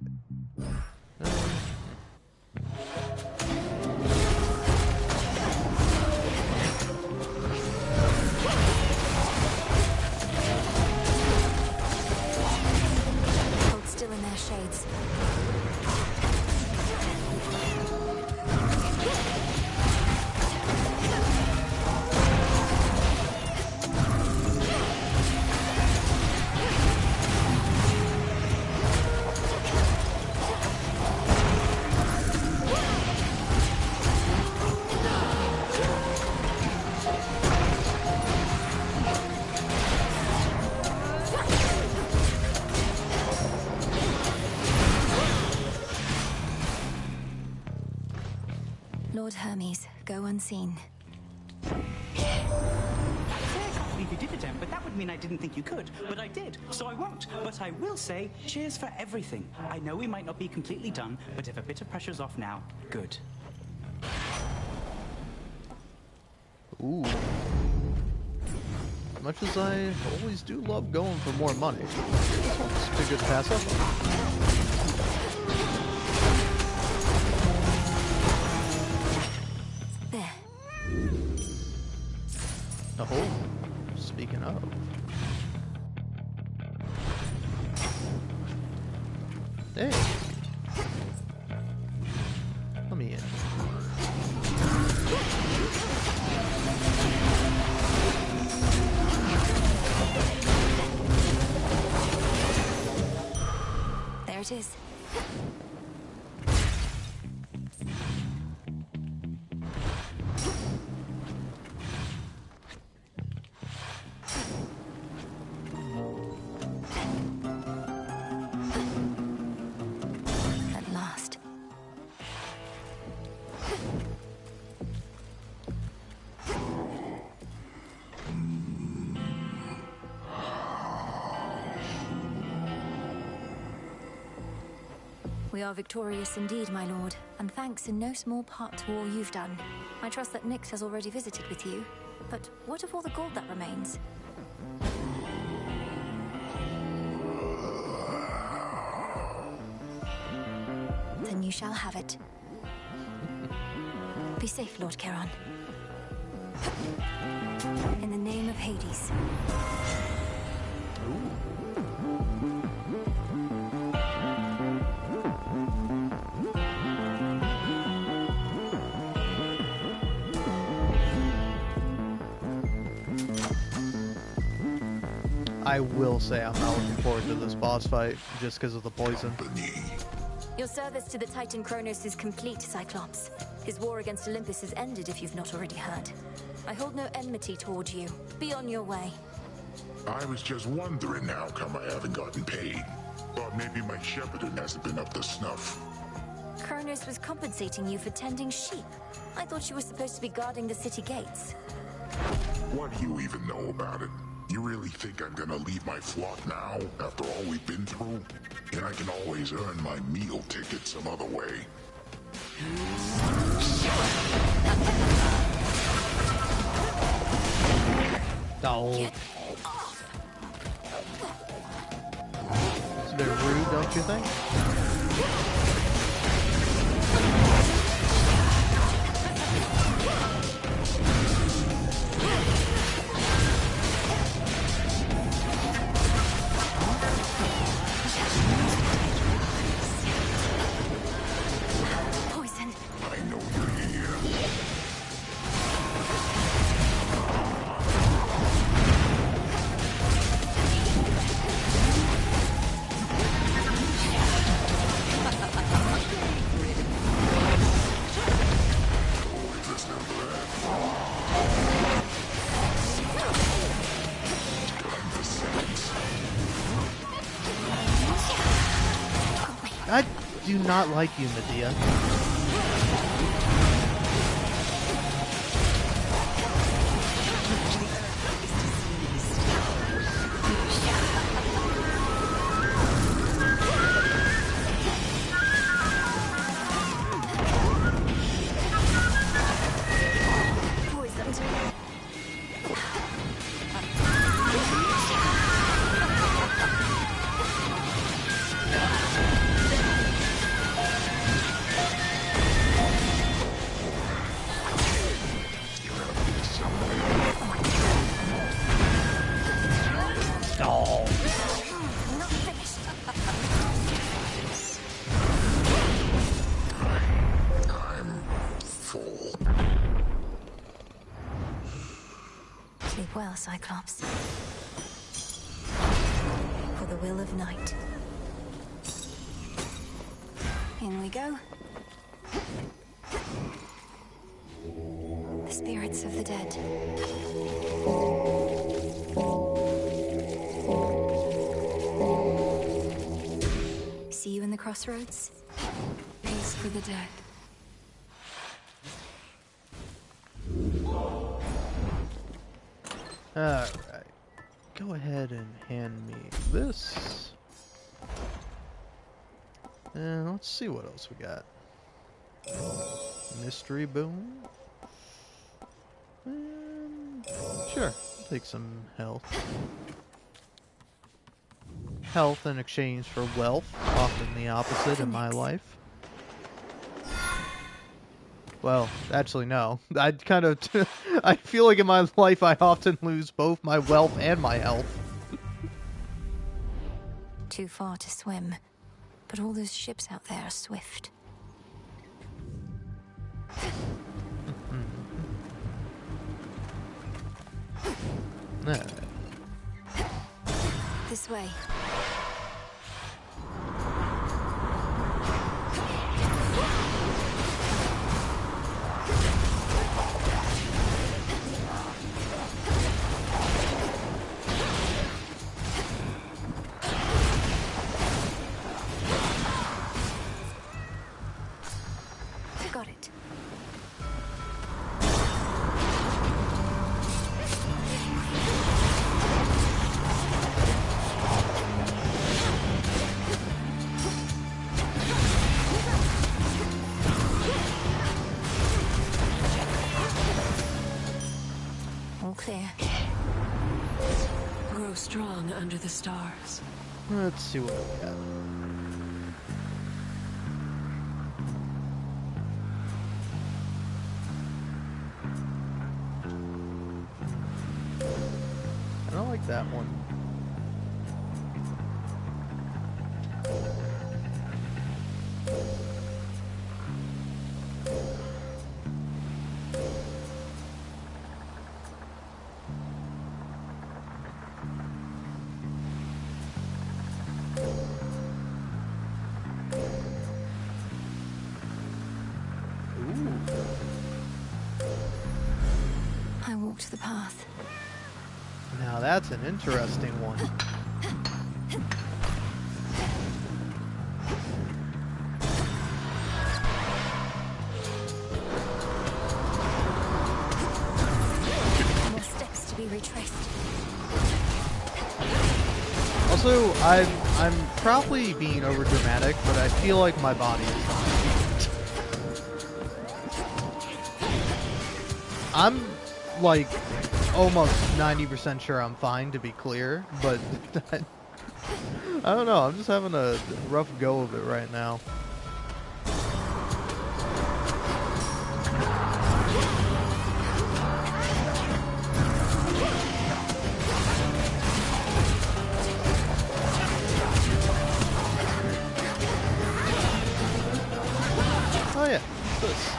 Hold still in their shades. Lord Hermes, go unseen. I can't believe you did it, Em, but that would mean I didn't think you could. But I did, so I won't. But I will say, cheers for everything. I know we might not be completely done, but if a bit of pressure's off now, good. Ooh. Much as I always do love going for more money, this one's too good to pass up. There. Oh, speaking of. Hey. Let me in. There it is. At last. We are victorious indeed, my lord, and thanks in no small part to all you've done. I trust that Nyx has already visited with you, but what of all the gold that remains? Then you shall have it. Be safe, Lord Charon. In the name of Hades. I will say I'm not looking forward to this boss fight just because of the poison. Your service to the Titan Kronos is complete, Cyclops. His war against Olympus is ended if you've not already heard. I hold no enmity toward you. Be on your way. I was just wondering how come I haven't gotten paid. Thought maybe my shepherding hasn't been up to snuff. Kronos was compensating you for tending sheep. I thought you were supposed to be guarding the city gates. What do you even know about it? You really think I'm gonna leave my flock now, after all we've been through? And I can always earn my meal ticket some other way. Oh. It's a bit rude, don't you think? Poison. I know you're here. I do not like you, Medea. Sleep well, Cyclops. For the will of night. In we go. The spirits of the dead. See you in the crossroads? Peace for the dead. Alright. Go ahead and hand me this. And let's see what else we got. Mystery boom. Sure, take some health. Health in exchange for wealth, often the opposite in my life. Well, actually no. I feel like in my life I often lose both my wealth and my health. Too far to swim, but all those ships out there are swift. Alright. This way. Got it. All clear. Grow strong under the stars. Let's see what we got. I don't like that one. I walked the path. Now that's an interesting one. More steps to be retraced. Also, I'm probably being over dramatic, but I feel like my body is dying. I'm like almost 90% sure I'm fine, to be clear, but I don't know. I'm just having a rough go of it right now. Oh yeah, this.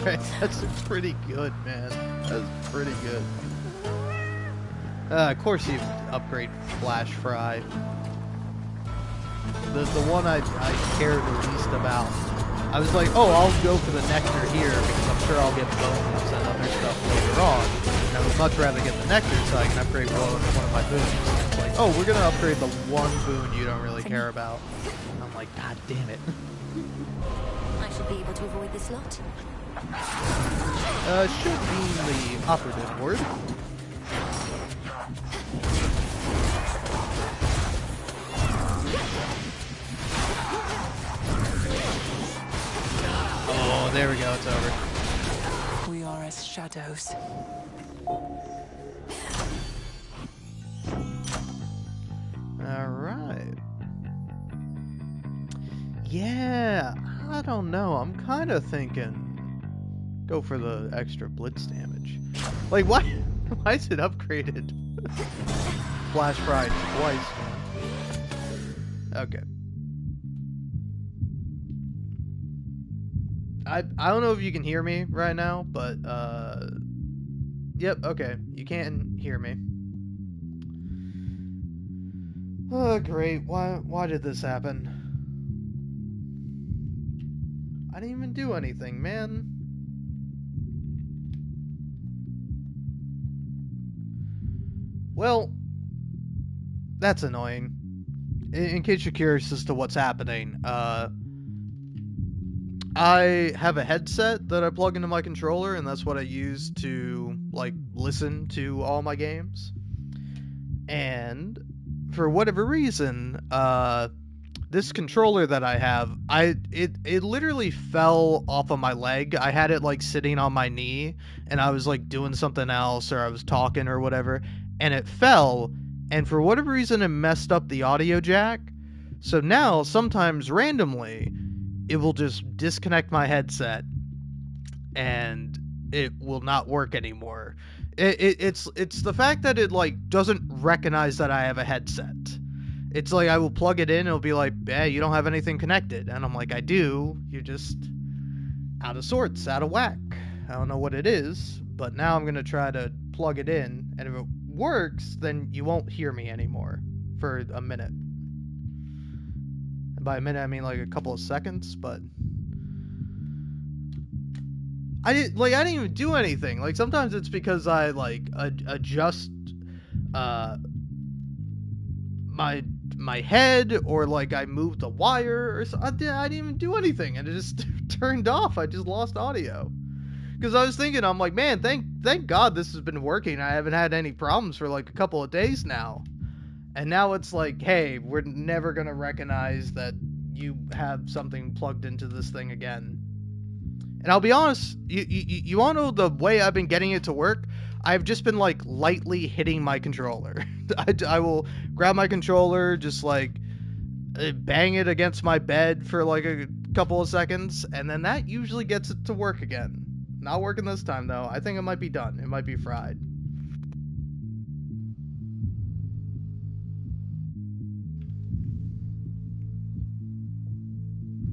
Right, that's pretty good, man. That's pretty good. Of course you upgrade Flash Fry. The one I cared the least about. I was like, oh, I'll go for the Nectar here because I'm sure I'll get bones and other stuff later on. And I would much rather get the Nectar so I can upgrade one of my boons. And it's like, oh, we're gonna upgrade the one boon you don't really care about. And I'm like, god damn it. I should be able to avoid this lot. Should be the operative word. Oh, there we go, it's over. We are as shadows. Alright. Yeah, I don't know. I'm kind of thinking go for the extra blitz damage. Like, why is it upgraded? Flash Fry twice, man. Okay. I don't know if you can hear me right now, but yep, okay. You can hear me. Oh, great. Why did this happen? I didn't even do anything, man. Well, that's annoying. In case you're curious as to what's happening, I have a headset that I plug into my controller, and that's what I use to, like, listen to all my games. And for whatever reason, this controller that I have, it literally fell off of my leg. I had it, like, sitting on my knee, and I was, like, doing something else, or I was talking or whatever, and it fell, and for whatever reason it messed up the audio jack. So now, sometimes randomly, it will just disconnect my headset and it will not work anymore. It's the fact that it, like, doesn't recognize that I have a headset. It's like I will plug it in and it'll be like, hey, you don't have anything connected. And I'm like, I do. You're just out of sorts, out of whack. I don't know what it is, but now I'm going to try to plug it in, and if it works, then you won't hear me anymore for a minute. And by a minute, I mean like a couple of seconds, but I didn't even do anything. Like, sometimes it's because I, like, adjust my head, or like I moved the wire, or so. I didn't even do anything, and it just turned off. I just lost audio. Because I was thinking, I'm like, man, thank God this has been working. I haven't had any problems for like a couple of days now. And now it's like, hey, we're never going to recognize that you have something plugged into this thing again. And I'll be honest, you want to know the way I've been getting it to work? I've just been, like, lightly hitting my controller. I will grab my controller, just, like, bang it against my bed for, like, a couple of seconds, and then that usually gets it to work again. Not working this time, though. I think it might be done. It might be fried.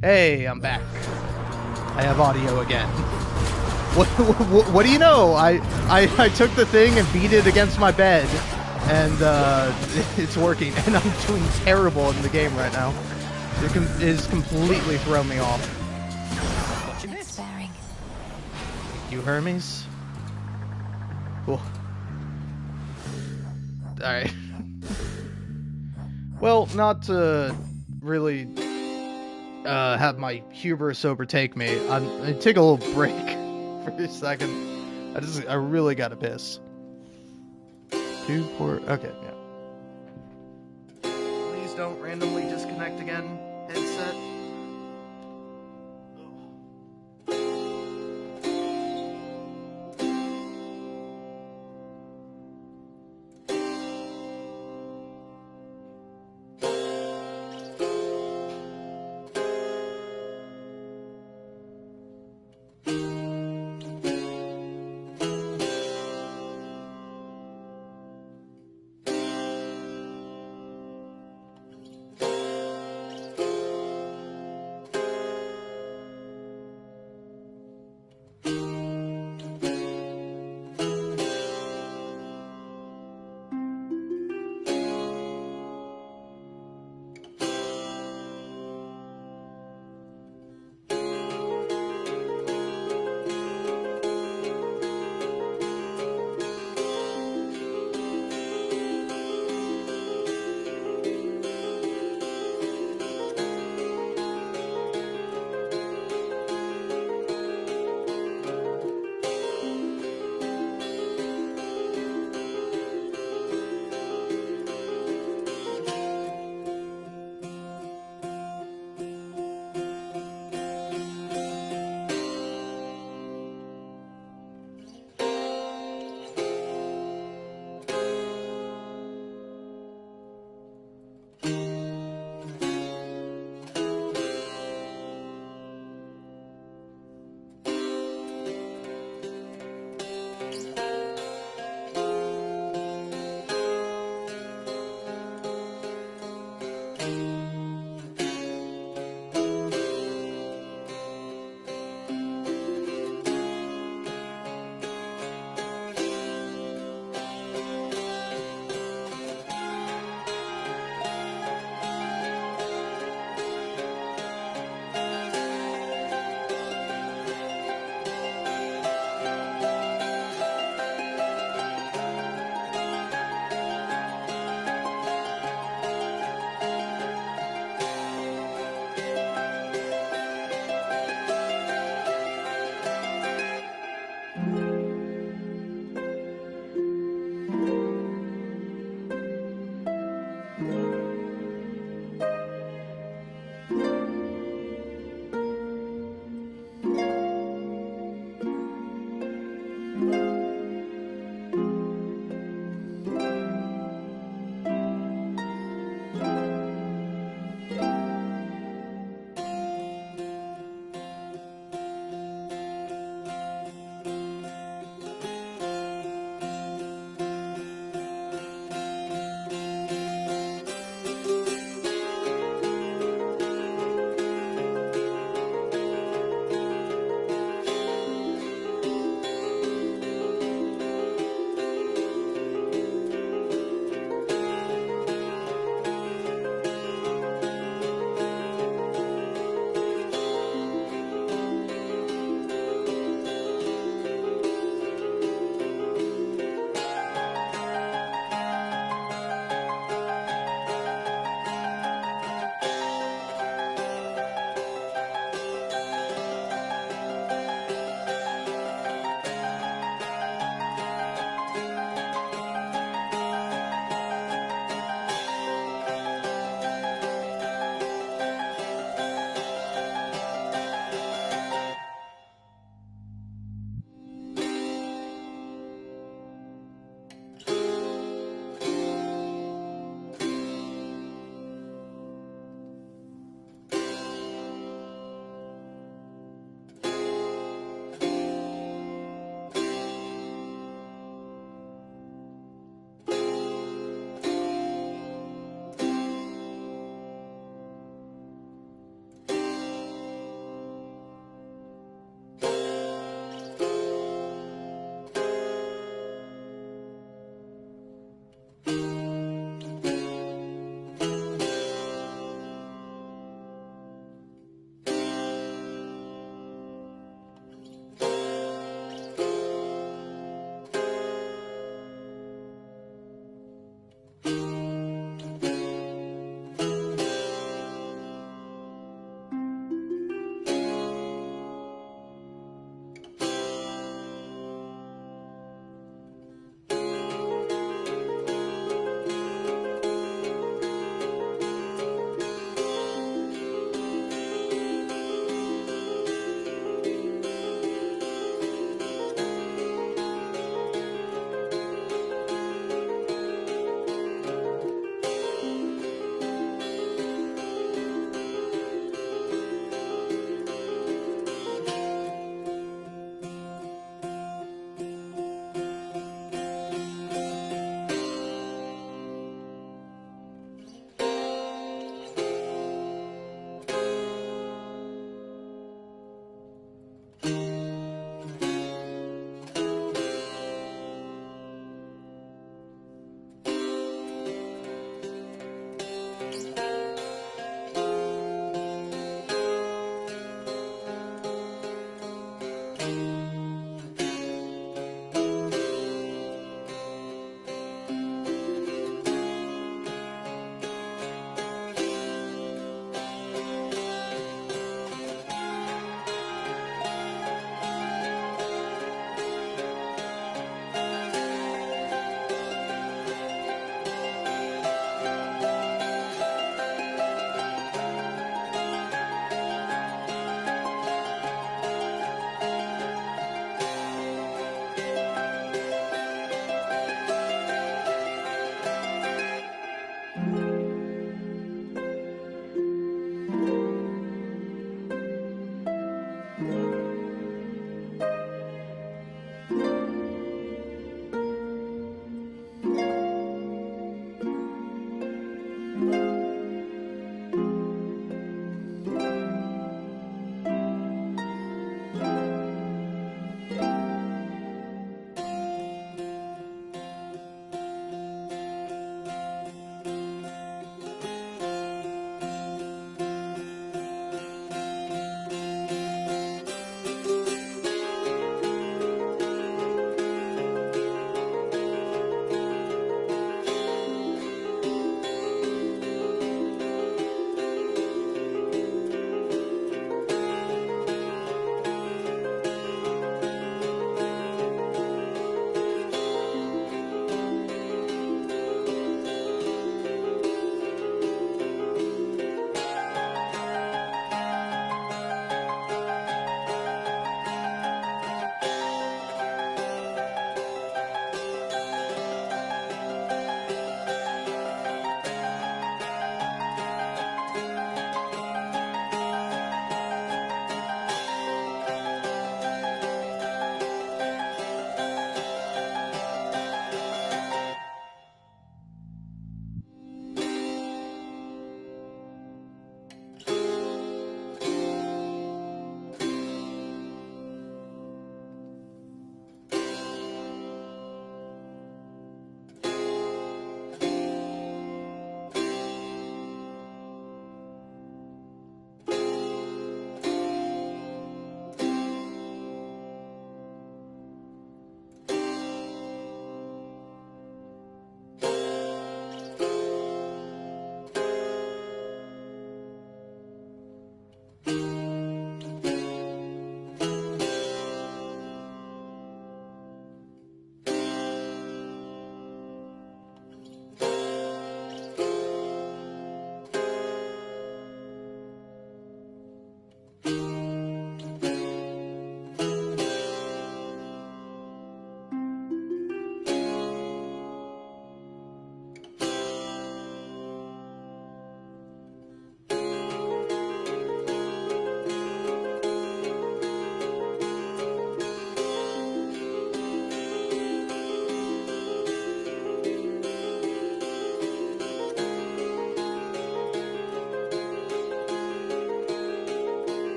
Hey, I'm back. I have audio again. What do you know? I took the thing and beat it against my bed, and it's working, and I'm doing terrible in the game right now. It has completely thrown me off. You Hermes? Cool. Alright. Well, not to really have my hubris overtake me, I take a little break for a second. I really gotta piss. 2 port. Okay, yeah. Please don't randomly disconnect again, headset.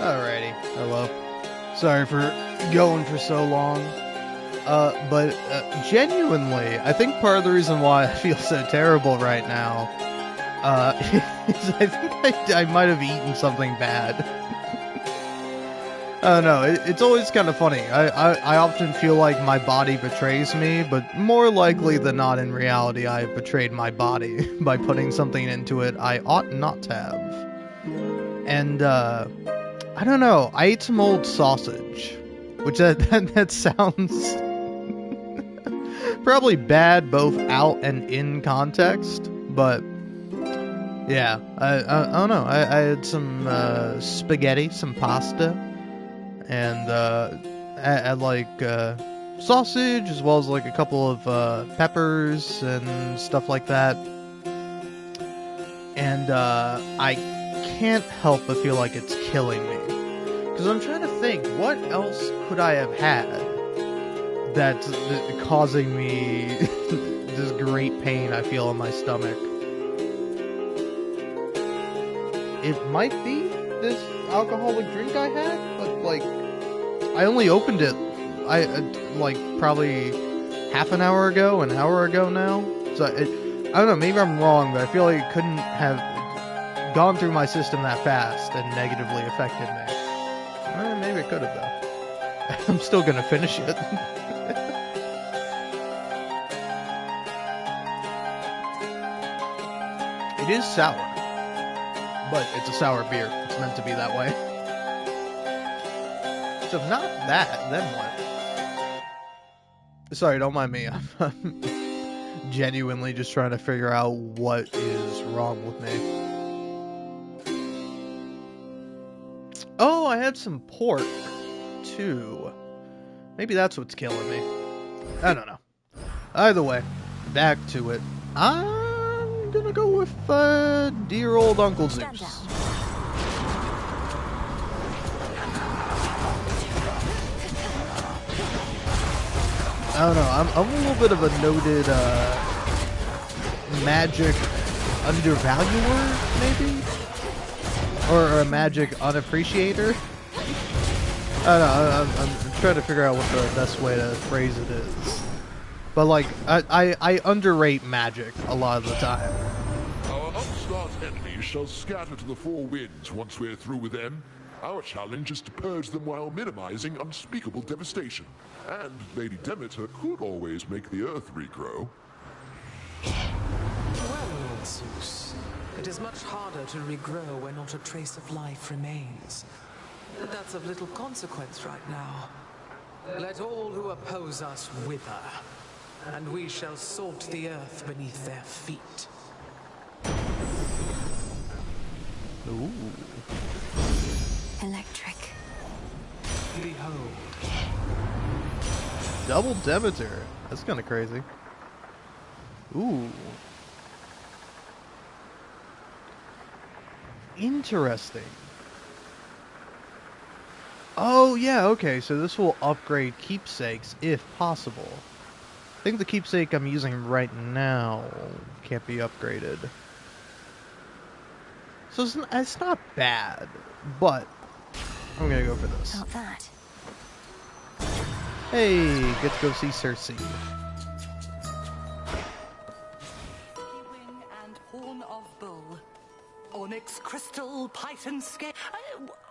Alrighty, hello. Sorry for going for so long. But genuinely, I think part of the reason why I feel so terrible right now is I think I might have eaten something bad. I don't know, it's always kind of funny. I often feel like my body betrays me, but more likely than not in reality I have betrayed my body by putting something into it I ought not to have. And, I don't know, I ate some old sausage, which that sounds probably bad both out and in context, but yeah, I don't know, I had some spaghetti, some pasta, and I had like sausage as well as like a couple of peppers and stuff like that, and I can't help but feel like it's killing me, because I'm trying to think, what else could I have had that's causing me this great pain I feel in my stomach? It might be this alcoholic drink I had, but like, I only opened it, like probably half an hour ago now. So I don't know, maybe I'm wrong, but I feel like it couldn't have gone through my system that fast and negatively affected me. Well, maybe it could have though. I'm still gonna finish it. It is sour, but it's a sour beer. It's meant to be that way. So if not that, then what? Sorry, don't mind me. I'm genuinely just trying to figure out what is wrong with me. Oh, I had some pork, too. Maybe that's what's killing me. I don't know. Either way, back to it. I'm gonna go with dear old Uncle Zeus. I don't know, I'm a little bit of a noted magic undervaluer, maybe? Or a magic unappreciator? I don't know, I'm trying to figure out what the best way to phrase it is. But like, I underrate magic a lot of the time. Our upstart enemies shall scatter to the four winds once we're through with them. Our challenge is to purge them while minimizing unspeakable devastation. And Lady Demeter could always make the earth regrow. Well, Lord Zeus, it is much harder to regrow where not a trace of life remains. But that's of little consequence right now. Let all who oppose us wither, and we shall salt the earth beneath their feet. Ooh. Electric. Behold. Double Demeter. That's kind of crazy. Ooh. Interesting. Oh, yeah, okay, so this will upgrade keepsakes if possible. I think the keepsake I'm using right now can't be upgraded. So it's not bad, but I'm gonna go for this. Not that. Hey, get to go see Cersei. Wing and horn of bull. Onyx crystal, python scale.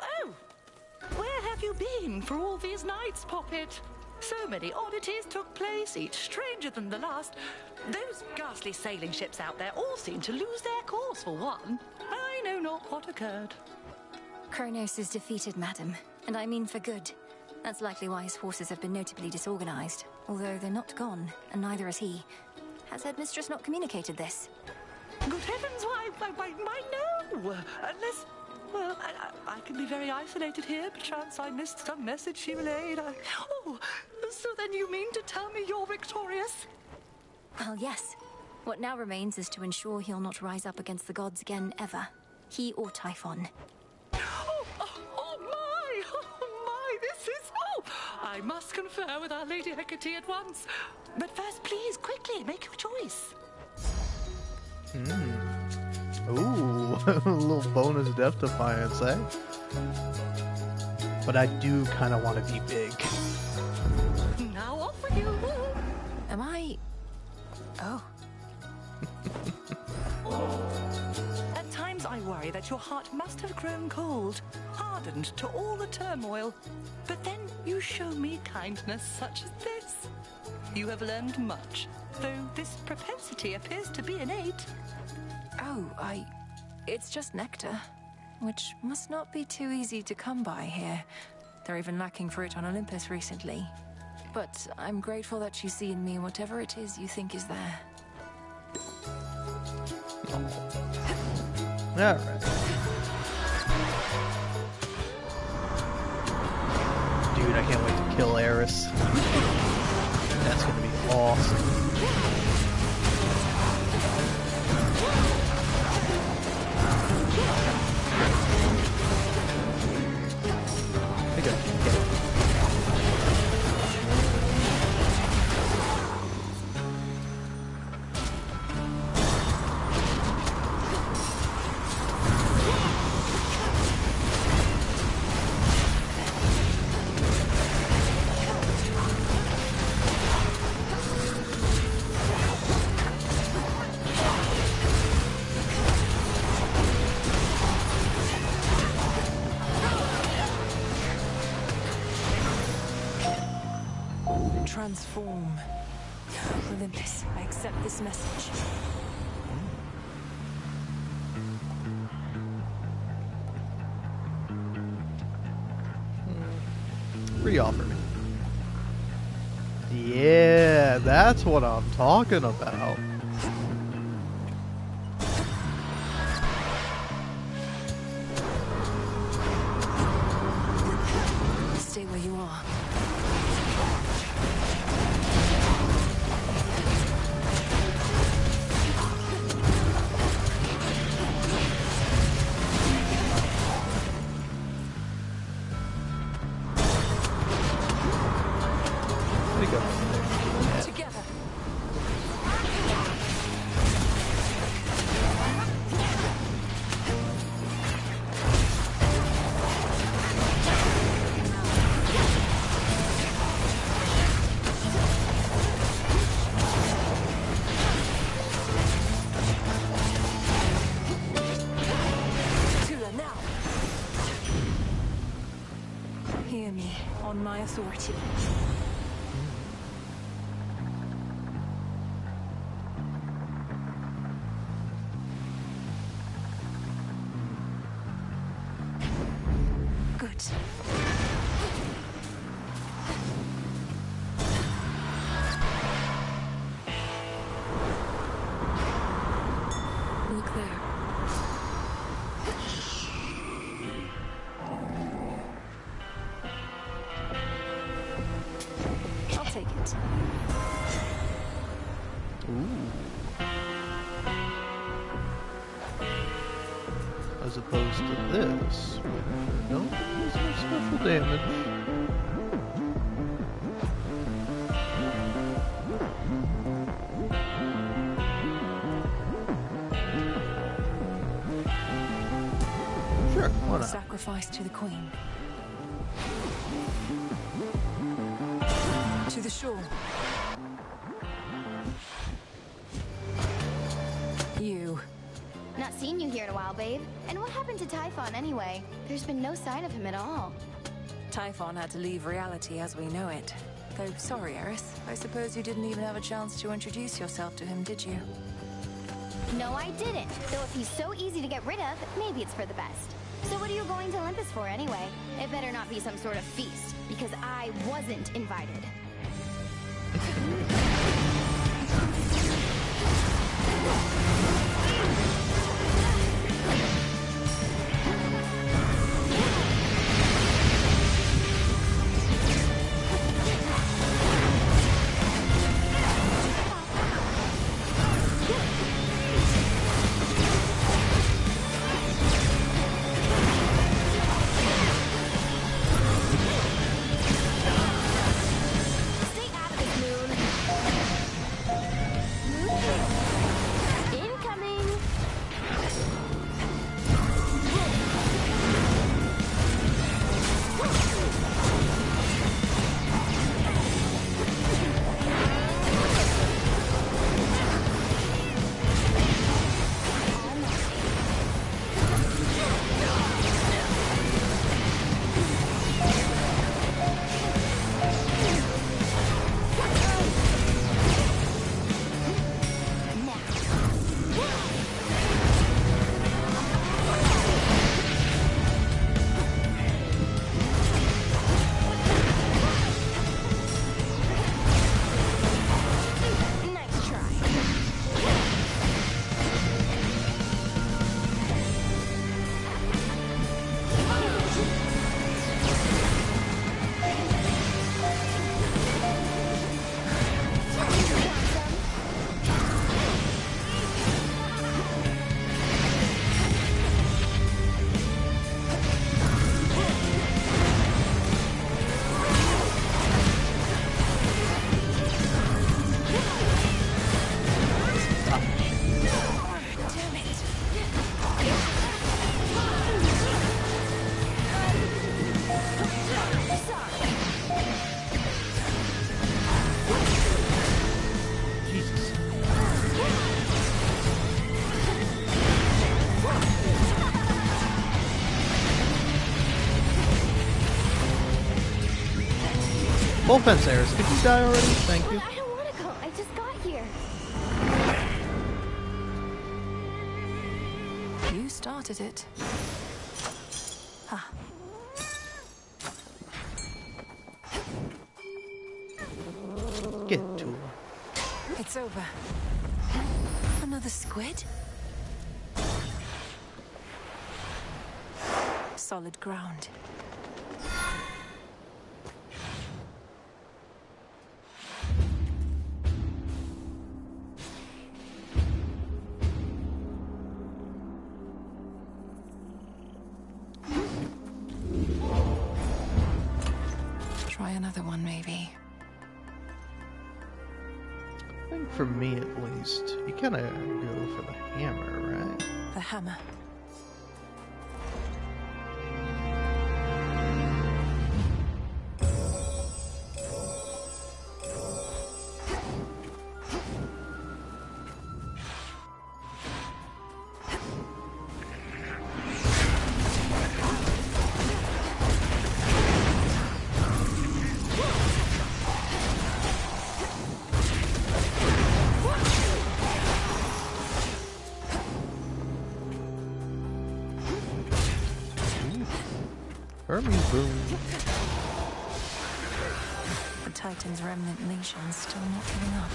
Oh! Where have you been for all these nights, Poppet? So many oddities took place, each stranger than the last. Those ghastly sailing ships out there all seem to lose their course for one. I know not what occurred. Kronos is defeated, madam, and I mean for good. That's likely why his forces have been notably disorganized, although they're not gone, and neither is he. Has Headmistress not communicated this? Good heavens, why no! Unless, well, I can be very isolated here. Perchance I missed some message she relayed. Oh, so then you mean to tell me you're victorious? Well, yes. What now remains is to ensure he'll not rise up against the gods again, ever. He or Typhon. Oh my, this is... Oh, I must confer with Our Lady Hecate at once. But first, please, quickly, make your choice. Ooh, a little bonus death defiance, eh? But I do kind of want to be big. Now off with you. Am I... Oh. At times I worry that your heart must have grown cold, hardened to all the turmoil. But then you show me kindness such as this. You have learned much, though this propensity appears to be innate. Oh, It's just nectar, which must not be too easy to come by here. They're even lacking fruit on Olympus recently. But I'm grateful that you see in me whatever it is you think is there. Alright. Dude, I can't wait to kill Eris. That's gonna be awesome. Transform. Olympus, I accept this message. Re-offer me. Yeah, that's what I'm talking about. Stay where you are. My authority. Good. Look there. Take it. Ooh. As opposed to this, where no, there's no special damage. Sure, why not? Sacrifice to the Queen. To the shore. You. Not seen you here in a while, babe. And what happened to Typhon anyway? There's been no sign of him at all. Typhon had to leave reality as we know it. Though, sorry, Eris. I suppose you didn't even have a chance to introduce yourself to him, did you? No, I didn't. Though if he's so easy to get rid of, maybe it's for the best. So what are you going to Olympus for anyway? It better not be some sort of feast, because I wasn't invited. full fence, Eris. Could you die already? Thank you. I don't want to go. I just got here. You started it. Ah. Get to her. It's over. Another squid? Solid ground. Try another one, maybe. I think for me at least, you kind of go for the hammer, right? The hammer. Hermes boom. The Titan's remnant legion still not giving up.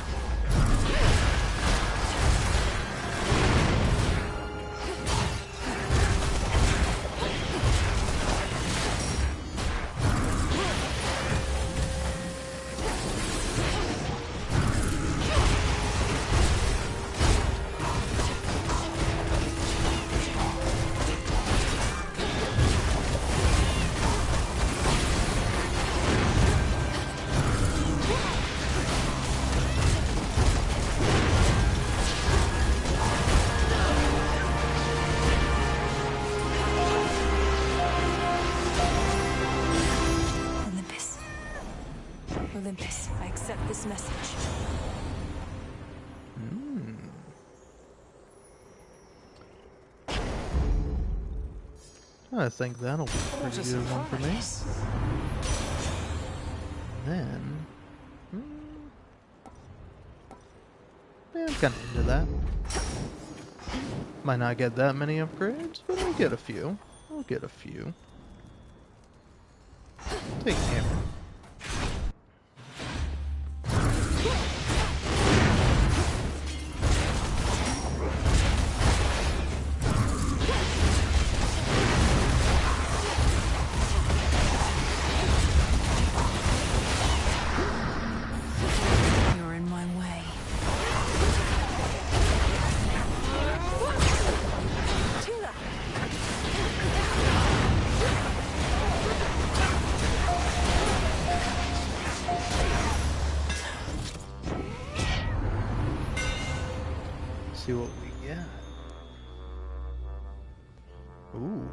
Olympus, I accept this message. I think that'll be a pretty good one for me. Then, yeah, I'm kind of into that. Might not get that many upgrades, but I'll get a few. I'll get a few. Take hammer. See what we get. Ooh.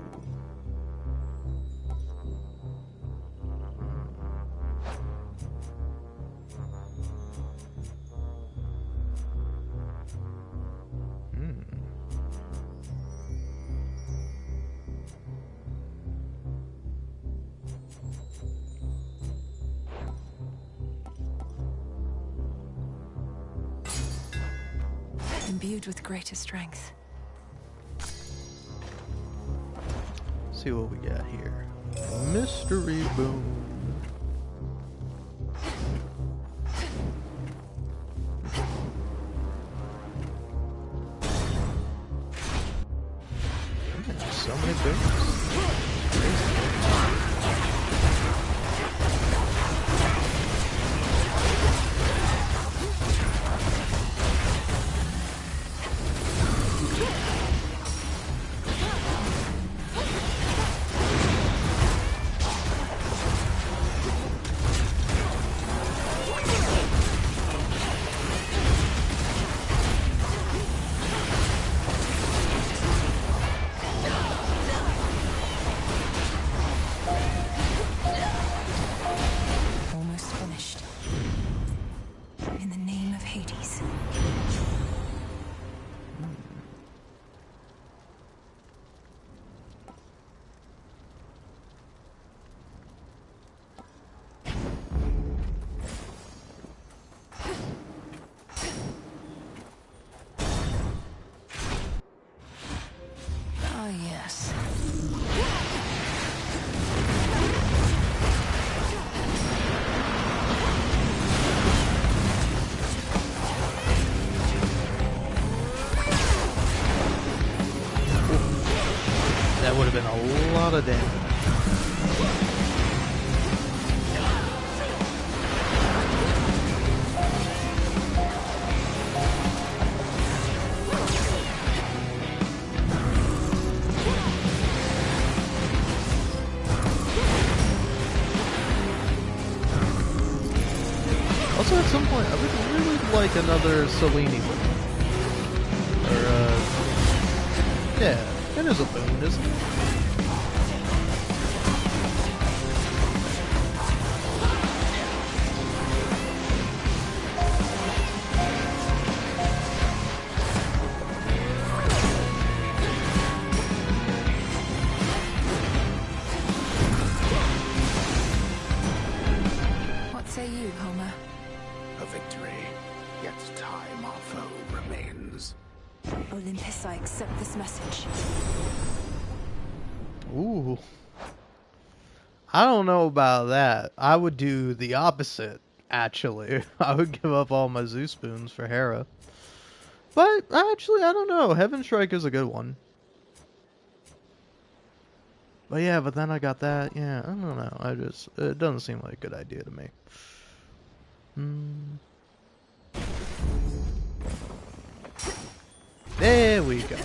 Imbued with greater strength. See what we got here. Mystery boom. So many booms. That would have been a lot of damage. Also, at some point, I would really like another Selene one. Or, yeah, it is a boon, isn't it? What say you, Homer? A victory, yet time our foe remains. Olympus, I accept this message. Ooh. I don't know about that. I would do the opposite, actually. I would give up all my Zeus spoons for Hera. But, actually, I don't know. Heaven Strike is a good one. But yeah, but then I got that. Yeah, I don't know. It doesn't seem like a good idea to me. There we go.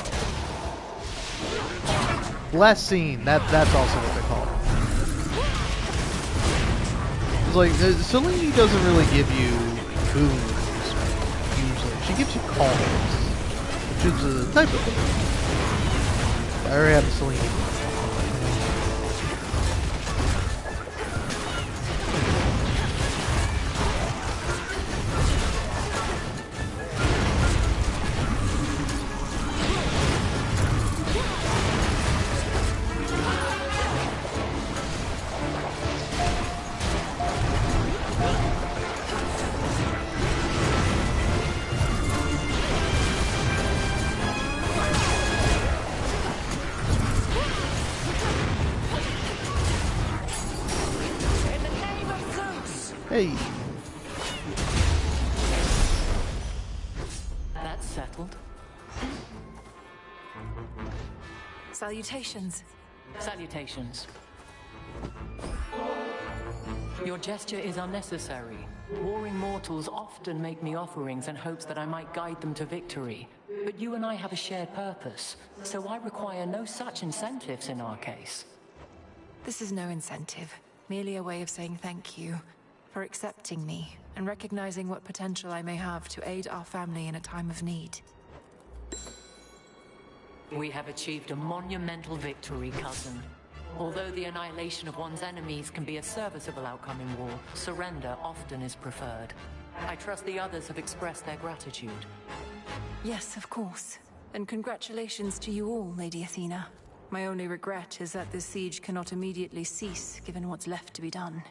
Blessing. That's also what they call it. It's like, Selene doesn't really give you boons, usually. She gives you calls, which is a type of boon. I already have Selene. Hey. That's settled. Salutations. Salutations. Your gesture is unnecessary. Warring mortals often make me offerings in hopes that I might guide them to victory. But you and I have a shared purpose, so I require no such incentives in our case. This is no incentive, merely a way of saying thank you for accepting me and recognizing what potential I may have to aid our family in a time of need. We have achieved a monumental victory, cousin. Although the annihilation of one's enemies can be a serviceable outcome in war, surrender often is preferred. I trust the others have expressed their gratitude. Yes, of course. And congratulations to you all, Lady Athena. My only regret is that this siege cannot immediately cease, given what's left to be done.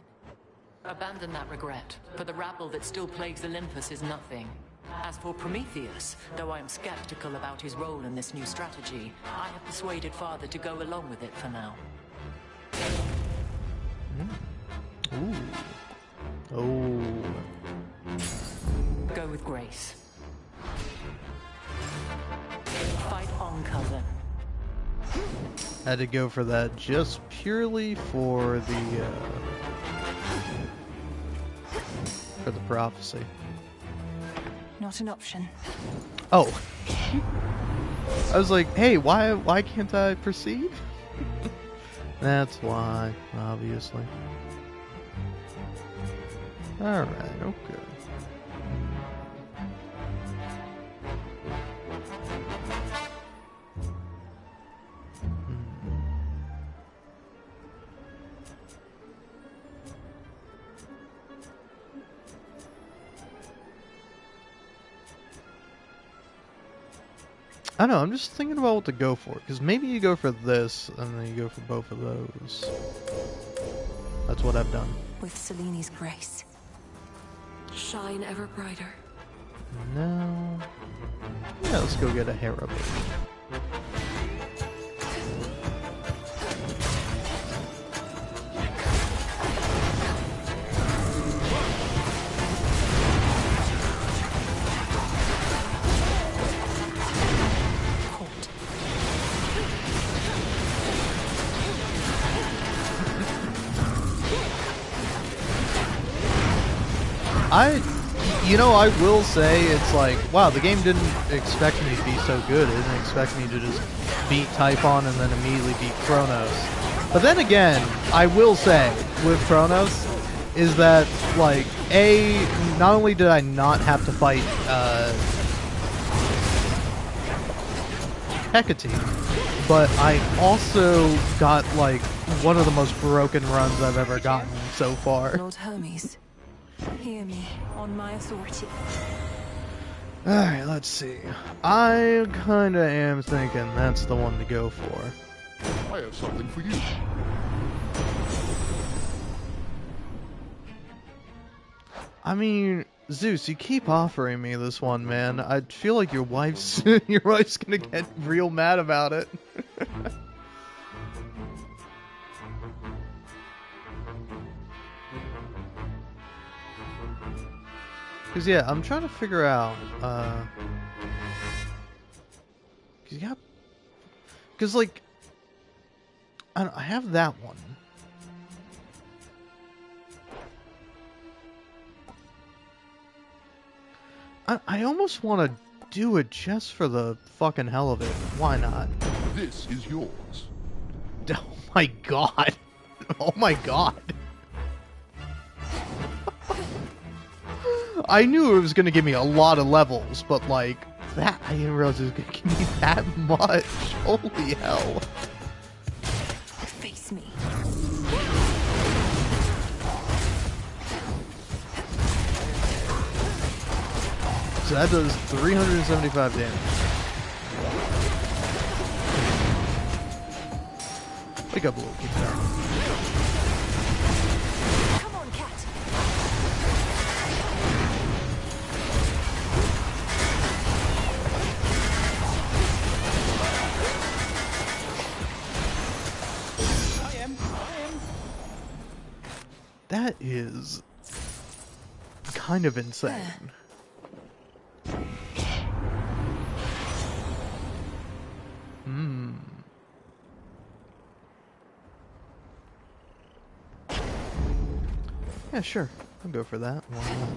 Abandon that regret, for the rabble that still plagues Olympus is nothing. As for Prometheus, though I am skeptical about his role in this new strategy, I have persuaded Father to go along with it for now. Ooh. Oh. Go with grace. Fight on, cousin. Had to go for that just purely for the prophecy. Not an option. Oh. I was like, hey, why can't I proceed? That's why, obviously. Alright, okay. I don't know, I'm just thinking about what to go for, because maybe you go for this, and then you go for both of those. That's what I've done. With Selene's grace. Shine ever brighter. No. Yeah, let's go get a Hera book. You know, I will say it's like, wow, the game didn't expect me to be so good. It didn't expect me to just beat Typhon and then immediately beat Kronos. But then again, I will say, with Kronos, is that, like, not only did I not have to fight, Hecate, but I also got, like, one of the most broken runs I've ever gotten so far. Lord Hermes, hear me on my authority. Alright, let's see. I kinda am thinking that's the one to go for. I have something for you. I mean, Zeus, you keep offering me this one, man. I feel like your wife's gonna get real mad about it. Cause yeah, I'm trying to figure out, cause like, I have that one. I almost want to do it just for the fucking hell of it. Why not? This is yours. Oh my god. Oh my god. I knew it was going to give me a lot of levels, but like, that, I didn't realize it was going to give me that much. Holy hell. Face me. So that does 375 damage. Wake up a little, keep going. Come on, cat. I am. That is kind of insane. Hmm. Yeah, sure. I'll go for that. Why not?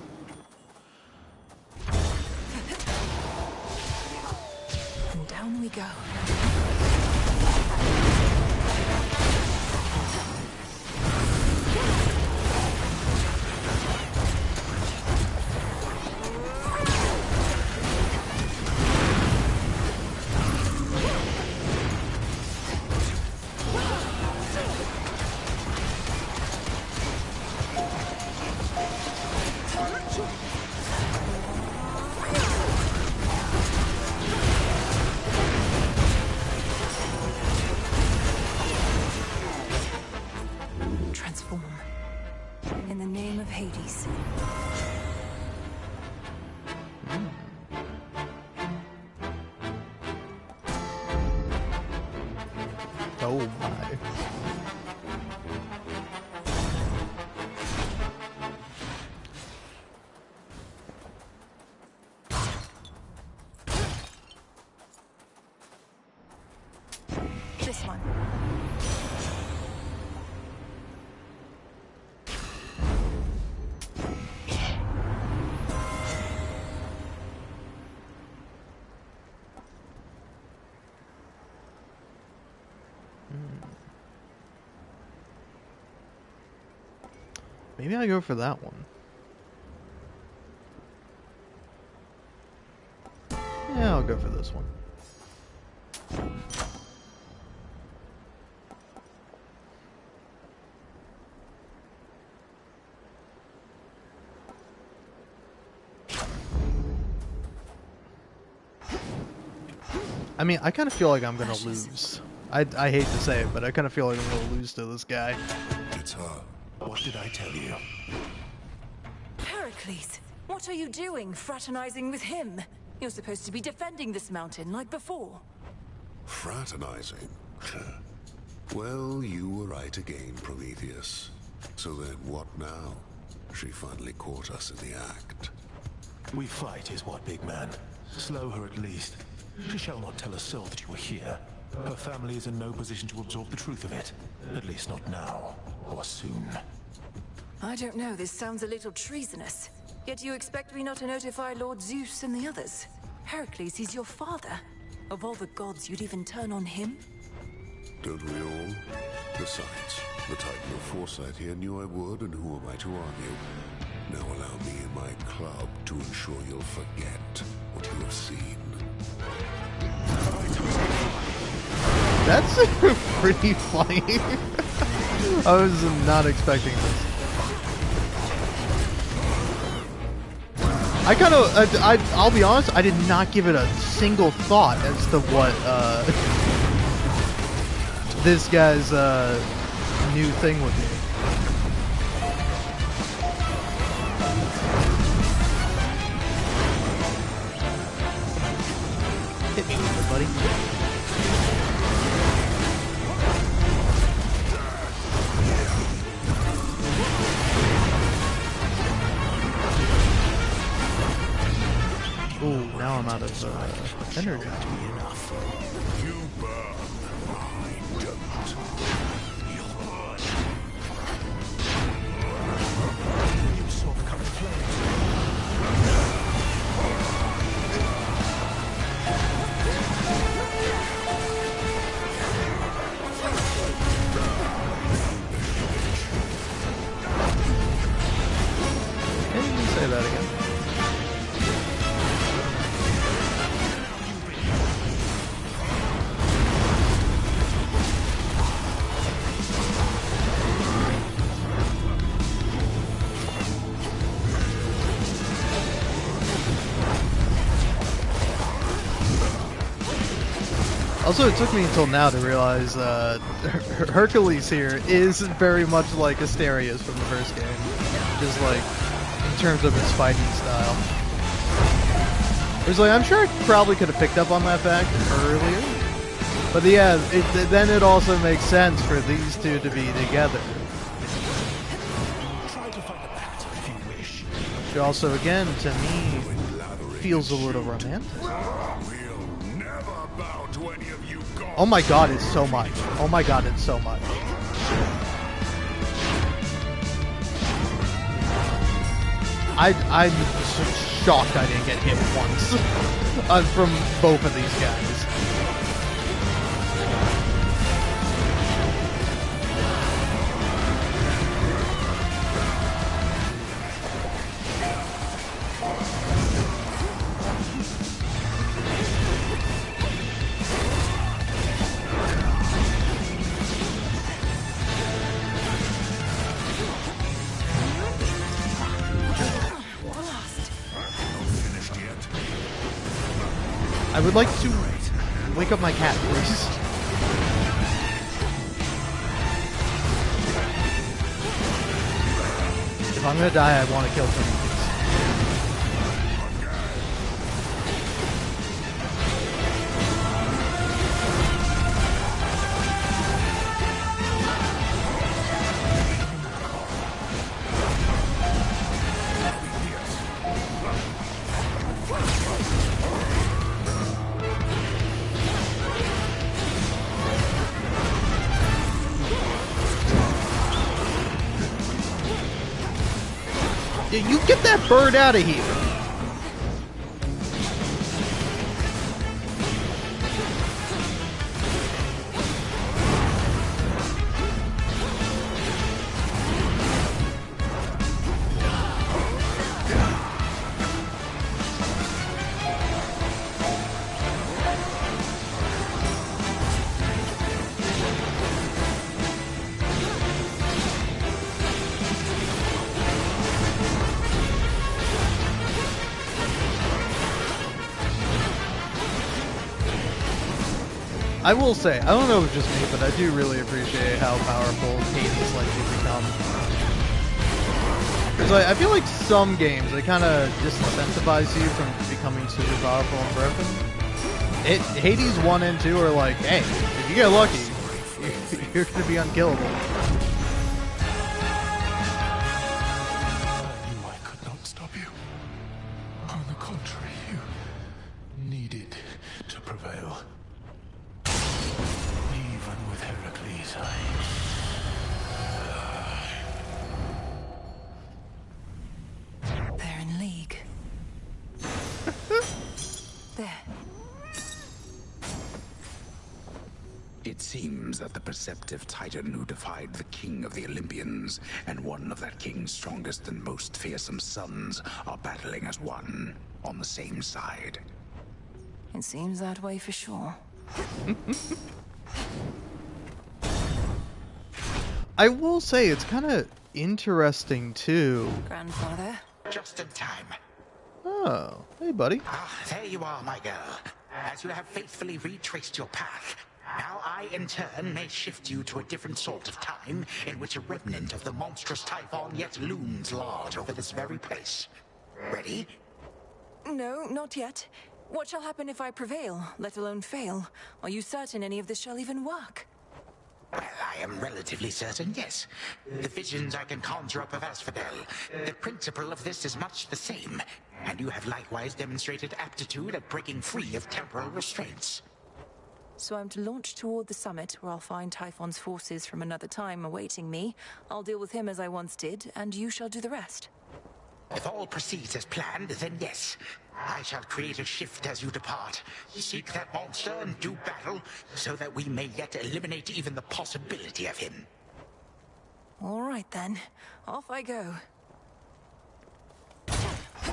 And down we go. Transform. In the name of Hades. Oh my. This one. Maybe I go for that one. Yeah, I'll go for this one. I mean, I kind of feel like I'm gonna lose. I hate to say it, but I kind of feel like I'm gonna lose to this guy. It's her. What did I tell you? Heracles, what are you doing, fraternizing with him? You're supposed to be defending this mountain like before. Fraternizing? Well, you were right again, Prometheus. So then what now? She finally caught us in the act. We fight is what, big man? Slow her at least. She shall not tell a soul that you were here. Her family is in no position to absorb the truth of it. At least not now, or soon. I don't know, this sounds a little treasonous. Yet you expect me not to notify Lord Zeus and the others? Heracles, he's your father. Of all the gods, you'd even turn on him? Don't we all? Besides, the Titan of Foresight here knew I would, and who am I to argue? Now allow me in my club to ensure you'll forget what you have seen. That's pretty funny. I was not expecting this. I kind of, I'll be honest, I did not give it a single thought as to what this guy's new thing would be. Hit me with it, buddy. Ooh, now I'm out of energy. You burn, I don't. You'll burn. You saw the coming flames. Can you say that again? Also, it took me until now to realize Hercules here is very much like Asterios from the first game. Just like, in terms of his fighting style. It was like, I'm sure I probably could have picked up on that fact earlier. But yeah, then it also makes sense for these two to be together. Which also, again, to me, feels a little romantic. Oh my god, it's so much. Oh my god, it's so much. I'm shocked I didn't get hit once from both of these guys. I would like to wake up my cat, please. If I'm gonna die, I want to kill Prometheus. You get that bird out of here. I will say, I don't know if it's just me, but I do really appreciate how powerful Hades lets you become. Because I feel like some games, they kind of disincentivize you from becoming super powerful and broken. Hades 1 and 2 are like, hey, if you get lucky, you're going to be unkillable. I could not stop you. On the contrary, you needed to prevail. Even with Heracles, They're in It seems that the perceptive Titan who defied the king of the Olympians and one of that king's strongest and most fearsome sons are battling as one, on the same side. It seems that way for sure. I will say it's kind of interesting too. Grandfather? Just in time. Oh, hey buddy. Ah, there you are, my girl. As you have faithfully retraced your path, now I, in turn, may shift you to a different sort of time in which a remnant of the monstrous Typhon yet looms large over this very place. Ready? No, not yet. What shall happen if I prevail, let alone fail? Are you certain any of this shall even work? Well, I am relatively certain, yes. The visions I can conjure up of Asphodel, the principle of this is much the same, and you have likewise demonstrated aptitude at breaking free of temporal restraints. So I'm to launch toward the summit, where I'll find Typhon's forces from another time awaiting me. I'll deal with him as I once did, and you shall do the rest. If all proceeds as planned, then yes. I shall create a shift as you depart. Seek that monster and do battle, so that we may yet eliminate even the possibility of him. All right then. Off I go.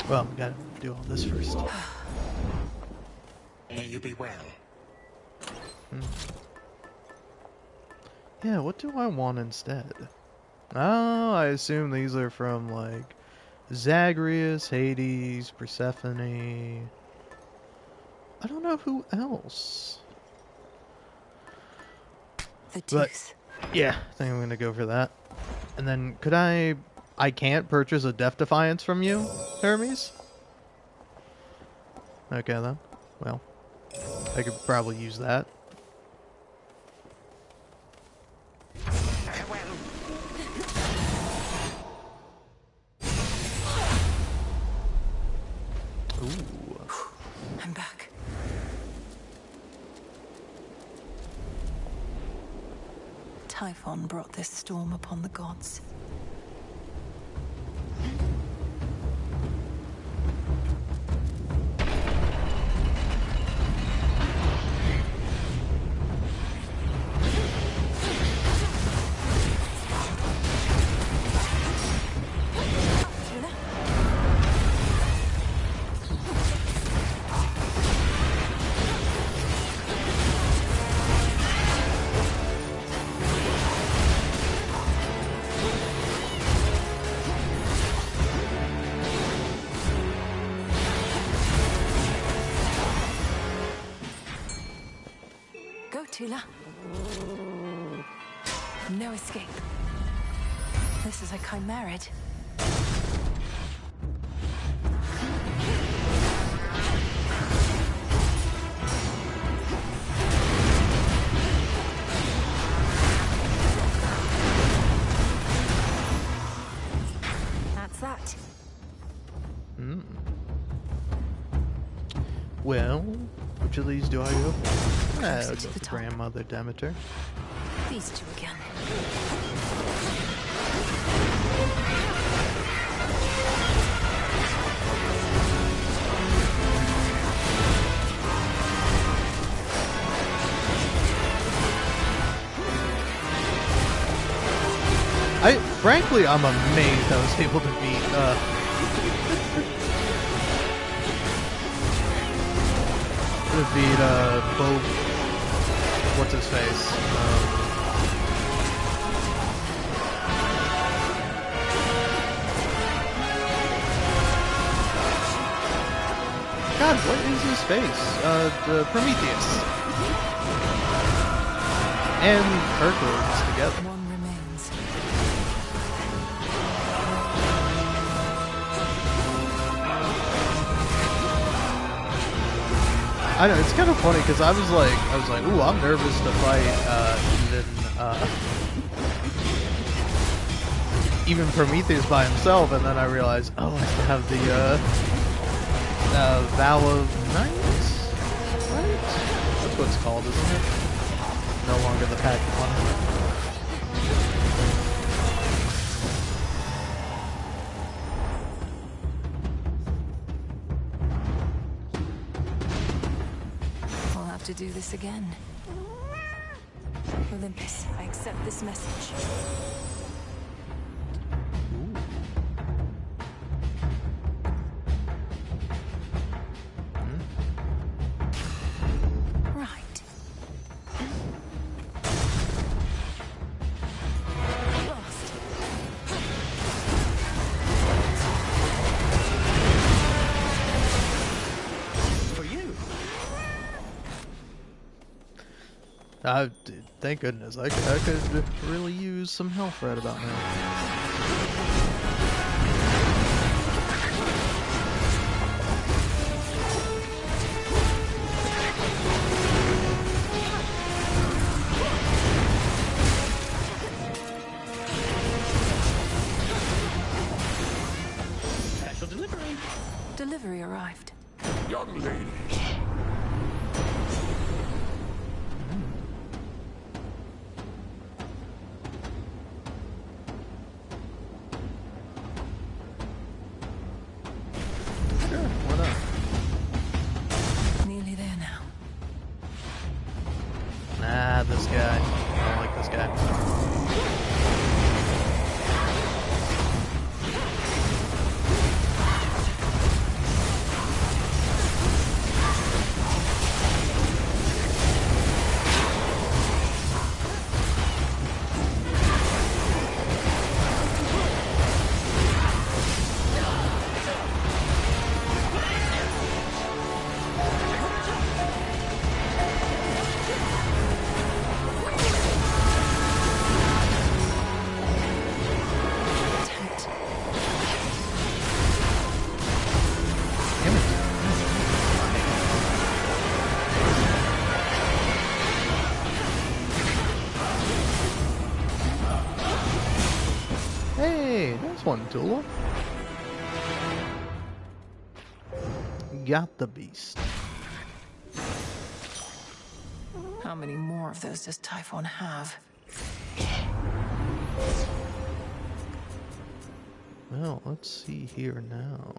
Well, gotta do all this first. May you be well. Yeah, what do I want instead? Oh, I assume these are from, like, Zagreus, Hades, Persephone. I don't know who else. The but, tooth. Yeah, I think I'm gonna go for that. And then, could I can't purchase a Death Defiance from you, Hermes? Okay then. Well, I could probably use that. Ooh. I'm back. Typhon brought this storm upon the gods. Tula. No escape. This is a chimerid. That's that. Well, which of these do I go for? I'll go for Grandmother Demeter. These two again. Frankly, I'm amazed I was able to beat, both, what's his face, God, what is his face? The Prometheus. And Hercules together. One remains. I know, it's kind of funny because I was like, ooh, I'm nervous to fight even Prometheus by himself, and then I realized, oh, I still have the Vow of Night, right? That's what it's called, isn't it? No longer the pack one. To do this again. Olympus, I accept this message. Right. Lost. For you. Thank goodness. I could really use some health right about now. Special delivery. Delivery arrived. Young ladies. Nearly there now. Nah, this guy. I don't like this guy. Hey, there's one, Tula. Got the beast. How many more of those does Typhon have? Well, let's see here now.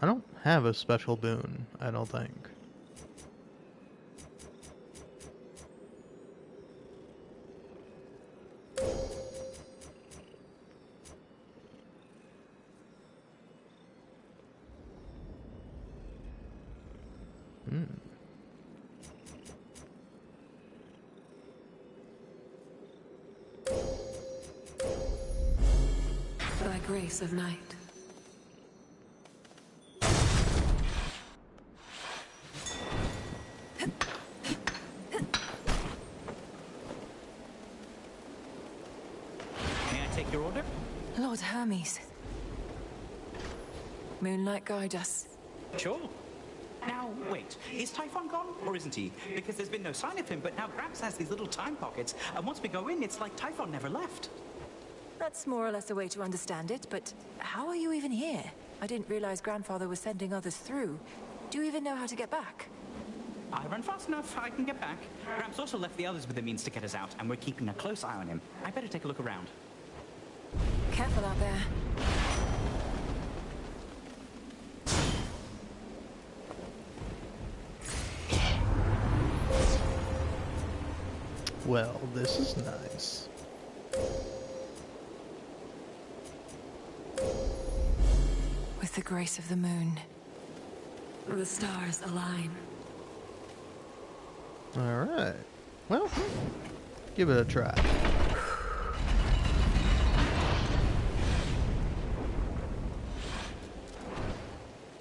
I don't have a special boon, I don't think. By grace of night. May I take your order? Lord Hermes. Moonlight guide us. Sure. Now, wait. Is Typhon gone, or isn't he? Because there's been no sign of him, but now Gramps has these little time pockets, and once we go in, it's like Typhon never left. That's more or less a way to understand it, but how are you even here? I didn't realize Grandfather was sending others through. Do you even know how to get back? I run fast enough, I can get back. Gramps also left the others with the means to get us out, and we're keeping a close eye on him. I better take a look around. Careful out there. Well, this is nice. With the grace of the moon. The stars align. Alright. Well, give it a try.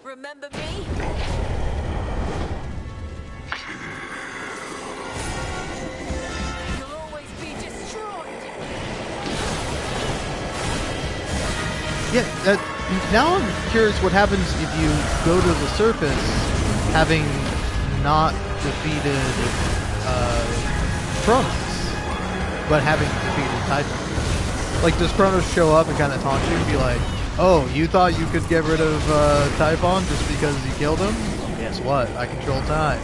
Remember me? You'll always be destroyed. Yeah, now I'm curious what happens if you go to the surface having not defeated Kronos, but having defeated Typhon. Like, does Kronos show up and kind of taunt you and be like, oh, you thought you could get rid of Typhon just because you killed him? Guess what? I control time.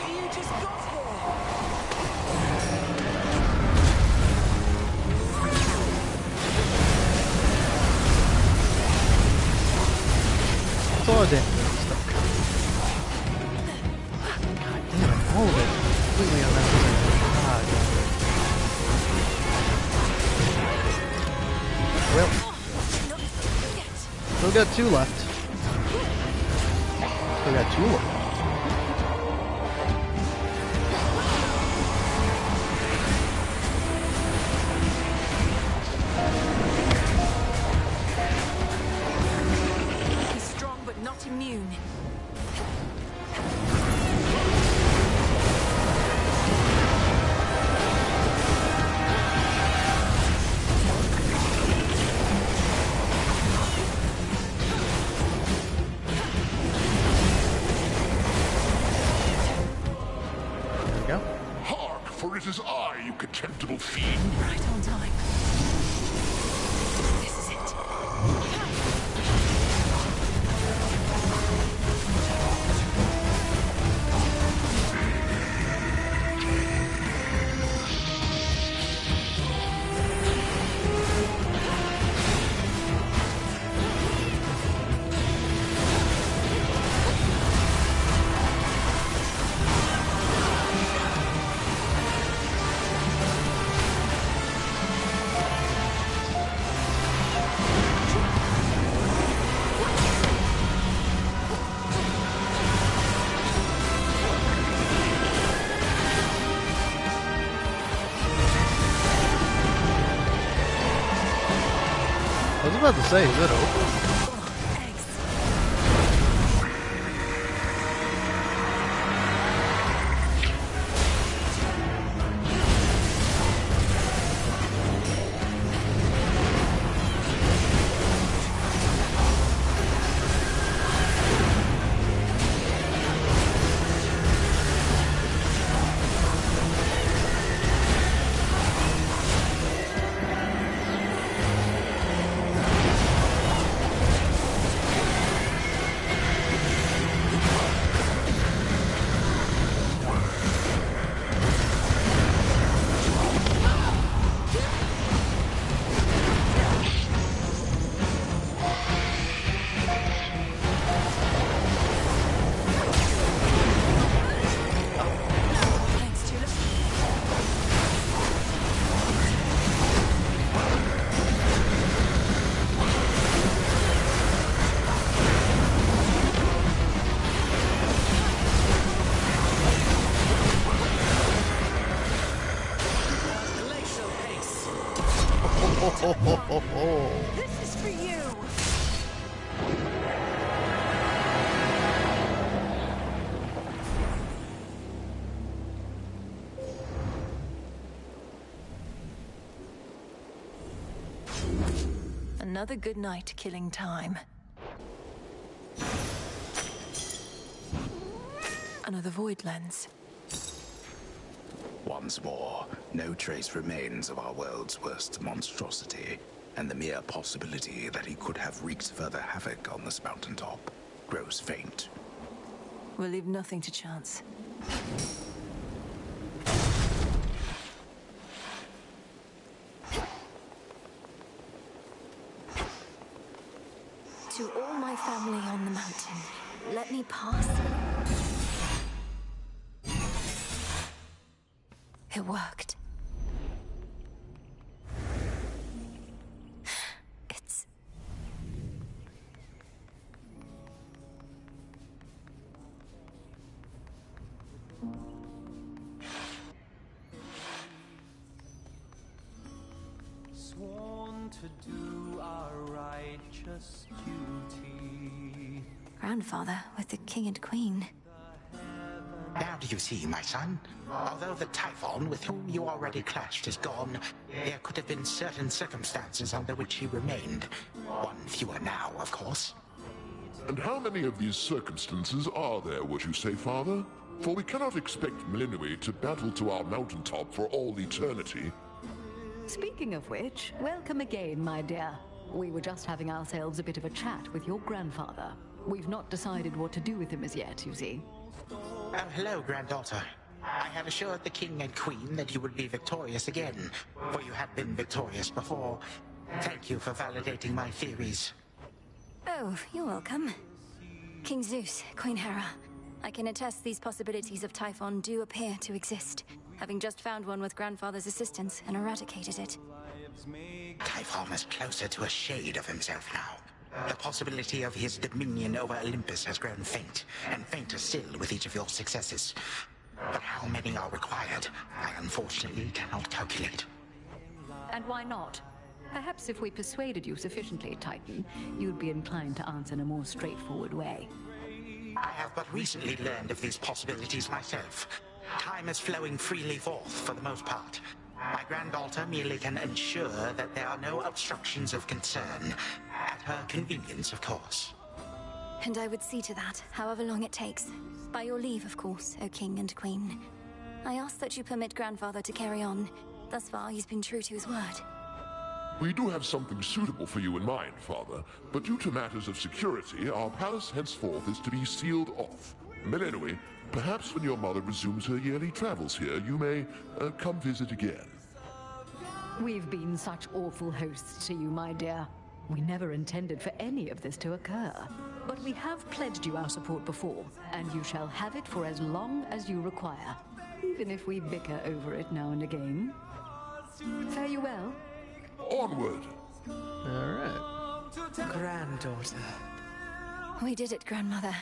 You just got here. completely unnecessary. Ah, well, still got 2 left. Still got 2 left. He's strong but not immune. For it is I, you contemptible fiend. Right on time. This is it. I was about to say, is it over? This is for you. Another good night killing time. Another void lens. Once more, no trace remains of our world's worst monstrosity, and the mere possibility that he could have wreaked further havoc on this mountaintop grows faint. We'll leave nothing to chance. To all my family on the mountain, let me pass. It worked. It's... Sworn to do our righteous duty. Grandfather with the king and queen. Now do you see, my son? Although the Typhon with whom you already clashed is gone, there could have been certain circumstances under which he remained. One fewer now, of course. And how many of these circumstances are there, would you say, Father? For we cannot expect Melinui to battle to our mountaintop for all eternity. Speaking of which, welcome again, my dear. We were just having ourselves a bit of a chat with your grandfather. We've not decided what to do with him as yet, you see. Oh, hello, granddaughter. I had assured the king and queen that you would be victorious again, for you had been victorious before. Thank you for validating my theories. Oh, you're welcome. King Zeus, Queen Hera. I can attest these possibilities of Typhon do appear to exist, having just found one with Grandfather's assistance and eradicated it. Typhon is closer to a shade of himself now. The possibility of his dominion over Olympus has grown faint, and fainter still with each of your successes. But how many are required, I unfortunately cannot calculate. And why not? Perhaps if we persuaded you sufficiently, Titan, you'd be inclined to answer in a more straightforward way. I have but recently learned of these possibilities myself. Time is flowing freely forth for the most part. My granddaughter merely can ensure that there are no obstructions of concern. At her convenience, of course. And I would see to that, however long it takes. By your leave, of course, O King and Queen. I ask that you permit Grandfather to carry on. Thus far, he's been true to his word. We do have something suitable for you in mind, Father, but due to matters of security, our palace henceforth is to be sealed off. Melenui, perhaps when your mother resumes her yearly travels here, you may come visit again. We've been such awful hosts to you, my dear. We never intended for any of this to occur. But we have pledged you our support before, and you shall have it for as long as you require, even if we bicker over it now and again. Fare you well. Onward! Alright. Granddaughter. We did it, Grandmother.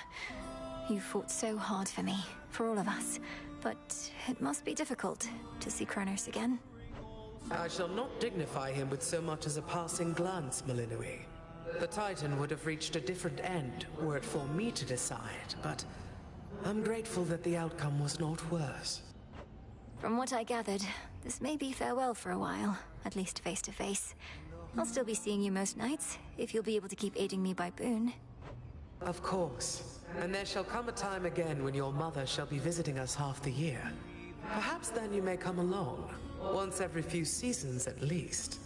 You fought so hard for me, for all of us. But it must be difficult to see Kronos again. I shall not dignify him with so much as a passing glance, Melinui. The Titan would have reached a different end were it for me to decide, but I'm grateful that the outcome was not worse. From what I gathered, this may be farewell for a while, at least face to face. I'll still be seeing you most nights, if you'll be able to keep aiding me by boon. Of course. And there shall come a time again when your mother shall be visiting us half the year. Perhaps then you may come along. Once every few seasons at least.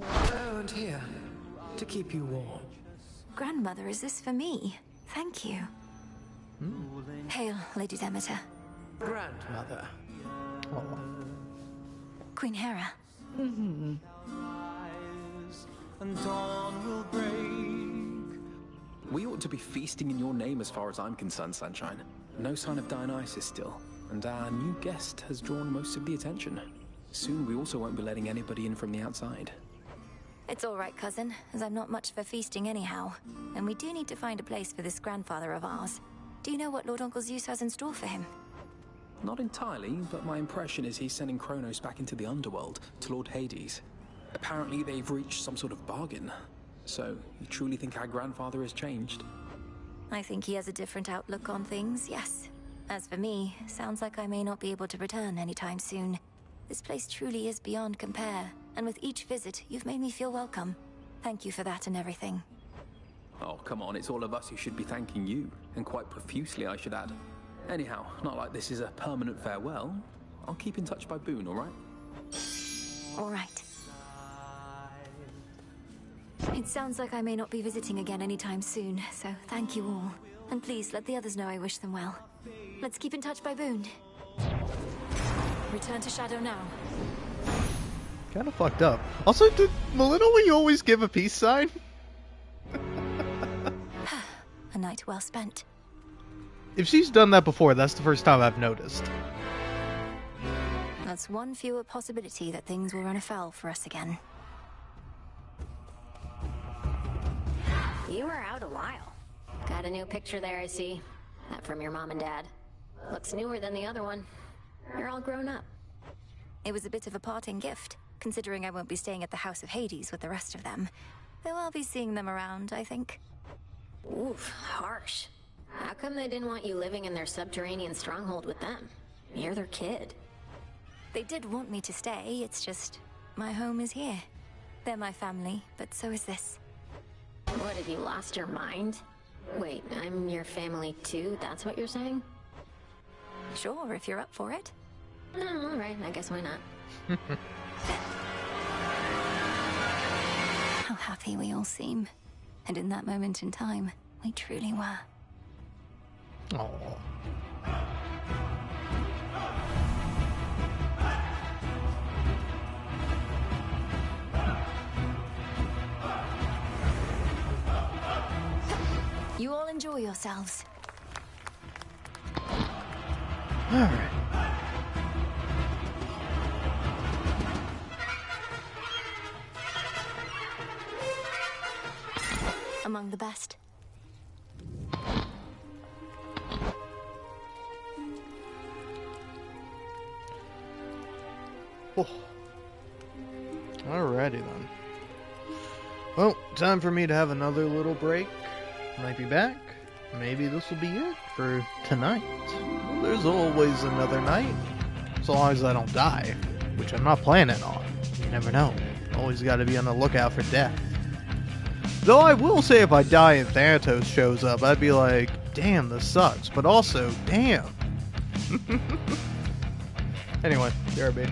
Oh, and here, to keep you warm. Grandmother, is this for me? Thank you. Hail, Lady Demeter. Grandmother. Queen Hera. And dawn will break. We ought to be feasting in your name as far as I'm concerned, Sunshine. No sign of Dionysus still, and our new guest has drawn most of the attention. Soon we also won't be letting anybody in from the outside. It's all right, cousin, as I'm not much for feasting anyhow. And we do need to find a place for this grandfather of ours. Do you know what Lord Uncle Zeus has in store for him? Not entirely, but my impression is he's sending Kronos back into the underworld, to Lord Hades. Apparently they've reached some sort of bargain. So, you truly think our grandfather has changed? I think he has a different outlook on things, yes. As for me, sounds like I may not be able to return anytime soon. This place truly is beyond compare, and with each visit, you've made me feel welcome. Thank you for that and everything. Oh, come on, it's all of us who should be thanking you, and quite profusely, I should add. Anyhow, not like this is a permanent farewell. I'll keep in touch by boon, all right? All right. It sounds like I may not be visiting again anytime soon, so thank you all. And please let the others know I wish them well. Let's keep in touch by boon. Return to Shadow now. Kind of fucked up. Also, did Melinoi always give a peace sign? A night well spent. If she's done that before, that's the first time I've noticed. That's one fewer possibility that things will run afoul for us again. You were out a while. Got a new picture there, I see. That from your mom and dad. Looks newer than the other one. You're all grown up. It was a bit of a parting gift, considering I won't be staying at the House of Hades with the rest of them. Though I'll be seeing them around, I think. Oof, harsh. How come they didn't want you living in their subterranean stronghold with them? You're their kid. They did want me to stay, it's just my home is here. They're my family, but so is this. What, have you lost your mind? Wait, I'm your family too? That's what you're saying? Sure, if you're up for it. Oh, alright, I guess why not. How happy we all seem. And in that moment in time, we truly were. Aww. You all enjoy yourselves. Alright. Among the best. Oh. Alrighty then. Well, time for me to have another little break. Might be back. Maybe this will be it for tonight. Well, there's always another night. As long as I don't die. Which I'm not planning on. You never know. Always gotta be on the lookout for death. Though I will say if I die and Thanatos shows up, I'd be like, damn, this sucks. But also, damn. Anyway, BRB.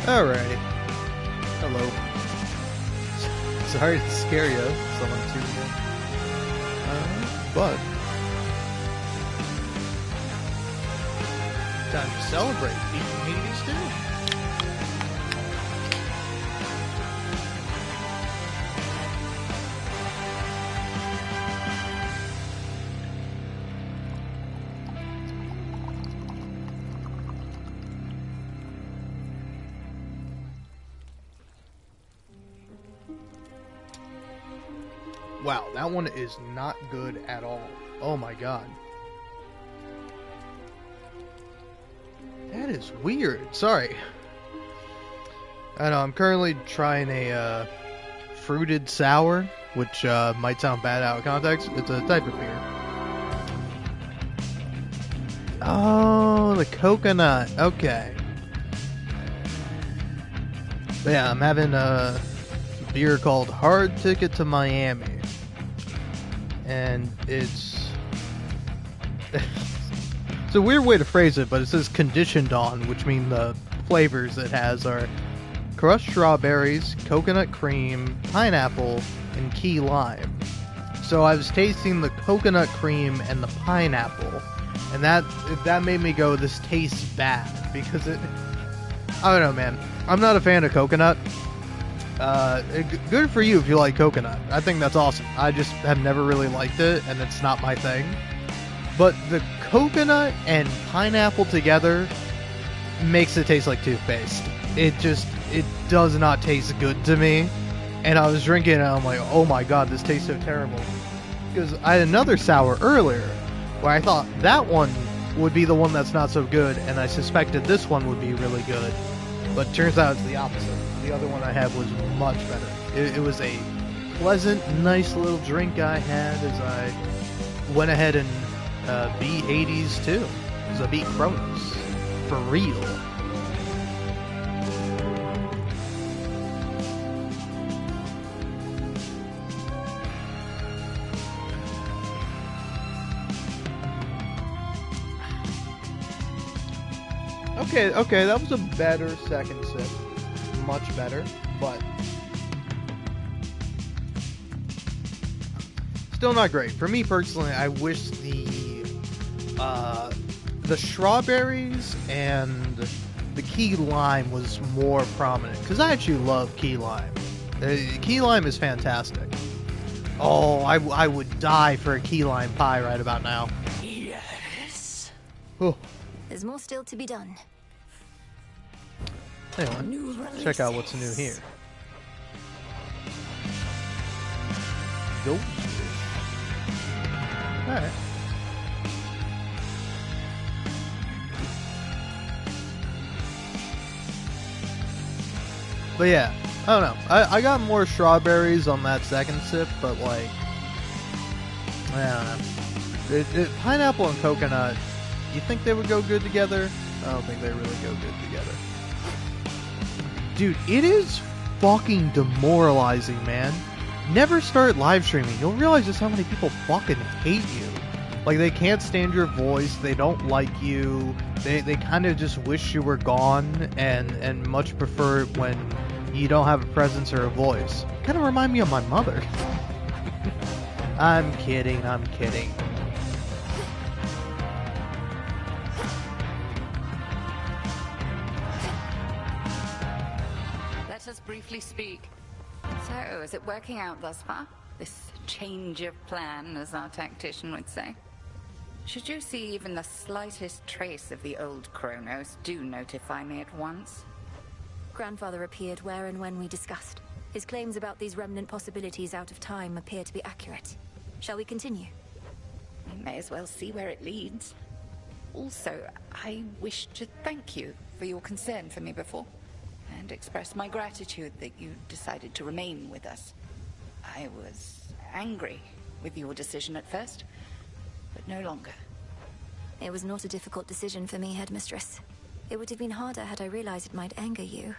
Alrighty. Hello. Sorry to scare you, someone tuned in. But time to celebrate. Beating Hades too. Wow, that one is not good at all. Oh my god. That is weird. Sorry. I know, I'm currently trying a fruited sour, which might sound bad out of context. It's a type of beer. Oh, the coconut. Okay. But yeah, I'm having a beer called Hard Ticket to Miami. And it's a weird way to phrase it, but it says conditioned on, which means the flavors it has are crushed strawberries, coconut cream, pineapple, and key lime. So I was tasting the coconut cream and the pineapple, and that made me go, this tastes bad, because I don't know, man. I'm not a fan of coconut. Good for you if you like coconut. I think that's awesome. I just have never really liked it, and it's not my thing. But the coconut and pineapple together makes it taste like toothpaste. It does not taste good to me. And I was drinking it, and I'm like, oh my god, this tastes so terrible. Because I had another sour earlier, where I thought that one would be the one that's not so good, and I suspected this one would be really good. But it turns out it's the opposite. The other one I had was much better. It was a pleasant, nice little drink I had as I went ahead and beat Hades too. Because I beat Kronos. For real. Okay, that was a better second sip. Much better, but still not great. For me personally, I wish the strawberries and the key lime was more prominent, because I actually love key lime. Key lime is fantastic. Oh, I would die for a key lime pie right about now. Yes. Oh. There's more still to be done. Anyway, check out what's new here. Go. Alright. But yeah, I don't know. I got more strawberries on that second sip, but like, I don't know. Pineapple and coconut, you think they would go good together? I don't think they really go good together. Dude, it is fucking demoralizing, man. Never start live streaming. You'll realize just how many people fucking hate you. Like, they can't stand your voice, they don't like you, they kind of just wish you were gone, and much prefer it when you don't have a presence or a voice. Kind of remind me of my mother. I'm kidding. Let us briefly speak. So, is it working out thus far? This change of plan, as our tactician would say? Should you see even the slightest trace of the old Kronos, do notify me at once. Grandfather appeared where and when we discussed. His claims about these remnant possibilities out of time appear to be accurate. Shall we continue? We may as well see where it leads. Also, I wish to thank you for your concern for me before, and express my gratitude that you decided to remain with us. I was angry with your decision at first, but no longer. It was not a difficult decision for me, Headmistress. It would have been harder had I realized it might anger you.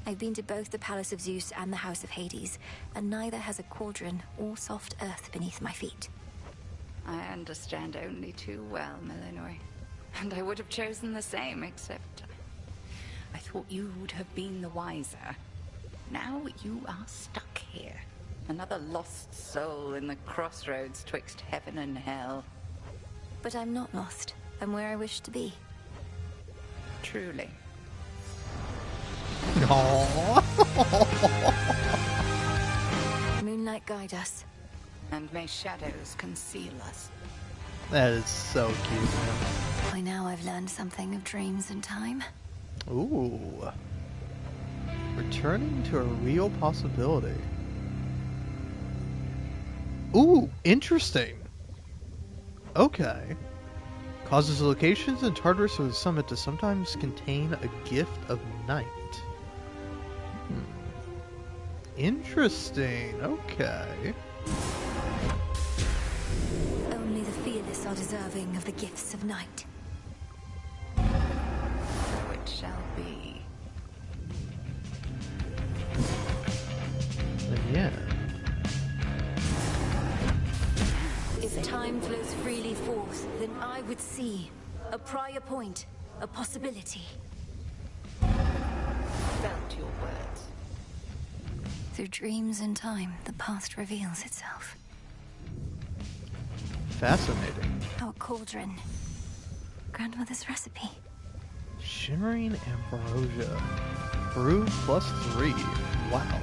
I've been to both the Palace of Zeus and the House of Hades, and neither has a cauldron or soft earth beneath my feet. I understand only too well, Melinoy. And I would have chosen the same, except I thought you would have been the wiser. Now you are stuck here. Another lost soul in the crossroads twixt heaven and hell. But I'm not lost. I'm where I wish to be. Truly. Moonlight guide us. And may shadows conceal us. That is so cute, man. By now I've learned something of dreams and time. Ooh. Returning to a real possibility. Ooh, interesting. Okay. Causes locations in Tartarus or the summit to sometimes contain a gift of night. Interesting. Okay. Only the fearless are deserving of the gifts of night. So it shall be. Then yeah. If time flows freely forth, then I would see a prior point, a possibility. Felt your words. Through dreams and time, the past reveals itself. Fascinating. Our cauldron. Grandmother's recipe. Shimmering ambrosia. Brew +3. Wow.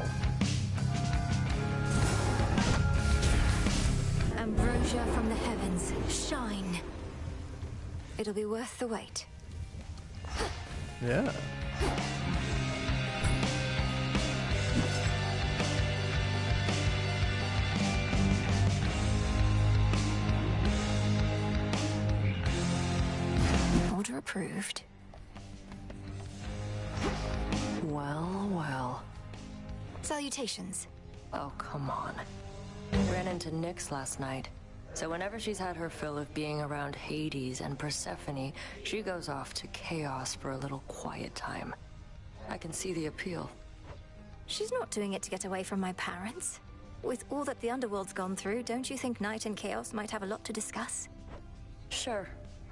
Ambrosia from the heavens. Shine. It'll be worth the wait. Yeah. Order approved. Well, well. Salutations. Oh, come on. Ran into Nyx last night. So whenever she's had her fill of being around Hades and Persephone, she goes off to Chaos for a little quiet time. I can see the appeal. She's not doing it to get away from my parents. With all that the Underworld's gone through, don't you think Night and Chaos might have a lot to discuss? Sure.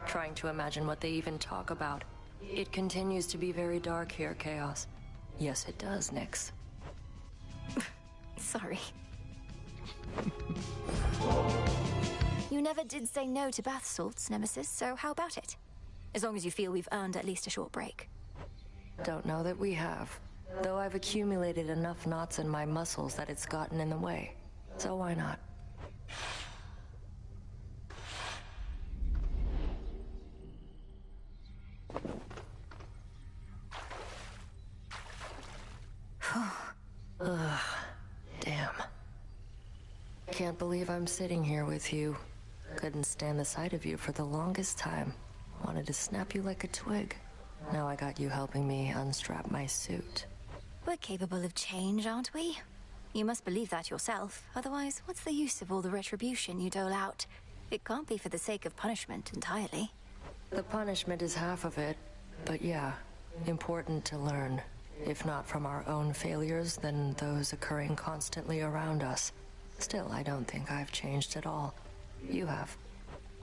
Trying to imagine what they even talk about. It continues to be very dark here, Chaos. Yes, it does, Nyx. Sorry. You never did say no to bath salts, Nemesis, so how about it? As long as you feel we've earned at least a short break. Don't know that we have. Though I've accumulated enough knots in my muscles that it's gotten in the way. So why not? Ugh, damn. Can't believe I'm sitting here with you. Couldn't stand the sight of you for the longest time. Wanted to snap you like a twig. Now I got you helping me unstrap my suit. We're capable of change, aren't we? You must believe that yourself. Otherwise, what's the use of all the retribution you dole out? It can't be for the sake of punishment entirely. The punishment is half of it, but yeah, important to learn. If not from our own failures, then those occurring constantly around us. Still, I don't think I've changed at all. You have.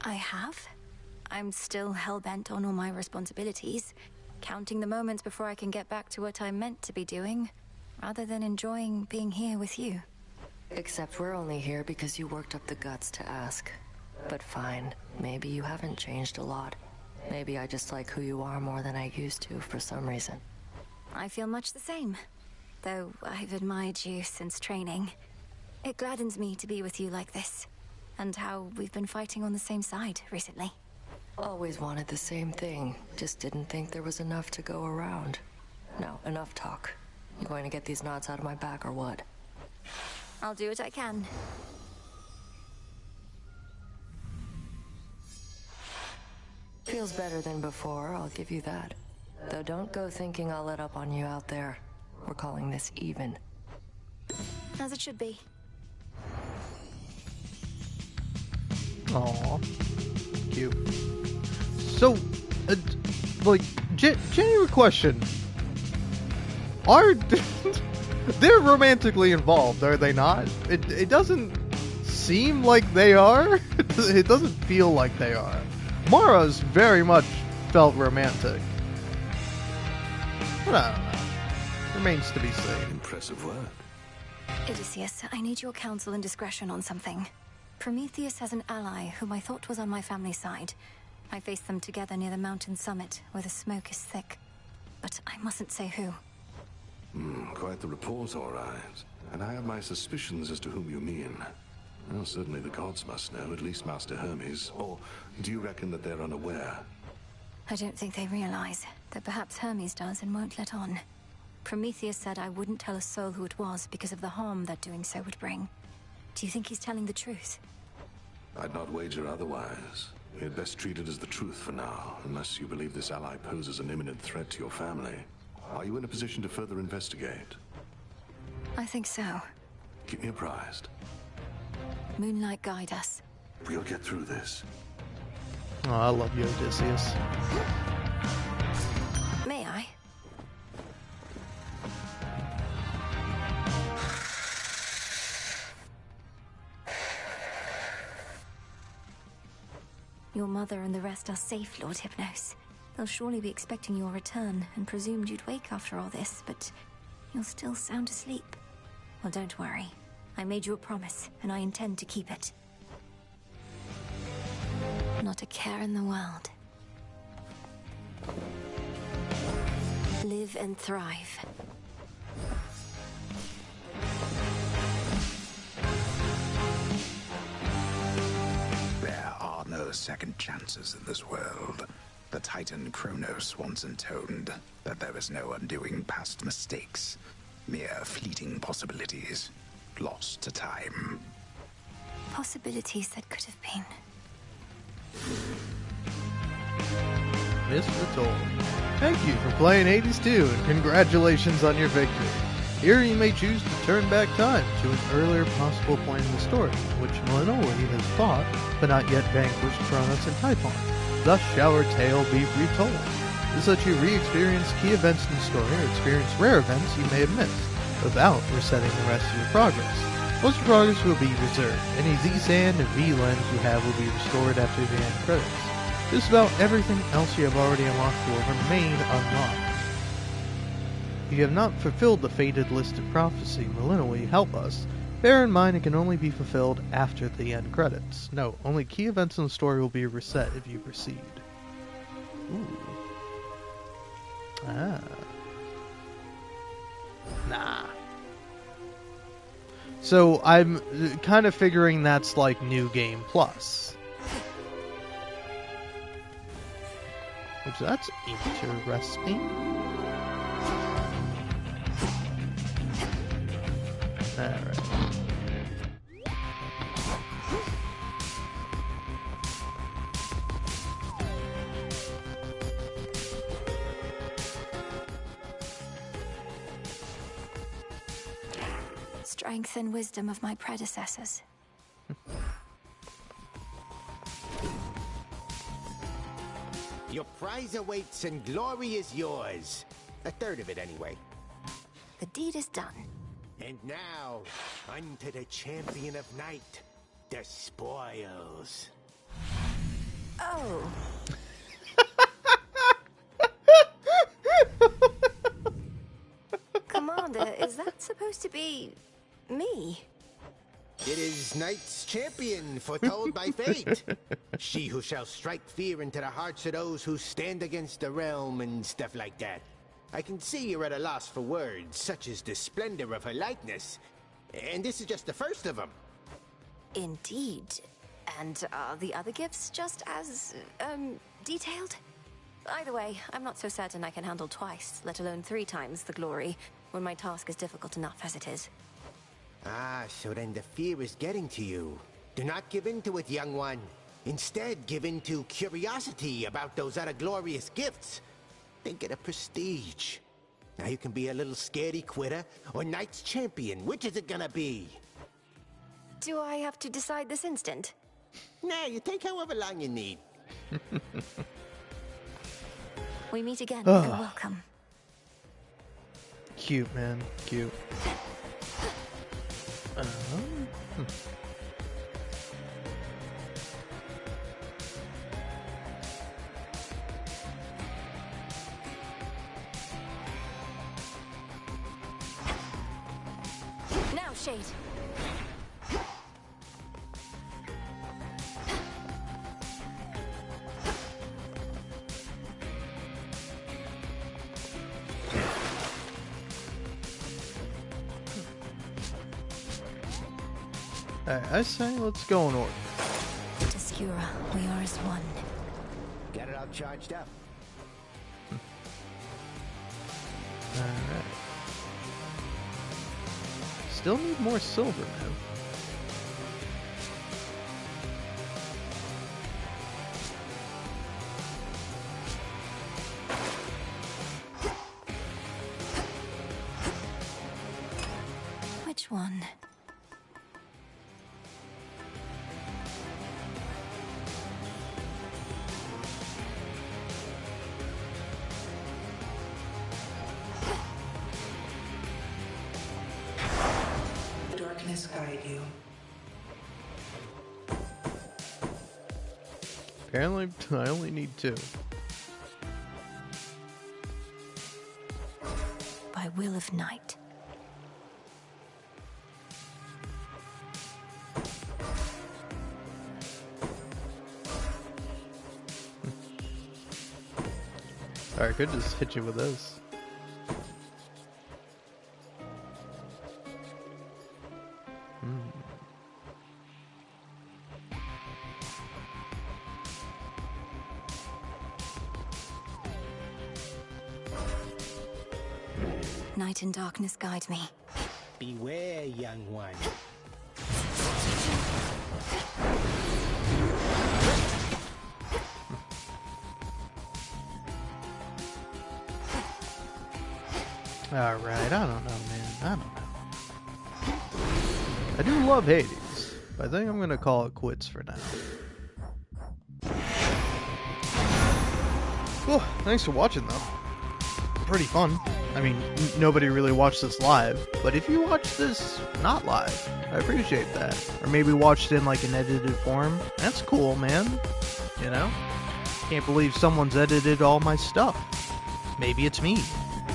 I have? I'm still hell-bent on all my responsibilities, counting the moments before I can get back to what I'm meant to be doing, rather than enjoying being here with you. Except we're only here because you worked up the guts to ask. But fine, maybe you haven't changed a lot. Maybe I just like who you are more than I used to for some reason. I feel much the same, though I've admired you since training. It gladdens me to be with you like this, and how we've been fighting on the same side recently. Always wanted the same thing, just didn't think there was enough to go around. No, enough talk. You going to get these knots out of my back or what? I'll do what I can. Feels better than before, I'll give you that. Though don't go thinking I'll let up on you out there. We're calling this even. As it should be. Aww. Cute. So, like, genuine question. Are... They're romantically involved, are they not? It doesn't seem like they are. It doesn't feel like they are. Mara's very much felt romantic. But I don't know. Remains to be seen. Impressive work. Odysseus, I need your counsel and discretion on something. Prometheus has an ally whom I thought was on my family's side. I faced them together near the mountain summit, where the smoke is thick. But I mustn't say who. Quite the report, all right. And I have my suspicions as to whom you mean. Well, certainly the gods must know, at least Master Hermes. Or do you reckon that they're unaware? I don't think they realize that perhaps Hermes does and won't let on. Prometheus said I wouldn't tell a soul who it was because of the harm that doing so would bring. Do you think he's telling the truth? I'd not wager otherwise. We had best treat it as the truth for now, unless you believe this ally poses an imminent threat to your family. Are you in a position to further investigate? I think so. Keep me apprised. Moonlight guide us. We'll get through this. Oh, I love you, Odysseus. May I? Your mother and the rest are safe, Lord Hypnos. They'll surely be expecting your return and presumed you'd wake after all this, but you're still sound asleep. Well, don't worry. I made you a promise, and I intend to keep it. Not a care in the world. Live and thrive. There are no second chances in this world. The Titan Kronos once intoned that there is no undoing past mistakes, mere fleeting possibilities, lost to time. Possibilities that could have been. Mr. Toll. Thank you for playing Hades 2, and congratulations on your victory. Here you may choose to turn back time to an earlier possible point in the story, in which Melanoli has fought, but not yet vanquished Kronos and Typhon. Thus shall her tale be retold. This lets you re-experience key events in the story or experience rare events you may have missed, without resetting the rest of your progress. Most of your progress will be reserved. Any Z-Sand and V-Lens you have will be restored after the end credits. Just about everything else you have already unlocked will remain unlocked. If you have not fulfilled the fated list of prophecy, Melanoli, help us. Bear in mind it can only be fulfilled after the end credits. Note, only key events in the story will be reset if you proceed. Ooh. Ah. Nah. So I'm kind of figuring that's like New Game Plus. Which that's interesting. Alright. Strength and wisdom of my predecessors. Your prize awaits and glory is yours. A third of it, anyway. The deed is done. And now, unto the champion of night, the spoils. Oh. Commander, is that supposed to be me? It is Knight's champion, foretold by fate. She who shall strike fear into the hearts of those who stand against the realm and stuff like that. I can see you're at a loss for words, such as the splendor of her likeness. And this is just the first of them. Indeed. And are the other gifts just as, detailed? Either way, I'm not so certain I can handle twice, let alone 3 times the glory, when my task is difficult enough as it is. Ah, so then the fear is getting to you. Do not give in to it, young one. Instead, give in to curiosity about those other glorious gifts. Think of the prestige. Now you can be a little scaredy quitter or Knight's champion. Which is it gonna be? Do I have to decide this instant? Nah, you take however long you need. We meet again, and welcome. Cute, man. Cute. Now, Shade. Alright, I say let's go in order. Obscura, we are as one. Get it all charged up. Alright. Still need more silver, man. Which one? Darkness guide you. Apparently, I only need 2. By will of Night. Or I could just hit you with this. Night and darkness guide me. Beware, young one. Alright, I don't know, man. I don't know. I do love Hades, but I think I'm gonna call it quits for now. Well, thanks for watching, though. Pretty fun. I mean, nobody really watched this live, but if you watched this not live, I appreciate that. Or maybe watched in like an edited form. That's cool, man. You know? Can't believe someone's edited all my stuff. Maybe it's me.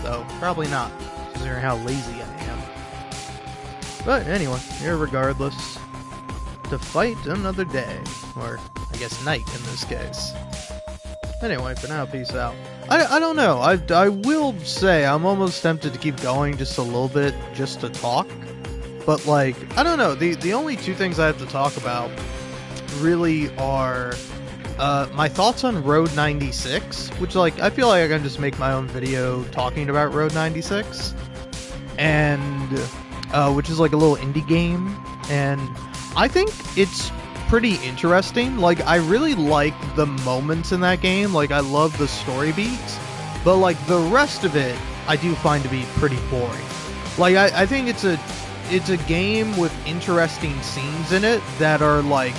Though, probably not, considering how lazy I am. But anyway, irregardless, to fight another day. Or, I guess night in this case. Anyway, for now, peace out. I don't know. I will say I'm almost tempted to keep going just a little bit just to talk. But, like, I don't know. The only 2 things I have to talk about really are my thoughts on Road 96, which, like, I feel like I can just make my own video talking about Road 96. And, which is like a little indie game. And I think it's pretty interesting. Like, I really like the moments in that game. Like, I love the story beats, but like the rest of it I do find to be pretty boring. Like, I think it's a game with interesting scenes in it that are like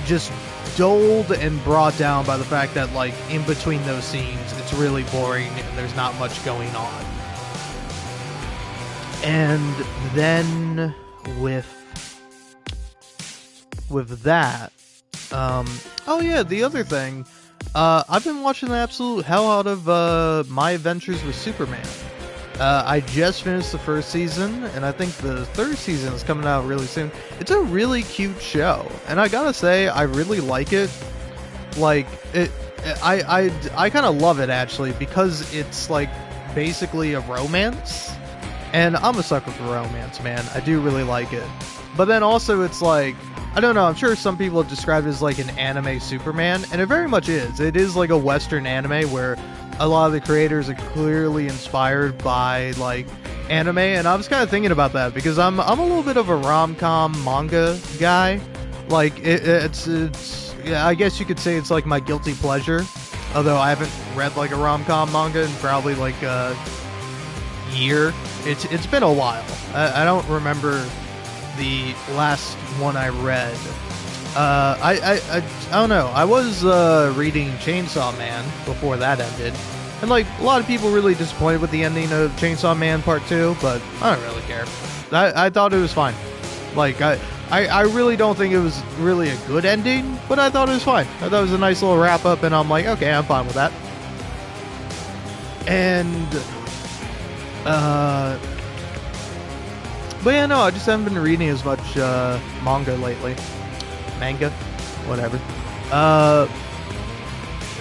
just dulled and brought down by the fact that, like, in between those scenes, it's really boring and there's not much going on. And then with that, oh yeah, the other thing, I've been watching the absolute hell out of My Adventures with Superman. I just finished the first season, and I think the third season is coming out really soon. It's a really cute show, and I gotta say, I really like it. Like, I kind of love it, actually, because it's, like, basically a romance, and I'm a sucker for romance, man. I do really like it. But then also, it's like, I don't know, I'm sure some people have described it as, like, an anime Superman, and it very much is. It is, like, a Western anime where a lot of the creators are clearly inspired by, like, anime, and I was kind of thinking about that because I'm a little bit of a rom-com manga guy. Like, it's yeah, I guess you could say it's like my guilty pleasure, although I haven't read like a rom-com manga in probably like a year. It's been a while. I don't remember the last one I read. I don't know. I was reading Chainsaw Man before that ended, and like a lot of people really disappointed with the ending of Chainsaw Man Part 2, but I don't really care. I thought it was fine. Like I really don't think it was really a good ending, but I thought it was fine. I thought it was a nice little wrap up, and I'm like, okay, I'm fine with that. And but yeah, no, I just haven't been reading as much manga lately. Manga, whatever.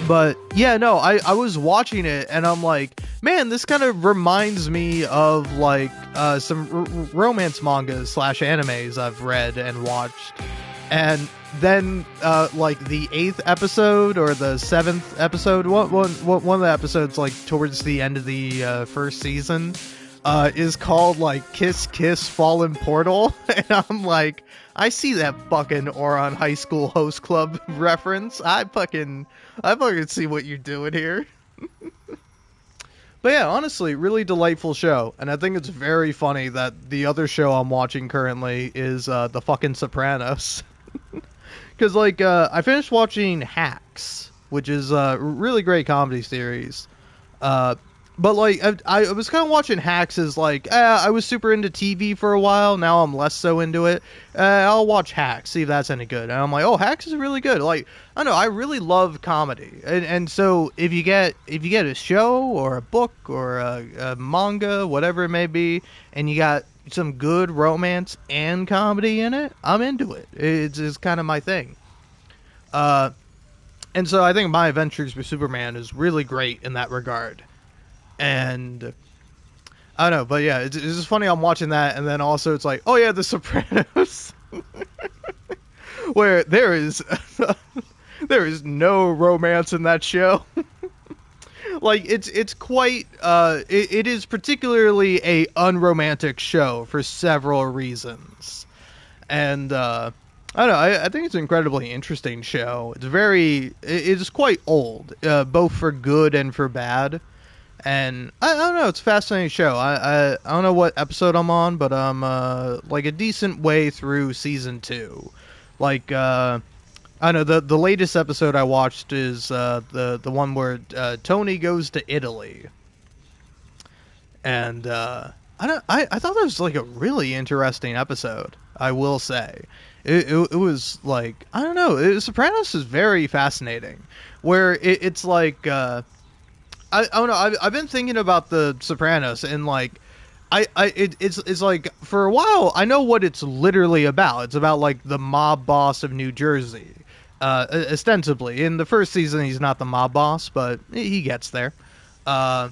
But yeah, no, I was watching it and I'm like, man, this kind of reminds me of like some romance mangas / animes I've read and watched. And then like the 8th episode or the 7th episode, one of the episodes like towards the end of the first season is called like Kiss Kiss Fallen Portal, and I'm like, I see that fucking Oron High School Host Club reference. I fucking see what you're doing here. But yeah, honestly, really delightful show, and I think it's very funny that the other show I'm watching currently is the fucking Sopranos. Because like I finished watching Hacks, which is a really great comedy series. But like I was kind of watching Hacks as like I was super into TV for a while. Now I'm less so into it. I'll watch Hacks, see if that's any good. And I'm like, oh, Hacks is really good. Like I don't know, I really love comedy, and so if you get a show or a book or a manga, whatever it may be, and you got some good romance and comedy in it, I'm into it. It's kind of my thing. And so I think My Adventures with Superman is really great in that regard. And I don't know, but yeah, it's just funny. I'm watching that, and then also it's like, oh yeah, The Sopranos, where there is no romance in that show. Like it's quite it is particularly a unromantic show for several reasons, and I don't know. I think it's an incredibly interesting show. It's quite old, both for good and for bad. And I don't know, it's a fascinating show. I don't know what episode I'm on, but I'm like a decent way through season 2. Like I know the latest episode I watched is the one where Tony goes to Italy. And I thought that was like a really interesting episode, I will say. It was like, I don't know, Sopranos is very fascinating, where it's like I don't know. I've been thinking about the Sopranos, and like, it's like for a while I know what it's literally about. It's about like the mob boss of New Jersey, ostensibly. In the first season, he's not the mob boss, but he gets there. Yeah,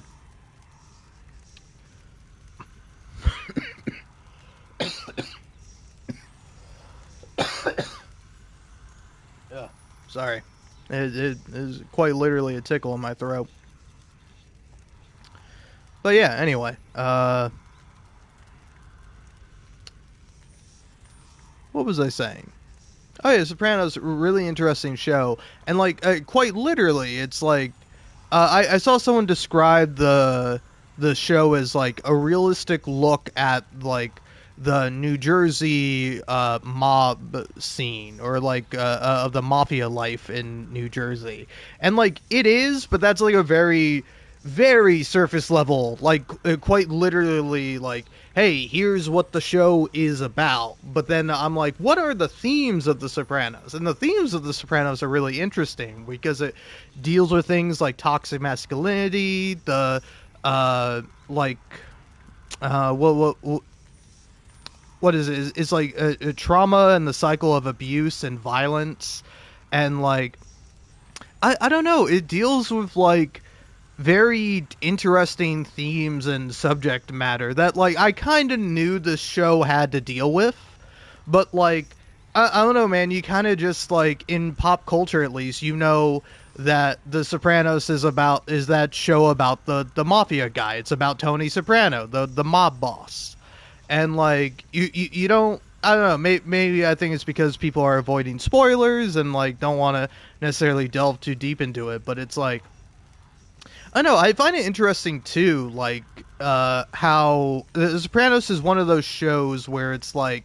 sorry. It is quite literally a tickle in my throat. But yeah, anyway, what was I saying? Oh yeah, Sopranos, really interesting show, and like quite literally, it's like I saw someone describe the show as like a realistic look at like the New Jersey mob scene, or like of the mafia life in New Jersey. And like it is, but that's like a very, very surface level, like quite literally like, hey, here's what the show is about. But then I'm like, what are the themes of The Sopranos? And the themes of The Sopranos are really interesting because it deals with things like toxic masculinity, the what is it? It's like a trauma and the cycle of abuse and violence, and like I don't know. It deals with like very interesting themes and subject matter that like I kind of knew the show had to deal with, but like I don't know, man. You kind of just like in pop culture, at least, you know that The Sopranos is that show about the mafia guy. It's about Tony Soprano, the mob boss. And like you don't, I don't know, maybe I think it's because people are avoiding spoilers and like don't want to necessarily delve too deep into it, but it's like I know I find it interesting too, like how The Sopranos is one of those shows where it's like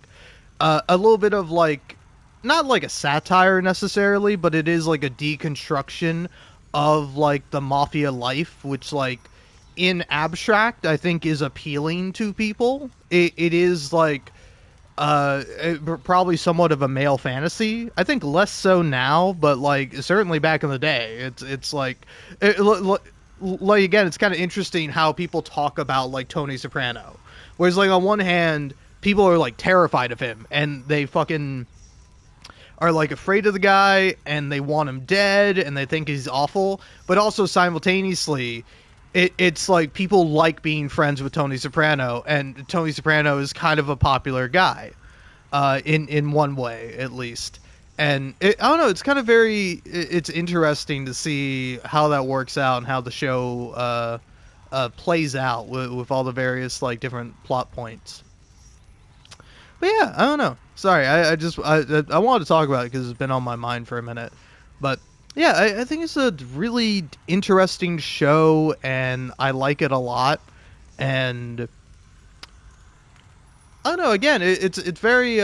a little bit of like not like a satire necessarily, but it is like a deconstruction of like the mafia life, which like in abstract I think is appealing to people. It is like probably somewhat of a male fantasy. I think less so now, but like certainly back in the day, it's like like again, it's kind of interesting how people talk about like Tony Soprano, whereas like on one hand, people are like terrified of him and they fucking are like afraid of the guy and they want him dead and they think he's awful, but also simultaneously it's like people like being friends with Tony Soprano, and Tony Soprano is kind of a popular guy, in one way at least. And I don't know, it's kind of it's interesting to see how that works out and how the show plays out with all the various like different plot points. But yeah, I don't know. Sorry, I wanted to talk about it because it's been on my mind for a minute. But yeah, I think it's a really interesting show, and I like it a lot. And I don't know. Again, it's very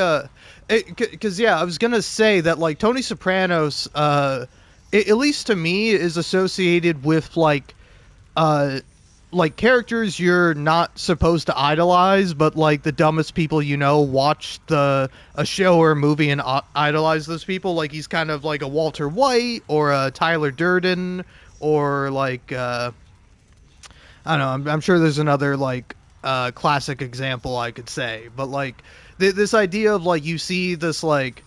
because yeah, I was gonna say that like Tony Sopranos, at least to me, is associated with like characters you're not supposed to idolize, but like the dumbest people you know watch a show or a movie and idolize those people. Like he's kind of like a Walter White or a Tyler Durden, or like I don't know. I'm sure there's another like classic example I could say, but like this idea of like you see this like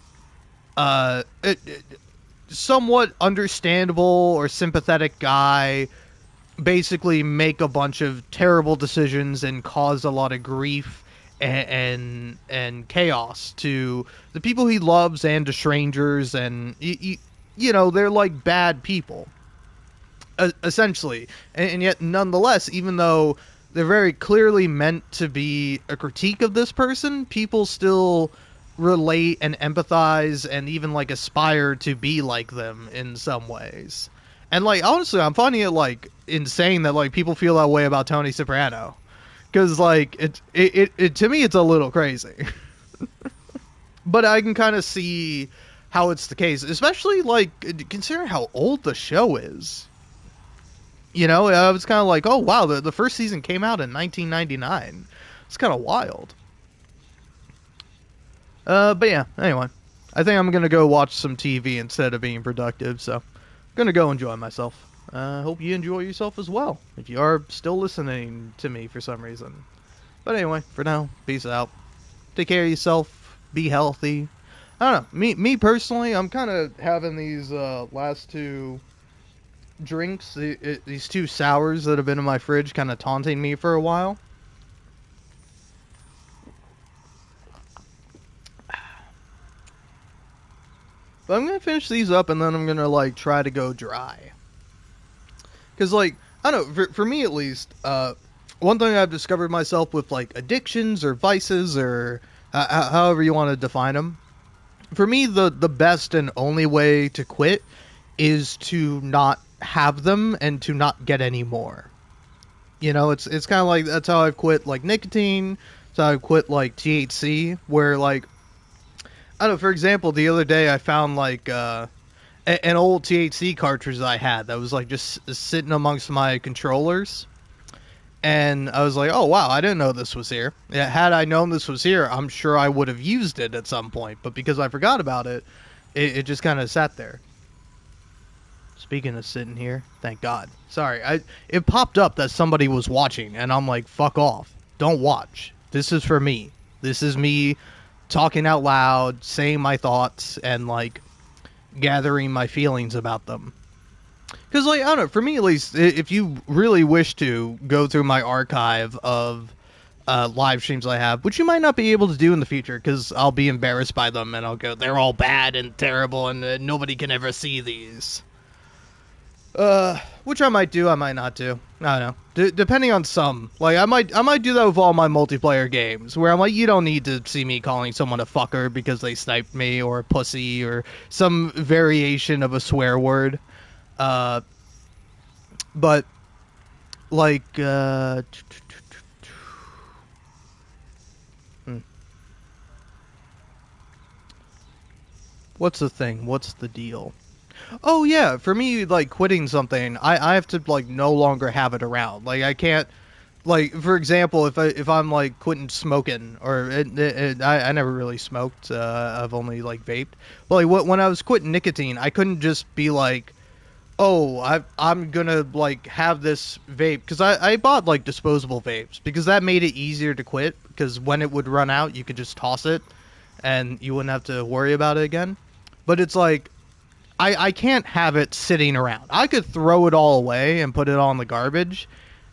somewhat understandable or sympathetic guy basically make a bunch of terrible decisions and cause a lot of grief and chaos to the people he loves and to strangers, and you know they're like bad people essentially, and yet nonetheless, even though they're very clearly meant to be a critique of this person, people still relate and empathize and even like aspire to be like them in some ways. And like honestly, I'm finding it like insane that like people feel that way about Tony Soprano, because like it to me it's a little crazy. But I can kind of see how it's the case, especially like considering how old the show is. You know, I was kind of like, oh wow, the first season came out in 1999. It's kind of wild. But yeah, anyway, I think I'm gonna go watch some TV instead of being productive, so gonna go enjoy myself. Hope you enjoy yourself as well, if you are still listening to me for some reason. But anyway, for now, peace out. Take care of yourself. Be healthy. I don't know. Me personally, I'm kind of having these last two drinks, these two sours that have been in my fridge, kind of taunting me for a while. But I'm gonna finish these up, and then I'm gonna like try to go dry. Because like I don't know, for me at least, one thing I've discovered myself with like addictions or vices or however you want to define them. For me, the best and only way to quit is to not have them and to not get any more. You know, it's kind of like that's how I've quit like nicotine. So I quit like THC, where like I don't know. For example, the other day I found like an old THC cartridge that I had that was like just sitting amongst my controllers. And I was like, oh, wow, I didn't know this was here. Yeah, had I known this was here, I'm sure I would have used it at some point. But because I forgot about it, it just kind of sat there. Speaking of sitting here, thank God. Sorry, it popped up that somebody was watching, and I'm like, fuck off. Don't watch. This is for me. This is me talking out loud, saying my thoughts, and, like, gathering my feelings about them. Because, like, I don't know, for me at least, if you really wish to go through my archive of live streams I have, which you might not be able to do in the future, because I'll be embarrassed by them, and I'll go, they're all bad and terrible, and nobody can ever see these. Which I might do, I might not do. I don't know. Depending on some. Like, I might do that with all my multiplayer games, where I'm like, you don't need to see me calling someone a fucker because they sniped me, or a pussy, or some variation of a swear word. But, like, what's the thing? What's the deal? Oh, yeah, for me, like, quitting something, I have to, like, no longer have it around. Like, I can't, like, for example, if I'm, like, quitting smoking, or, I never really smoked, I've only, like, vaped. But, like, when I was quitting nicotine, I couldn't just be like, oh, I'm gonna, like, have this vape, because I bought, like, disposable vapes, because that made it easier to quit, because when it would run out, you could just toss it, and you wouldn't have to worry about it again. But it's like, I can't have it sitting around. I could throw it all away and put it all in the garbage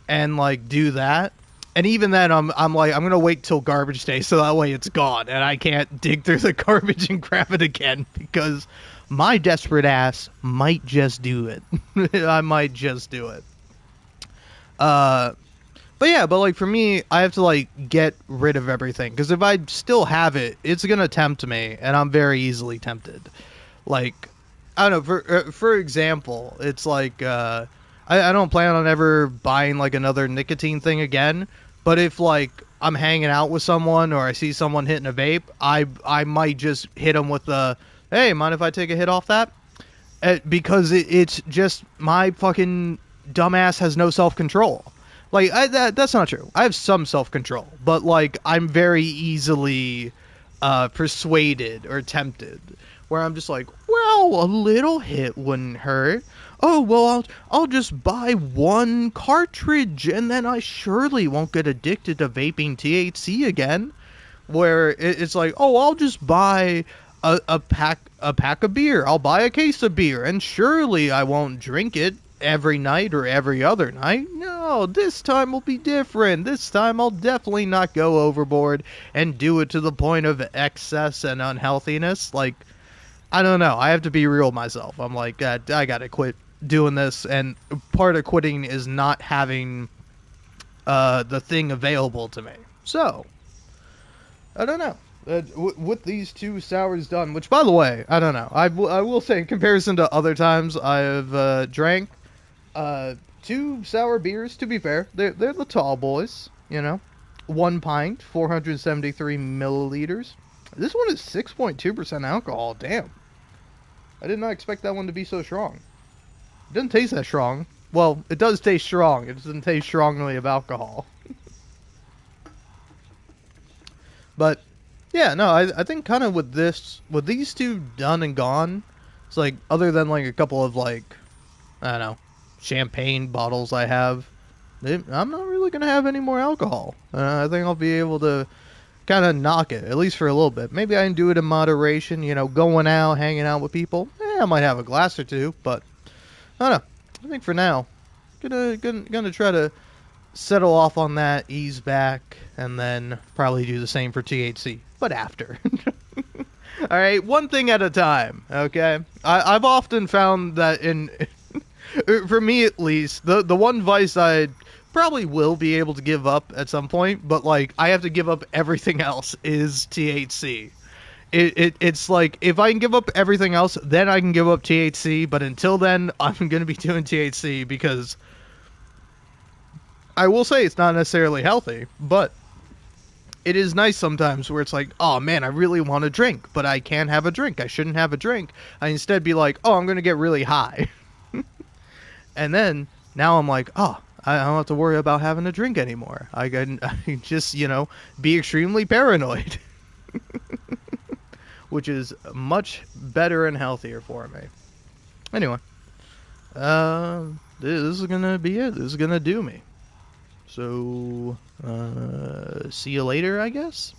and, like, do that. And even then, I'm like, I'm going to wait till garbage day so that way it's gone and I can't dig through the garbage and grab it again because my desperate ass might just do it. I might just do it. But yeah, but, like, for me, I have to, like, get rid of everything. Because if I still have it, it's going to tempt me, and I'm very easily tempted. Like, I don't know, for example, it's like, I don't plan on ever buying, like, another nicotine thing again, but if, like, I'm hanging out with someone or I see someone hitting a vape, I might just hit them with the, hey, mind if I take a hit off that? Because it's just, my fucking dumbass has no self-control. Like, that's not true. I have some self-control, but, like, I'm very easily persuaded or tempted, where I'm just like, well, a little hit wouldn't hurt. Oh, well, I'll just buy one cartridge, and then I surely won't get addicted to vaping THC again. Where it's like, oh, I'll just buy a pack of beer. I'll buy a case of beer, and surely I won't drink it every night or every other night. No, this time will be different. This time I'll definitely not go overboard and do it to the point of excess and unhealthiness. Like, I don't know. I have to be real with myself. I'm like, I gotta quit doing this, and part of quitting is not having the thing available to me. So, I don't know. With these 2 sours done, which, by the way, I don't know. I will say, in comparison to other times I've drank 2 sour beers, to be fair, they're the tall boys, you know. 1 pint, 473 milliliters. This one is 6.2% alcohol. Damn. I did not expect that one to be so strong. It doesn't taste that strong. Well, it does taste strong. It doesn't taste strongly of alcohol. But, yeah, no, I think kind of with these 2 done and gone, it's like, other than, like, a couple of, like, I don't know, champagne bottles I have, I'm not really going to have any more alcohol. I think I'll be able to kind of knock it, at least for a little bit. Maybe I can do it in moderation, you know, going out, hanging out with people. I might have a glass or 2, but I don't know. I think for now, gonna try to settle off on that, ease back, and then probably do the same for THC, but after. All right, one thing at a time, okay? I've often found that for me at least, the one vice I probably will be able to give up at some point, but, like, I have to give up everything else, is THC. It's like, if I can give up everything else, then I can give up THC, but until then, I'm going to be doing THC, because I will say it's not necessarily healthy, but it is nice sometimes where it's like, oh man, I really want a drink, but I can't have a drink. I shouldn't have a drink. I instead be like, oh, I'm going to get really high. And then now I'm like, oh, I don't have to worry about having a drink anymore. I can just, be extremely paranoid. Which is much better and healthier for me. Anyway, this is gonna be it. This is gonna do me. So, see you later, I guess.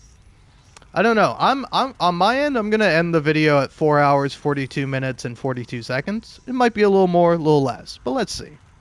I don't know. I'm on my end. I'm gonna end the video at 4 hours, 42 minutes, and 42 seconds. It might be a little more, a little less, but let's see.